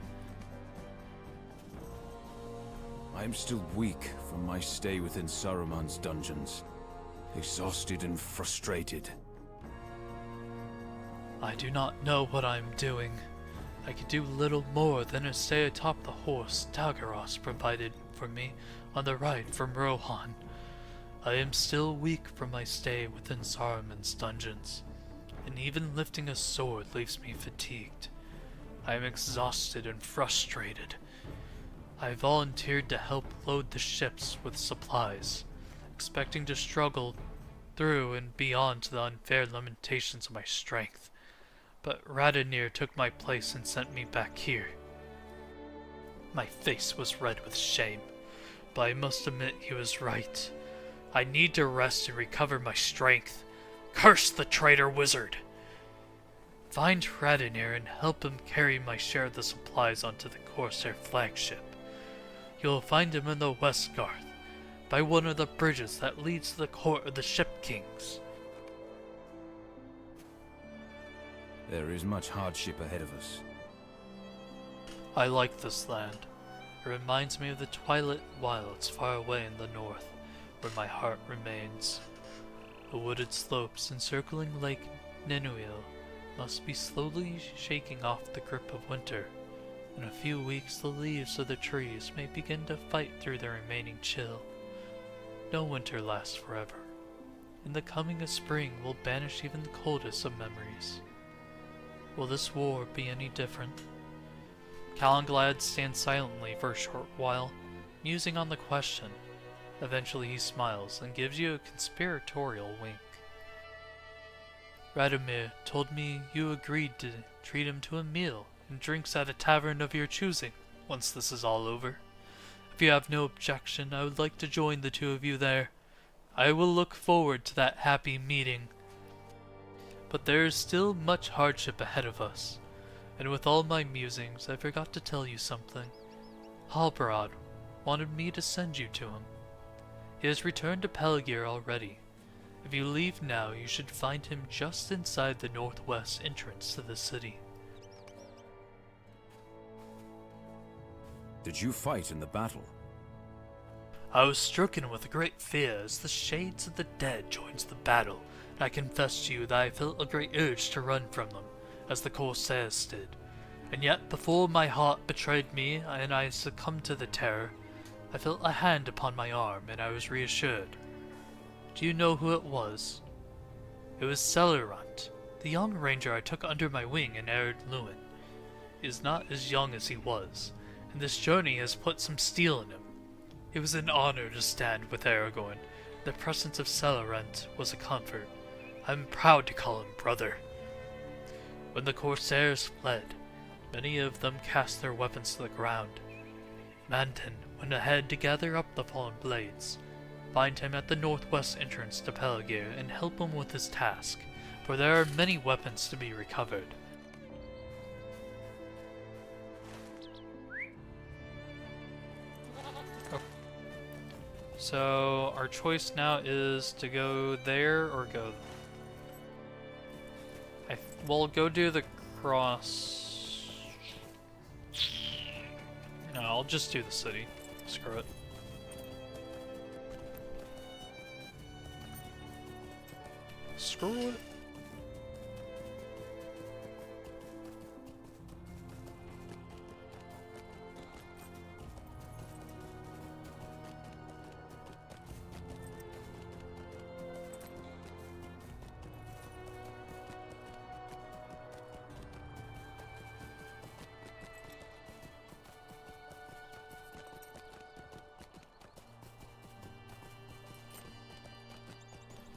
I am still weak from my stay within Saruman's dungeons. Exhausted and frustrated.
I do not know what I am doing. I could do little more than to stay atop the horse Daggeros provided for me on the ride from Rohan. I am still weak from my stay within Saruman's dungeons, and even lifting a sword leaves me fatigued. I am exhausted and frustrated. I volunteered to help load the ships with supplies, expecting to struggle through and beyond the unfair limitations of my strength. But Radonir took my place and sent me back here. My face was red with shame, but I must admit he was right. I need to rest and recover my strength. Curse the traitor wizard! Find Radonir and help him carry my share of the supplies onto the Corsair flagship. You will find him in the Westgarth, by one of the bridges that leads to the court of the Ship Kings.
There is much hardship ahead of us.
I like this land. It reminds me of the Twilight Wilds far away in the north, where my heart remains. The wooded slopes encircling Lake Ninuil must be slowly shaking off the grip of winter. In a few weeks the leaves of the trees may begin to fight through the remaining chill. No winter lasts forever, and the coming of spring will banish even the coldest of memories. Will this war be any different? Calanglad stands silently for a short while, musing on the question. Eventually he smiles and gives you a conspiratorial wink. Radomir told me you agreed to treat him to a meal and drinks at a tavern of your choosing once this is all over. If you have no objection, I would like to join the two of you there.
I will look forward to that happy meeting. But there is still much hardship ahead of us, and with all my musings I forgot to tell you something. Halbarad wanted me to send you to him. He has returned to Peligir already. If you leave now, you should find him just inside the northwest entrance to the city.
Did you fight in the battle?
I was stricken with a great fear as the shades of the dead joined the battle, and I confess to you that I felt a great urge to run from them, as the Corsairs did. And yet, before my heart betrayed me and I succumbed to the terror, I felt a hand upon my arm and I was reassured. Do you know who it was? It was Celerant, the young ranger I took under my wing in Ered Luin. He is not as young as he was, and this journey has put some steel in him. It was an honor to stand with Aragorn. The presence of Celerant was a comfort. I am proud to call him brother. When the Corsairs fled, many of them cast their weapons to the ground. Manton went ahead to gather up the fallen blades, find him at the northwest entrance to Peligir, and help him with his task, for there are many weapons to be recovered. So our choice now is to go there or go. We'll go do the cross. No, I'll just do the city. Screw it. Screw it.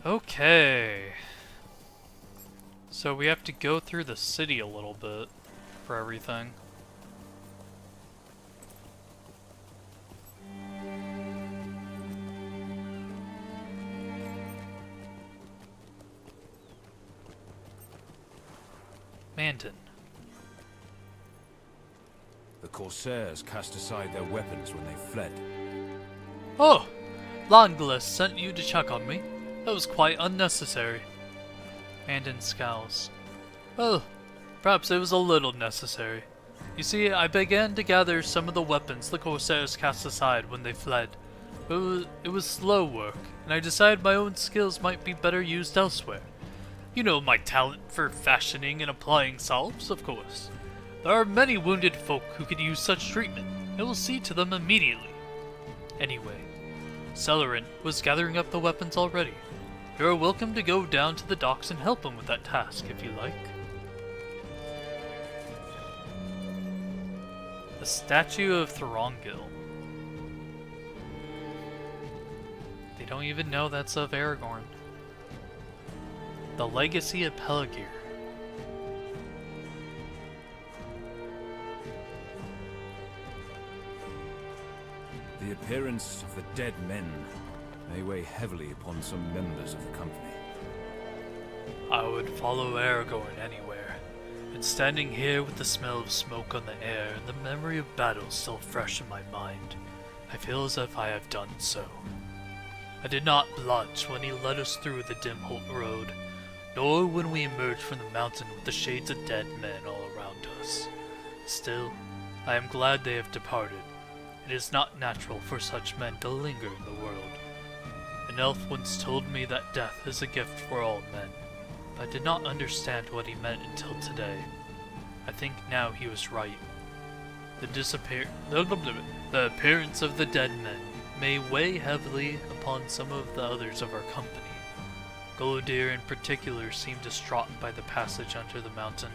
Okay. So we have to go through the city a little bit for everything. Manton.
The Corsairs cast aside their weapons when they fled.
Oh! Langlis sent you to check on me. That was quite unnecessary. Manton scowls. Well, perhaps it was a little necessary. You see, I began to gather some of the weapons the Corsairs cast aside when they fled. It was slow work, and I decided my own skills might be better used elsewhere. You know my talent for fashioning and applying salves, of course. There are many wounded folk who could use such treatment, and we'll see to them immediately. Anyway, Celerant was gathering up the weapons already. You are welcome to go down to the docks and help him with that task, if you like. The statue of Thorongil. They don't even know that's of Aragorn. The legacy of Peligir.
The appearance of the dead men may weigh heavily upon some members of the company.
I would follow Aragorn anywhere, and standing here with the smell of smoke on the air and the memory of battle still fresh in my mind, I feel as if I have done so. I did not blush when he led us through the dim Holt Road, nor when we emerged from the mountain with the shades of dead men all around us. Still, I am glad they have departed. It is not natural for such men to linger in the world. An elf once told me that death is a gift for all men. I did not understand what he meant until today. I think now he was right. The appearance of the dead men may weigh heavily upon some of the others of our company. Golodir in particular seemed distraught by the passage under the mountain.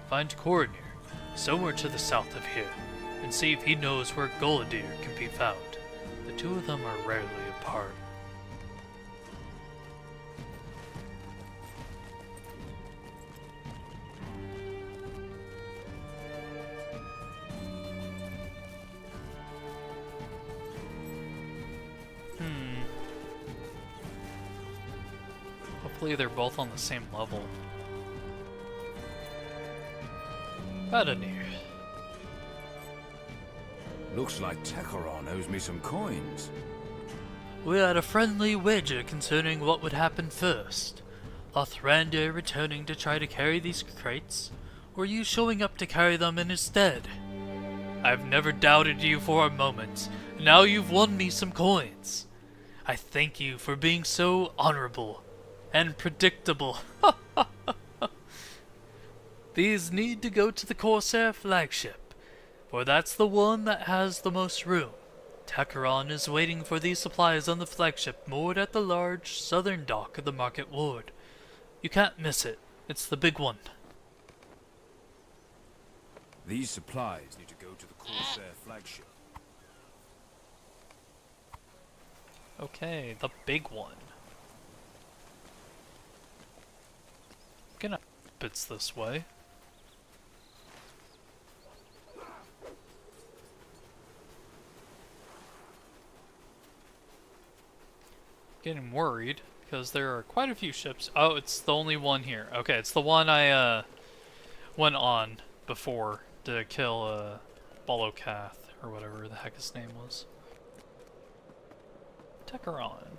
Find Coronir, somewhere to the south of here, and see if he knows where Golodir can be found. The two of them are rarely apart.
Hopefully they're both on the same level. Adenir.
Looks like Tekaron owes me some coins.
We had a friendly wager concerning what would happen first. Lothrander returning to try to carry these crates, or you showing up to carry them in his stead. I've never doubted you for a moment. Now you've won me some coins. I thank you for being so honorable and predictable. These need to go to the Corsair flagship, for that's the one that has the most room. Tekaron is waiting for these supplies on the flagship moored at the large southern dock of the Market Ward. You can't miss it. It's the big one.
These supplies need to go to the Corsair flagship.
Okay, the big one. Gonna it's this way. Getting worried because there are quite a few ships. Oh, it's the only one here. Okay, it's the one I went on before to kill Bolocath or whatever the heck his name was. Tekaron.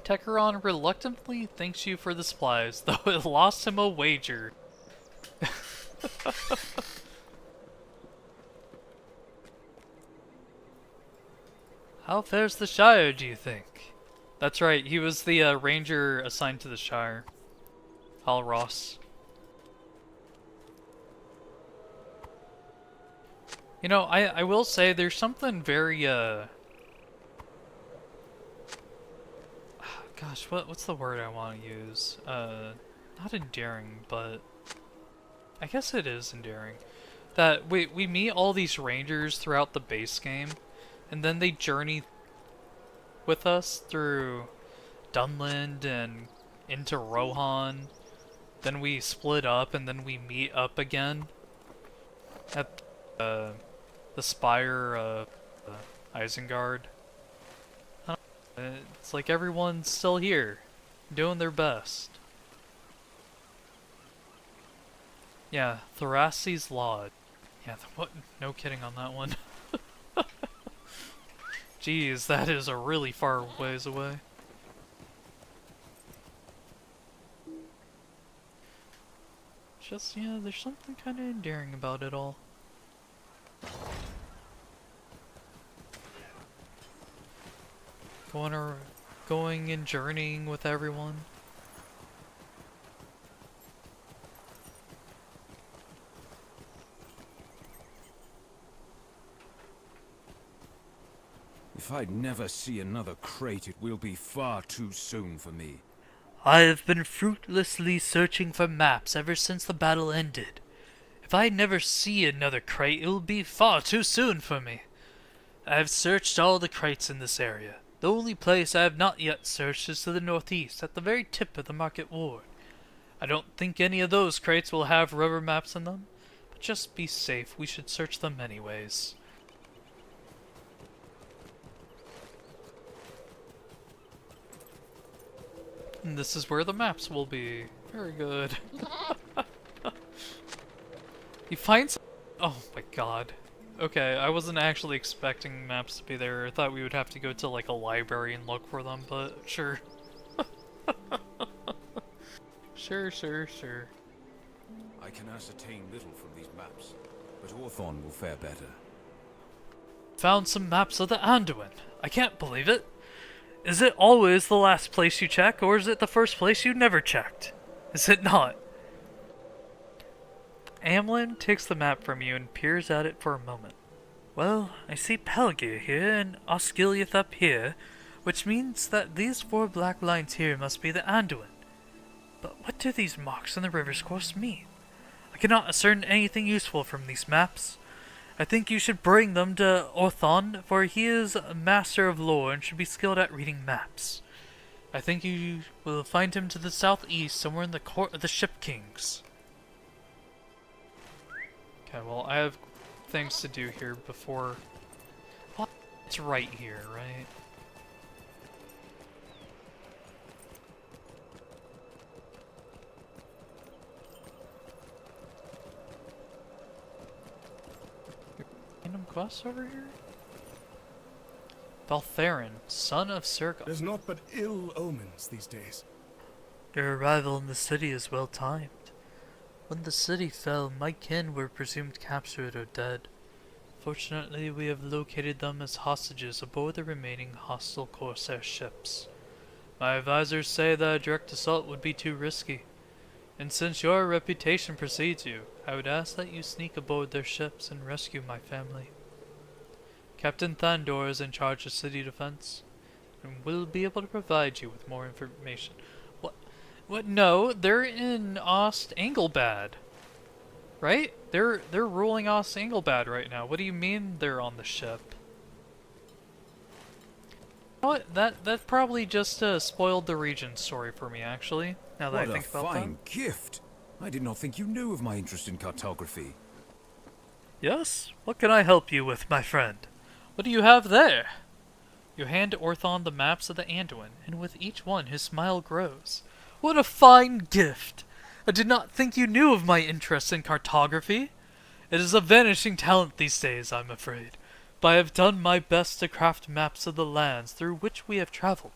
Tekaron reluctantly thanks you for the supplies, though it lost him a wager. How fares the Shire, do you think? That's right, he was the ranger assigned to the Shire. Hal Ross. You know, I will say there's something very, gosh, what's the word I want to use? Not endearing, but I guess it is endearing. That we meet all these rangers throughout the base game, and then they journey with us through Dunland and into Rohan. Then we split up, and then we meet up again at the Spire of Isengard. It's like everyone's still here, doing their best. Yeah, Thraci's Lodge. Yeah, what? No kidding on that one. Jeez, that is a really far ways away. Just, yeah, there's something kind of endearing about it all. Going and journeying with everyone.
If I'd never see another crate, it will be far too soon for me.
I have been fruitlessly searching for maps ever since the battle ended. If I never see another crate, it will be far too soon for me. I have searched all the crates in this area. The only place I have not yet searched is to the northeast, at the very tip of the Market Ward. I don't think any of those crates will have rubber maps in them, but just be safe, we should search them anyways. And this is where the maps will be. Very good. You find some... Oh my god. Okay, I wasn't actually expecting maps to be there. I thought we would have to go to like a library and look for them, but sure. Sure.
I can ascertain little from these maps, but Orthon will fare better.
Found some maps of the Anduin. I can't believe it. Is it always the last place you check, or is it the first place you never checked? Is it not? Amlin takes the map from you and peers at it for a moment. Well, I see Pelgir here and Osgiliath up here, which means that these 4 black lines here must be the Anduin. But what do these marks in the river's course mean? I cannot discern anything useful from these maps. I think you should bring them to Orthon, for he is a master of lore and should be skilled at reading maps. I think you will find him to the southeast, somewhere in the court of the Ship Kings. Okay, well, I have things to do here before... Well, it's right here, right?
quests over here? Baltherin, son of Sergon.
There's naught but ill omens these days.
Your arrival in the city is well timed. When the city fell, my kin were presumed captured or dead. Fortunately, we have located them as hostages aboard the remaining hostile corsair ships. My advisors say that a direct assault would be too risky, and since your reputation precedes you, I would ask that you sneak aboard their ships and rescue my family. Captain Thandor is in charge of city defense, and will be able to provide you with more information. What? No, they're in Ost Angelbad, right? They're ruling Ost Angelbad right now. What do you mean they're on the ship? You know what? That probably just spoiled the region story for me, actually. Now that I think about that.
What a fine gift! I did not think you knew of my interest in cartography.
Yes? What can I help you with, my friend?
What do you have there? You hand Orthon the maps of the Anduin, and with each one his smile grows. What a fine gift! I did not think you knew of my interest in cartography. It is a vanishing talent these days, I'm afraid, but I have done my best to craft maps of the lands through which we have traveled.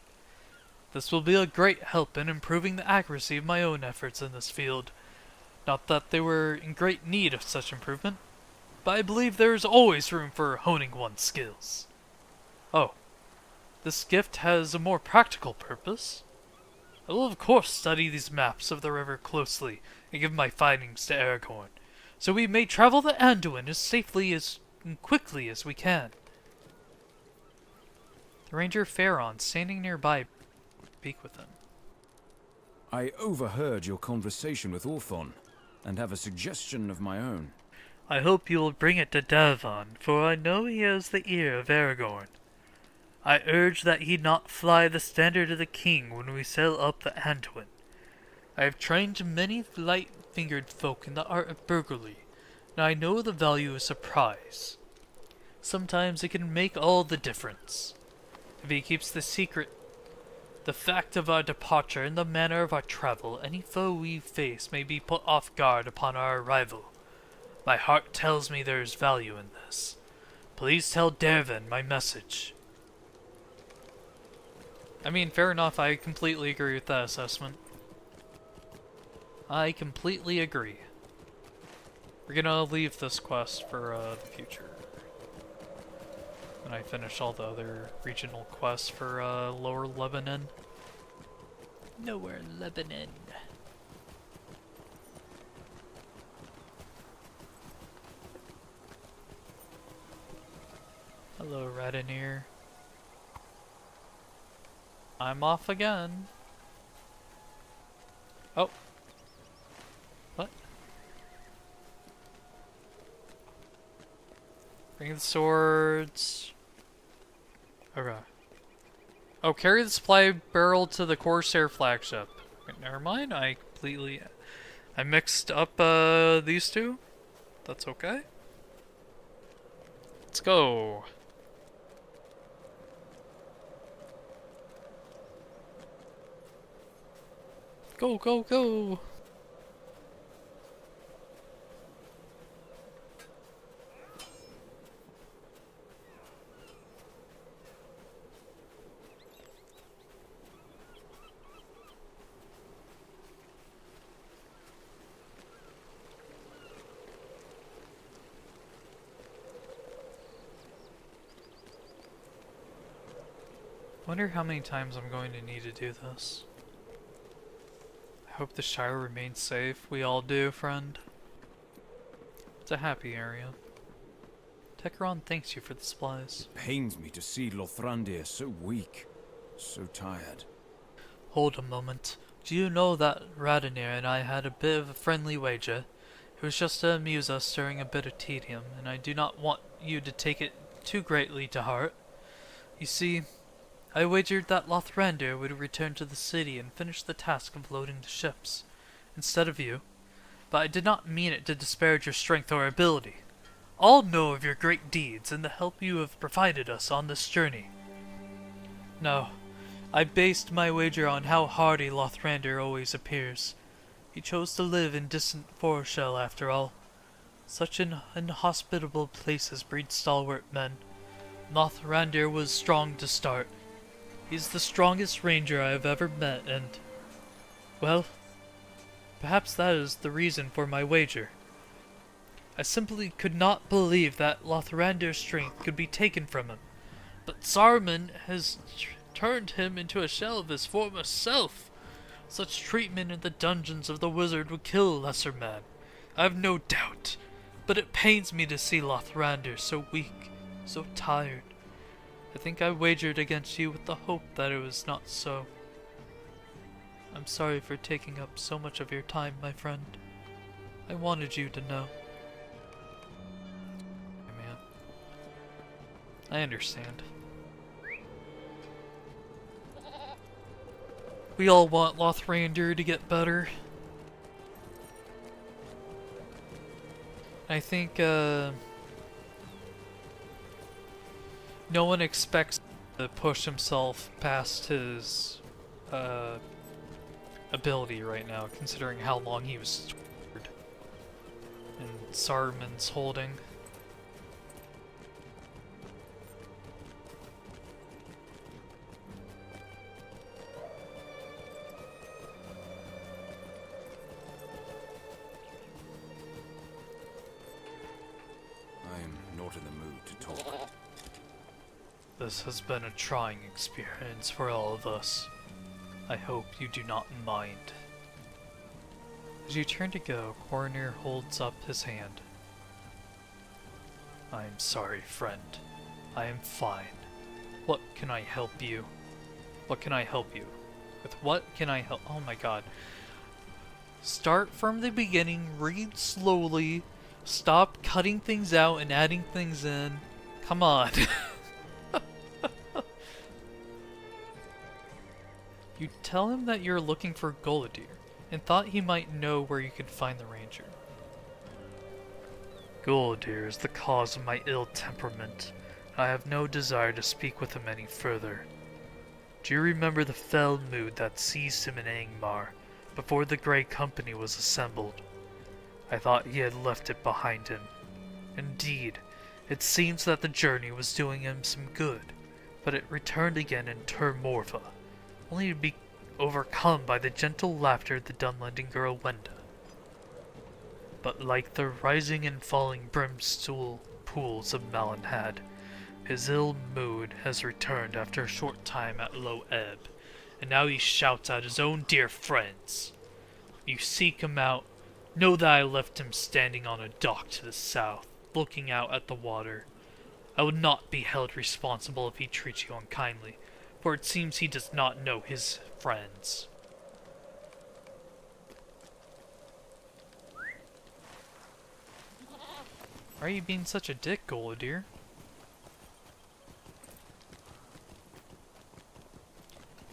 This will be a great help in improving the accuracy of my own efforts in this field. Not that they were in great need of such improvement, but I believe there is always room for honing one's skills. Oh, this gift has a more practical purpose. I will of course study these maps of the river closely and give my findings to Aragorn, so we may travel the Anduin as safely and quickly as we can. The Ranger Pharaon, standing nearby, speak with him.
I overheard your conversation with Orthon, and have a suggestion of my own.
I hope you will bring it to Davon, for I know he has the ear of Aragorn. I urge that he not fly the standard of the king when we sail up the Anduin. I have trained many light-fingered folk in the art of burglary, and I know the value of surprise. Sometimes it can make all the difference. If he keeps the secret, the fact of our departure and the manner of our travel, any foe we face may be put off guard upon our arrival. My heart tells me there is value in this. Please tell Dervin my message.
I mean, fair enough, I completely agree with that assessment. I completely agree. We're gonna leave this quest for the future. When I finish all the other regional quests for Lower Lebanon. Lower Lebanon. Hello, Radonir. I'm off again. Oh. What? Bring the swords. Okay. Oh, carry the supply barrel to the Corsair flagship. Wait, never mind, I mixed up these two. That's okay. Let's go. Go, go, go! Wonder how many times I'm going to need to do this. I hope the Shire remains safe. We all do, friend. It's a happy area. Techeron thanks you for the supplies.
Pains me to see Lothrandir so weak, so tired.
Hold a moment. Do you know that Radonir and I had a bit of a friendly wager? It was just to amuse us during a bit of tedium, and I do not want you to take it too greatly to heart. You see, I wagered that Lothrandir would return to the city and finish the task of loading the ships, instead of you, but I did not mean it to disparage your strength or ability. All know of your great deeds and the help you have provided us on this journey. No, I based my wager on how hardy Lothrandir always appears. He chose to live in distant Foreshell after all. Such an inhospitable places breed stalwart men. Lothrandir was strong to start. He's the strongest ranger I have ever met, and, well, perhaps that is the reason for my wager. I simply could not believe that Lothrandir's strength could be taken from him, but Saruman has turned him into a shell of his former self. Such treatment in the dungeons of the wizard would kill a lesser man, I have no doubt, but it pains me to see Lothrandir so weak, so tired. I think I wagered against you with the hope that it was not so. I'm sorry for taking up so much of your time, my friend. I wanted you to know. Hey, man. I understand. We all want Lothrandir to get better. I think, no one expects to push himself past his ability right now, considering how long he was tortured in Saruman's holding.
I am not in the mood to talk.
This has been a trying experience for all of us. I hope you do not mind. As you turn to go, Coroner holds up his hand. I am sorry, friend. I am fine. What can I help you? What can I help you? With what can I help? Oh my god. Start from the beginning, read slowly, stop cutting things out and adding things in. Come on. You tell him that you're looking for Golidir, and thought he might know where you could find the ranger. Golidir is the cause of my ill temperament. I have no desire to speak with him any further. Do you remember the fell mood that seized him in Angmar, before the Grey Company was assembled? I thought he had left it behind him. Indeed, it seems that the journey was doing him some good, but it returned again in Tur Morva, only to be overcome by the gentle laughter of the Dunlending girl Wenda. But like the rising and falling brimstone pools of Malinhad, his ill mood has returned after a short time at low ebb, and now he shouts at his own dear friends. You seek him out, know that I left him standing on a dock to the south, looking out at the water. I would not be held responsible if he treats you unkindly, for it seems he does not know his friends. Why are you being such a dick, Golidir?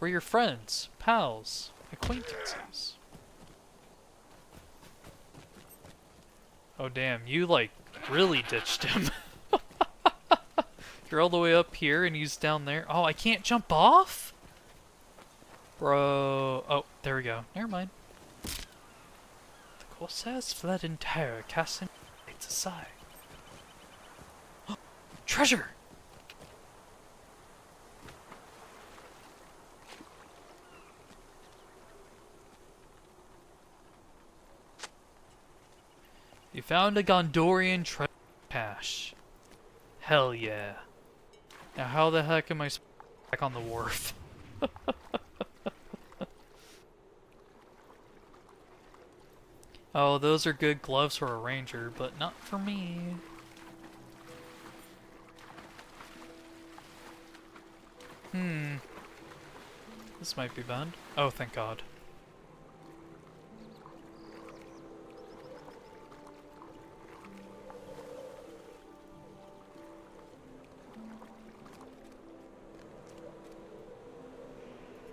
We're your friends, pals, acquaintances. Oh damn, you like really ditched him. You're all the way up here and he's down there. Oh, I can't jump off? Bro. Oh, there we go. Never mind. The Corsairs fled in terror, casting lights aside. Treasure! You found a Gondorian treasure cache. Hell yeah. Now how the heck am I back on the wharf? Oh, those are good gloves for a ranger, but not for me. This might be bad. Oh, thank God.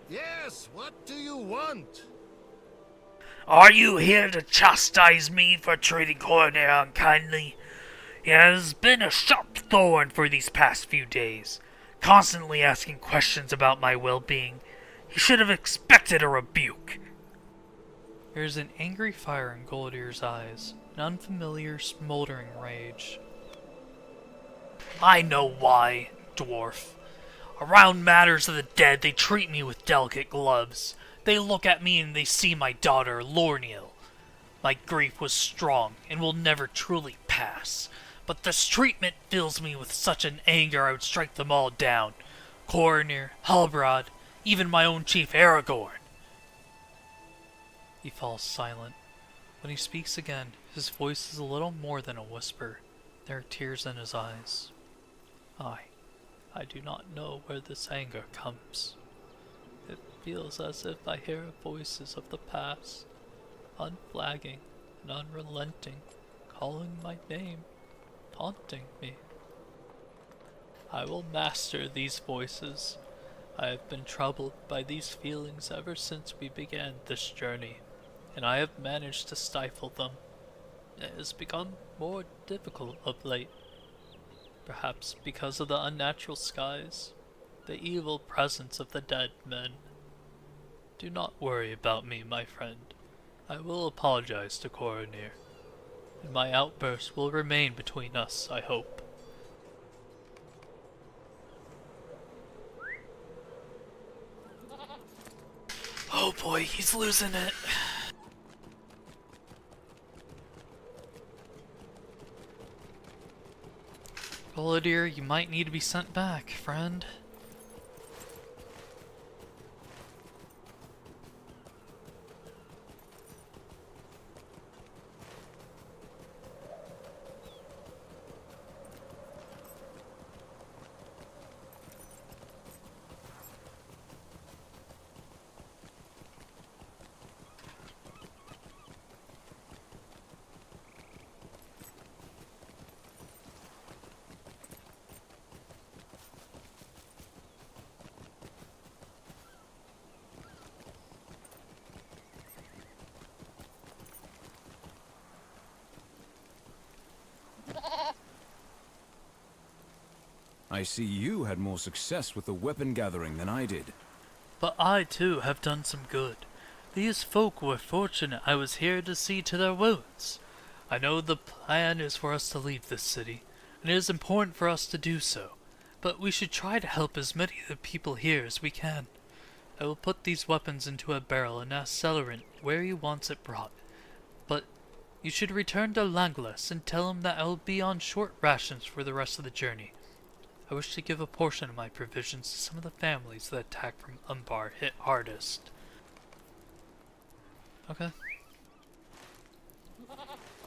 Yes, what do you want?
Are you here to chastise me for treating Coroner unkindly? He has been a sharp thorn for these past few days, constantly asking questions about my well-being. He should have expected a rebuke.
There's an angry fire in Golidir's eyes,
an unfamiliar, smoldering rage.
I know why, dwarf. Around matters of the dead, they treat me with delicate gloves. They look at me and they see my daughter, Lorniel. My grief was strong and will never truly pass. But this treatment fills me with such an anger I would strike them all down. Coroner, Halbrand, even my own chief Aragorn.
He falls silent. When he speaks again, his voice is a little more than a whisper. There are tears in his eyes. I do not know where this anger comes. It feels as if I hear voices of the past, unflagging and unrelenting, calling my name, taunting me. I will master these voices. I have been troubled by these feelings ever since we began this journey, and I have managed to stifle them. It has become more difficult of late. Perhaps because of the unnatural skies, the evil presence of the dead men. Do not worry about me, my friend. I will apologize to Coroner, and my outburst will remain between us, I hope.
Oh boy, he's losing it.
Grenadier, you might need to be sent back, friend.
I see you had more success with the weapon gathering than I did.
But I too have done some good. These folk were fortunate I was here to see to their wounds. I know the plan is for us to leave this city, and it is important for us to do so, but we should try to help as many of the people here as we can. I will put these weapons into a barrel and ask Celerant where he wants it brought. But you should return to Langlas and tell him that I will be on short rations for the rest of the journey. I wish to give a portion of my provisions to some of the families that attack from Umbar hit hardest. Okay.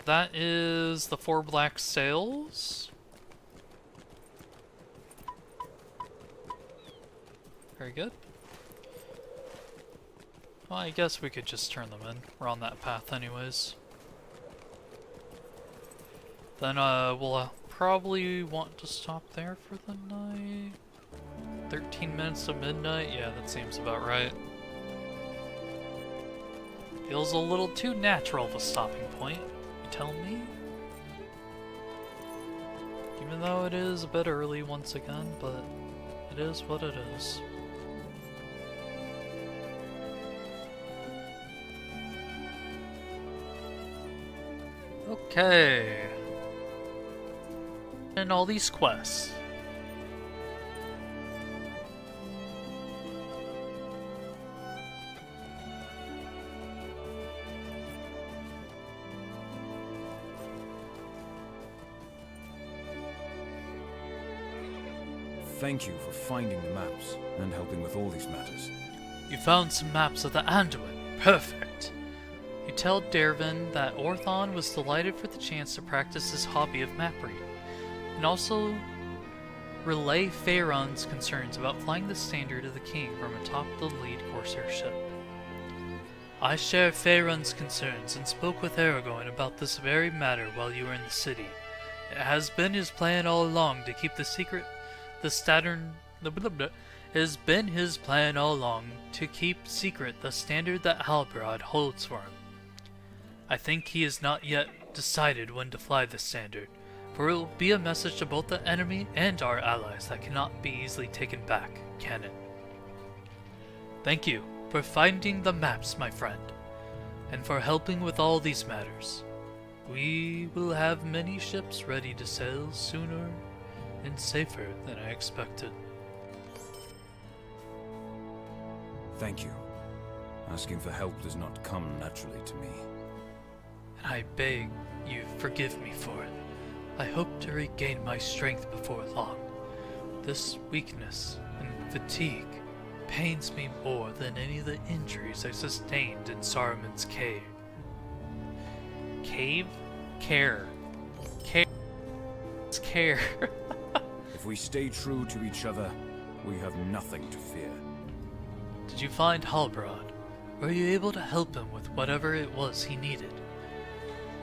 That is the 4 black sails. Very good. Well, I guess we could just turn them in. We're on that path anyways. Then we'll probably want to stop there for the night. 13 minutes to midnight? Yeah, that seems about right. Feels a little too natural of a stopping point, you tell me? Even though it is a bit early once again, but it is what it is. Okay. And all these quests.
Thank you for finding the maps and helping with all these matters.
You found some maps of the Anduin. Perfect. You tell Dervin that Orthon was delighted for the chance to practice his hobby of map reading, and also relay Faerun's concerns about flying the standard of the king from atop the lead corsair ship. I share Faerun's concerns and spoke with Aragorn about this very matter while you were in the city. It has been his plan all along to keep the secret It has been his plan all along to keep secret the standard that Halbrand holds for him. I think he has not yet decided when to fly the standard, for it will be a message to both the enemy and our allies that cannot be easily taken back, can it? Thank you for finding the maps, my friend, and for helping with all these matters. we will have many ships ready to sail sooner and safer than I expected.
Thank you. Asking for help does not come naturally to me.
And I beg you forgive me for it. I hope to regain my strength before long. This weakness and fatigue pains me more than any of the injuries I sustained in Saruman's cave.
Cave? Care. Care. It's care.
If we stay true to each other, we have nothing to fear.
Did you find Halbrand? Were you able to help him with whatever it was he needed?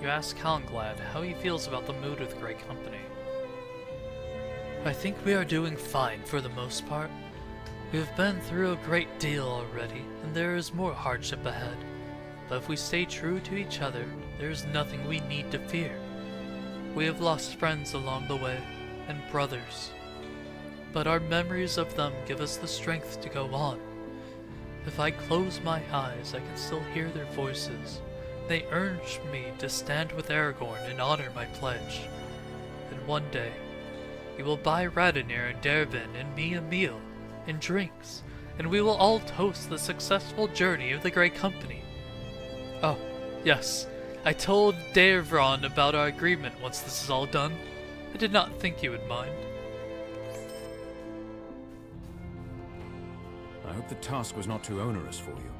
You ask Halglad how he feels about the mood of the Great Company.
I think we are doing fine for the most part. We have been through a great deal already, and there is more hardship ahead. But if we stay true to each other, there is nothing we need to fear. We have lost friends along the way, and brothers. But our memories of them give us the strength to go on. If I close my eyes, I can still hear their voices. They urge me to stand with Aragorn and honor my pledge. And one day, he will buy Radonir and Dervin and me a meal and drinks, and we will all toast the successful journey of the Great Company. Oh, yes, I told Dervron about our agreement once this is all done. I did not think you would mind.
I hope the task was not too onerous for you.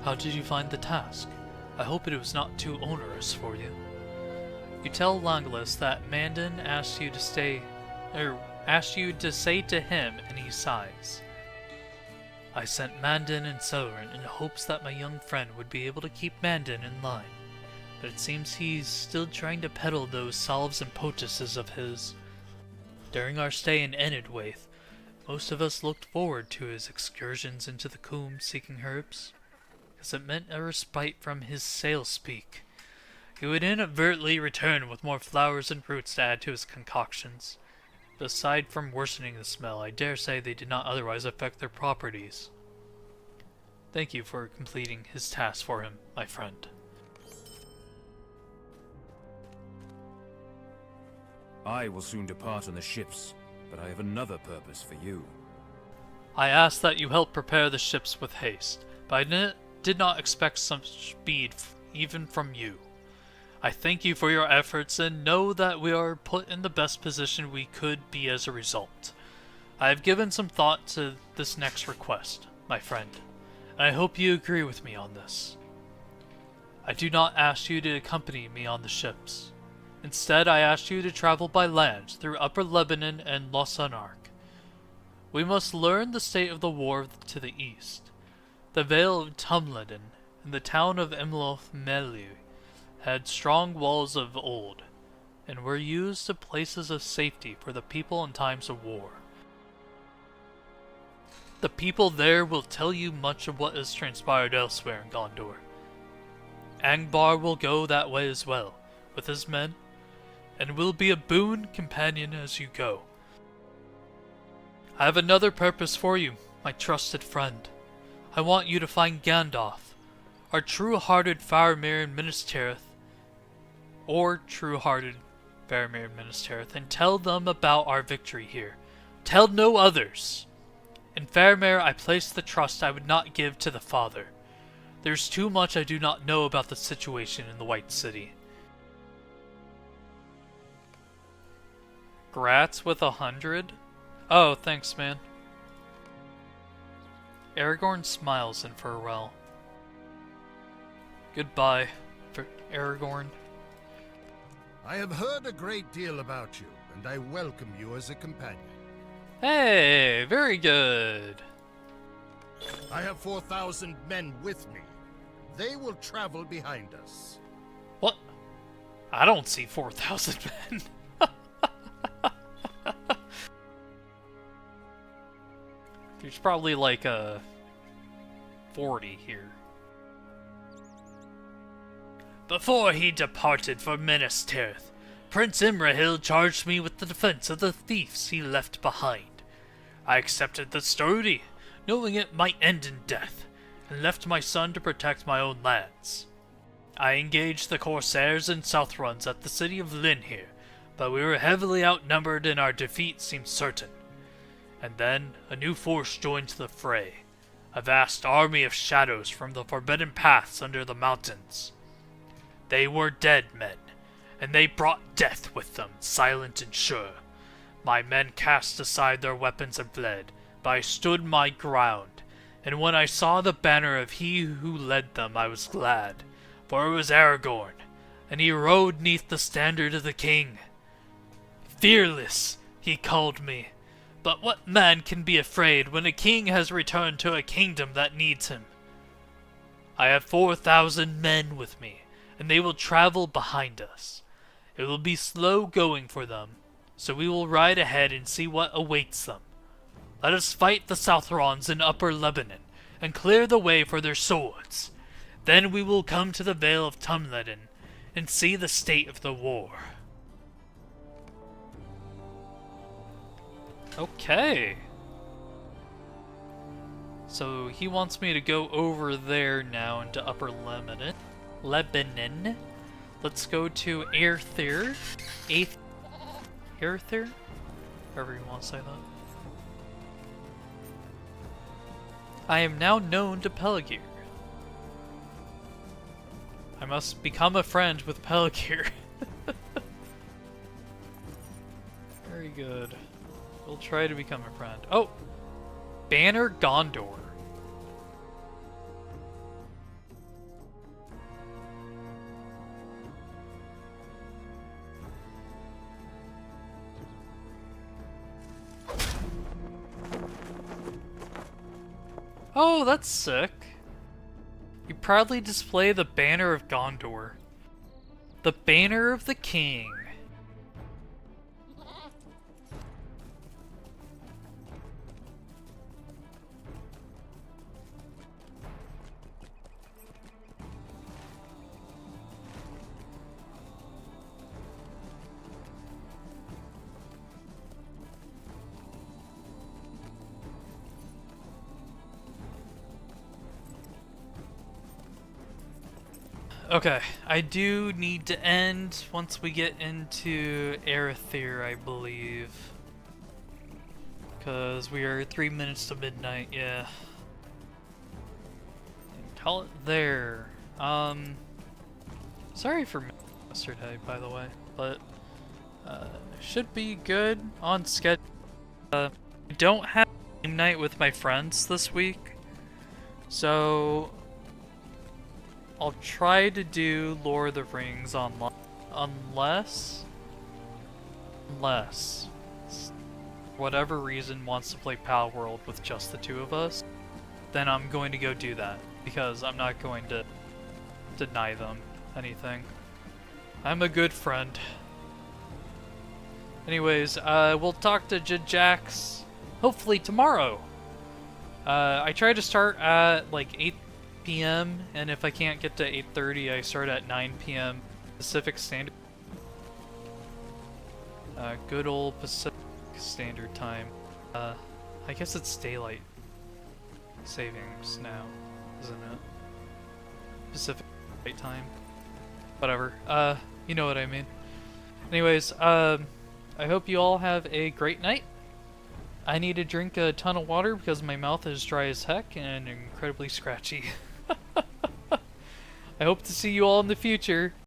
How did you find the task? I hope it was not too onerous for you.
You tell Legolas that Mandan asked you to say to him, and he sighs.
I sent Mandan and Sauron in hopes that my young friend would be able to keep Mandan in line, but it seems he's still trying to peddle those salves and poultices of his. During our stay in Enidwaith, most of us looked forward to his excursions into the Coombe seeking herbs, because it meant a respite from his sail-speak. He would inadvertently return with more flowers and fruits to add to his concoctions. But aside from worsening the smell, I dare say they did not otherwise affect their properties. Thank you for completing his task for him, my friend.
I will soon depart on the ships, but I have another purpose for you.
I ask that you help prepare the ships with haste, but I did not expect such speed even from you. I thank you for your efforts and know that we are put in the best position we could be as a result. I have given some thought to this next request, my friend, and I hope you agree with me on this. I do not ask you to accompany me on the ships. Instead, I ask you to travel by land through Upper Lebanon and Losanark. We must learn the state of the war to the east. The Vale of Tumleden and the town of Imloth Melu had strong walls of old, and were used as places of safety for the people in times of war. The people there will tell you much of what has transpired elsewhere in Gondor. Angbar will go that way as well, with his men, and will be a boon companion as you go. I have another purpose for you, my trusted friend. I want you to find Gandalf, our true-hearted Faramir and Minas Tirith, and tell them about our victory here. Tell no others. In Faramir I place the trust I would not give to the Father. There's too much I do not know about the situation in the White City. Grats with 100? Oh, thanks, man. Aragorn smiles in farewell. Goodbye, Aragorn.
I have heard a great deal about you, and I welcome you as a companion.
Hey, very good.
I have 4,000 men with me. They will travel behind us.
What? I don't see 4,000 men. There's probably like a 40 here. Before he departed for Minas Tirith, Prince Imrahil charged me with the defense of the thieves he left behind. I accepted the story, knowing it might end in death, and left my son to protect my own lands.
I engaged the Corsairs and Southrons at the city of Lynn here, but we were heavily outnumbered and our defeat seemed certain. And then a new force joined the fray, a vast army of shadows from the forbidden paths under the mountains. They were dead men, and they brought death with them, silent and sure. My men cast aside their weapons and fled, but I stood my ground, and when I saw the banner of he who led them, I was glad, for it was Aragorn, and he rode neath the standard of the king. Fearless, he called me, but what man can be afraid when a king has returned to a kingdom that needs him? I have 4,000 men with me, and they will travel behind us. It will be slow going for them, so we will ride ahead and see what awaits them. Let us fight the Southrons in Upper Lebanon, and clear the way for their swords. Then we will come to the Vale of Tumleden, and see the state of the war.
Okay. So he wants me to go over there now into Upper Lebanon. Let's go to Aerthir. Aerthir? However you want to say that. I am now known to Peligir. I must become a friend with Peligir. Very good. We'll try to become a friend. Oh! Banner Gondor. Oh, that's sick. You proudly display the banner of Gondor. The banner of the king. Okay, I do need to end once we get into Aerthir, I believe. Because we are 3 minutes to midnight, yeah. And call it there. Sorry for yesterday, by the way, but should be good on schedule. I don't have game night with my friends this week, so I'll try to do Lord of the Rings online, unless whatever reason wants to play Pal World with just the two of us, then I'm going to go do that, because I'm not going to deny them anything. I'm a good friend. Anyways, we'll talk to Jax hopefully tomorrow. I try to start at like 8 p.m. and if I can't get to 8:30, I start at 9 p.m. Pacific Standard. Good old Pacific Standard Time. I guess it's daylight savings now, isn't it? Pacific Daylight Time. Whatever. You know what I mean. Anyways, I hope you all have a great night. I need to drink a ton of water because my mouth is dry as heck and incredibly scratchy. I hope to see you all in the future.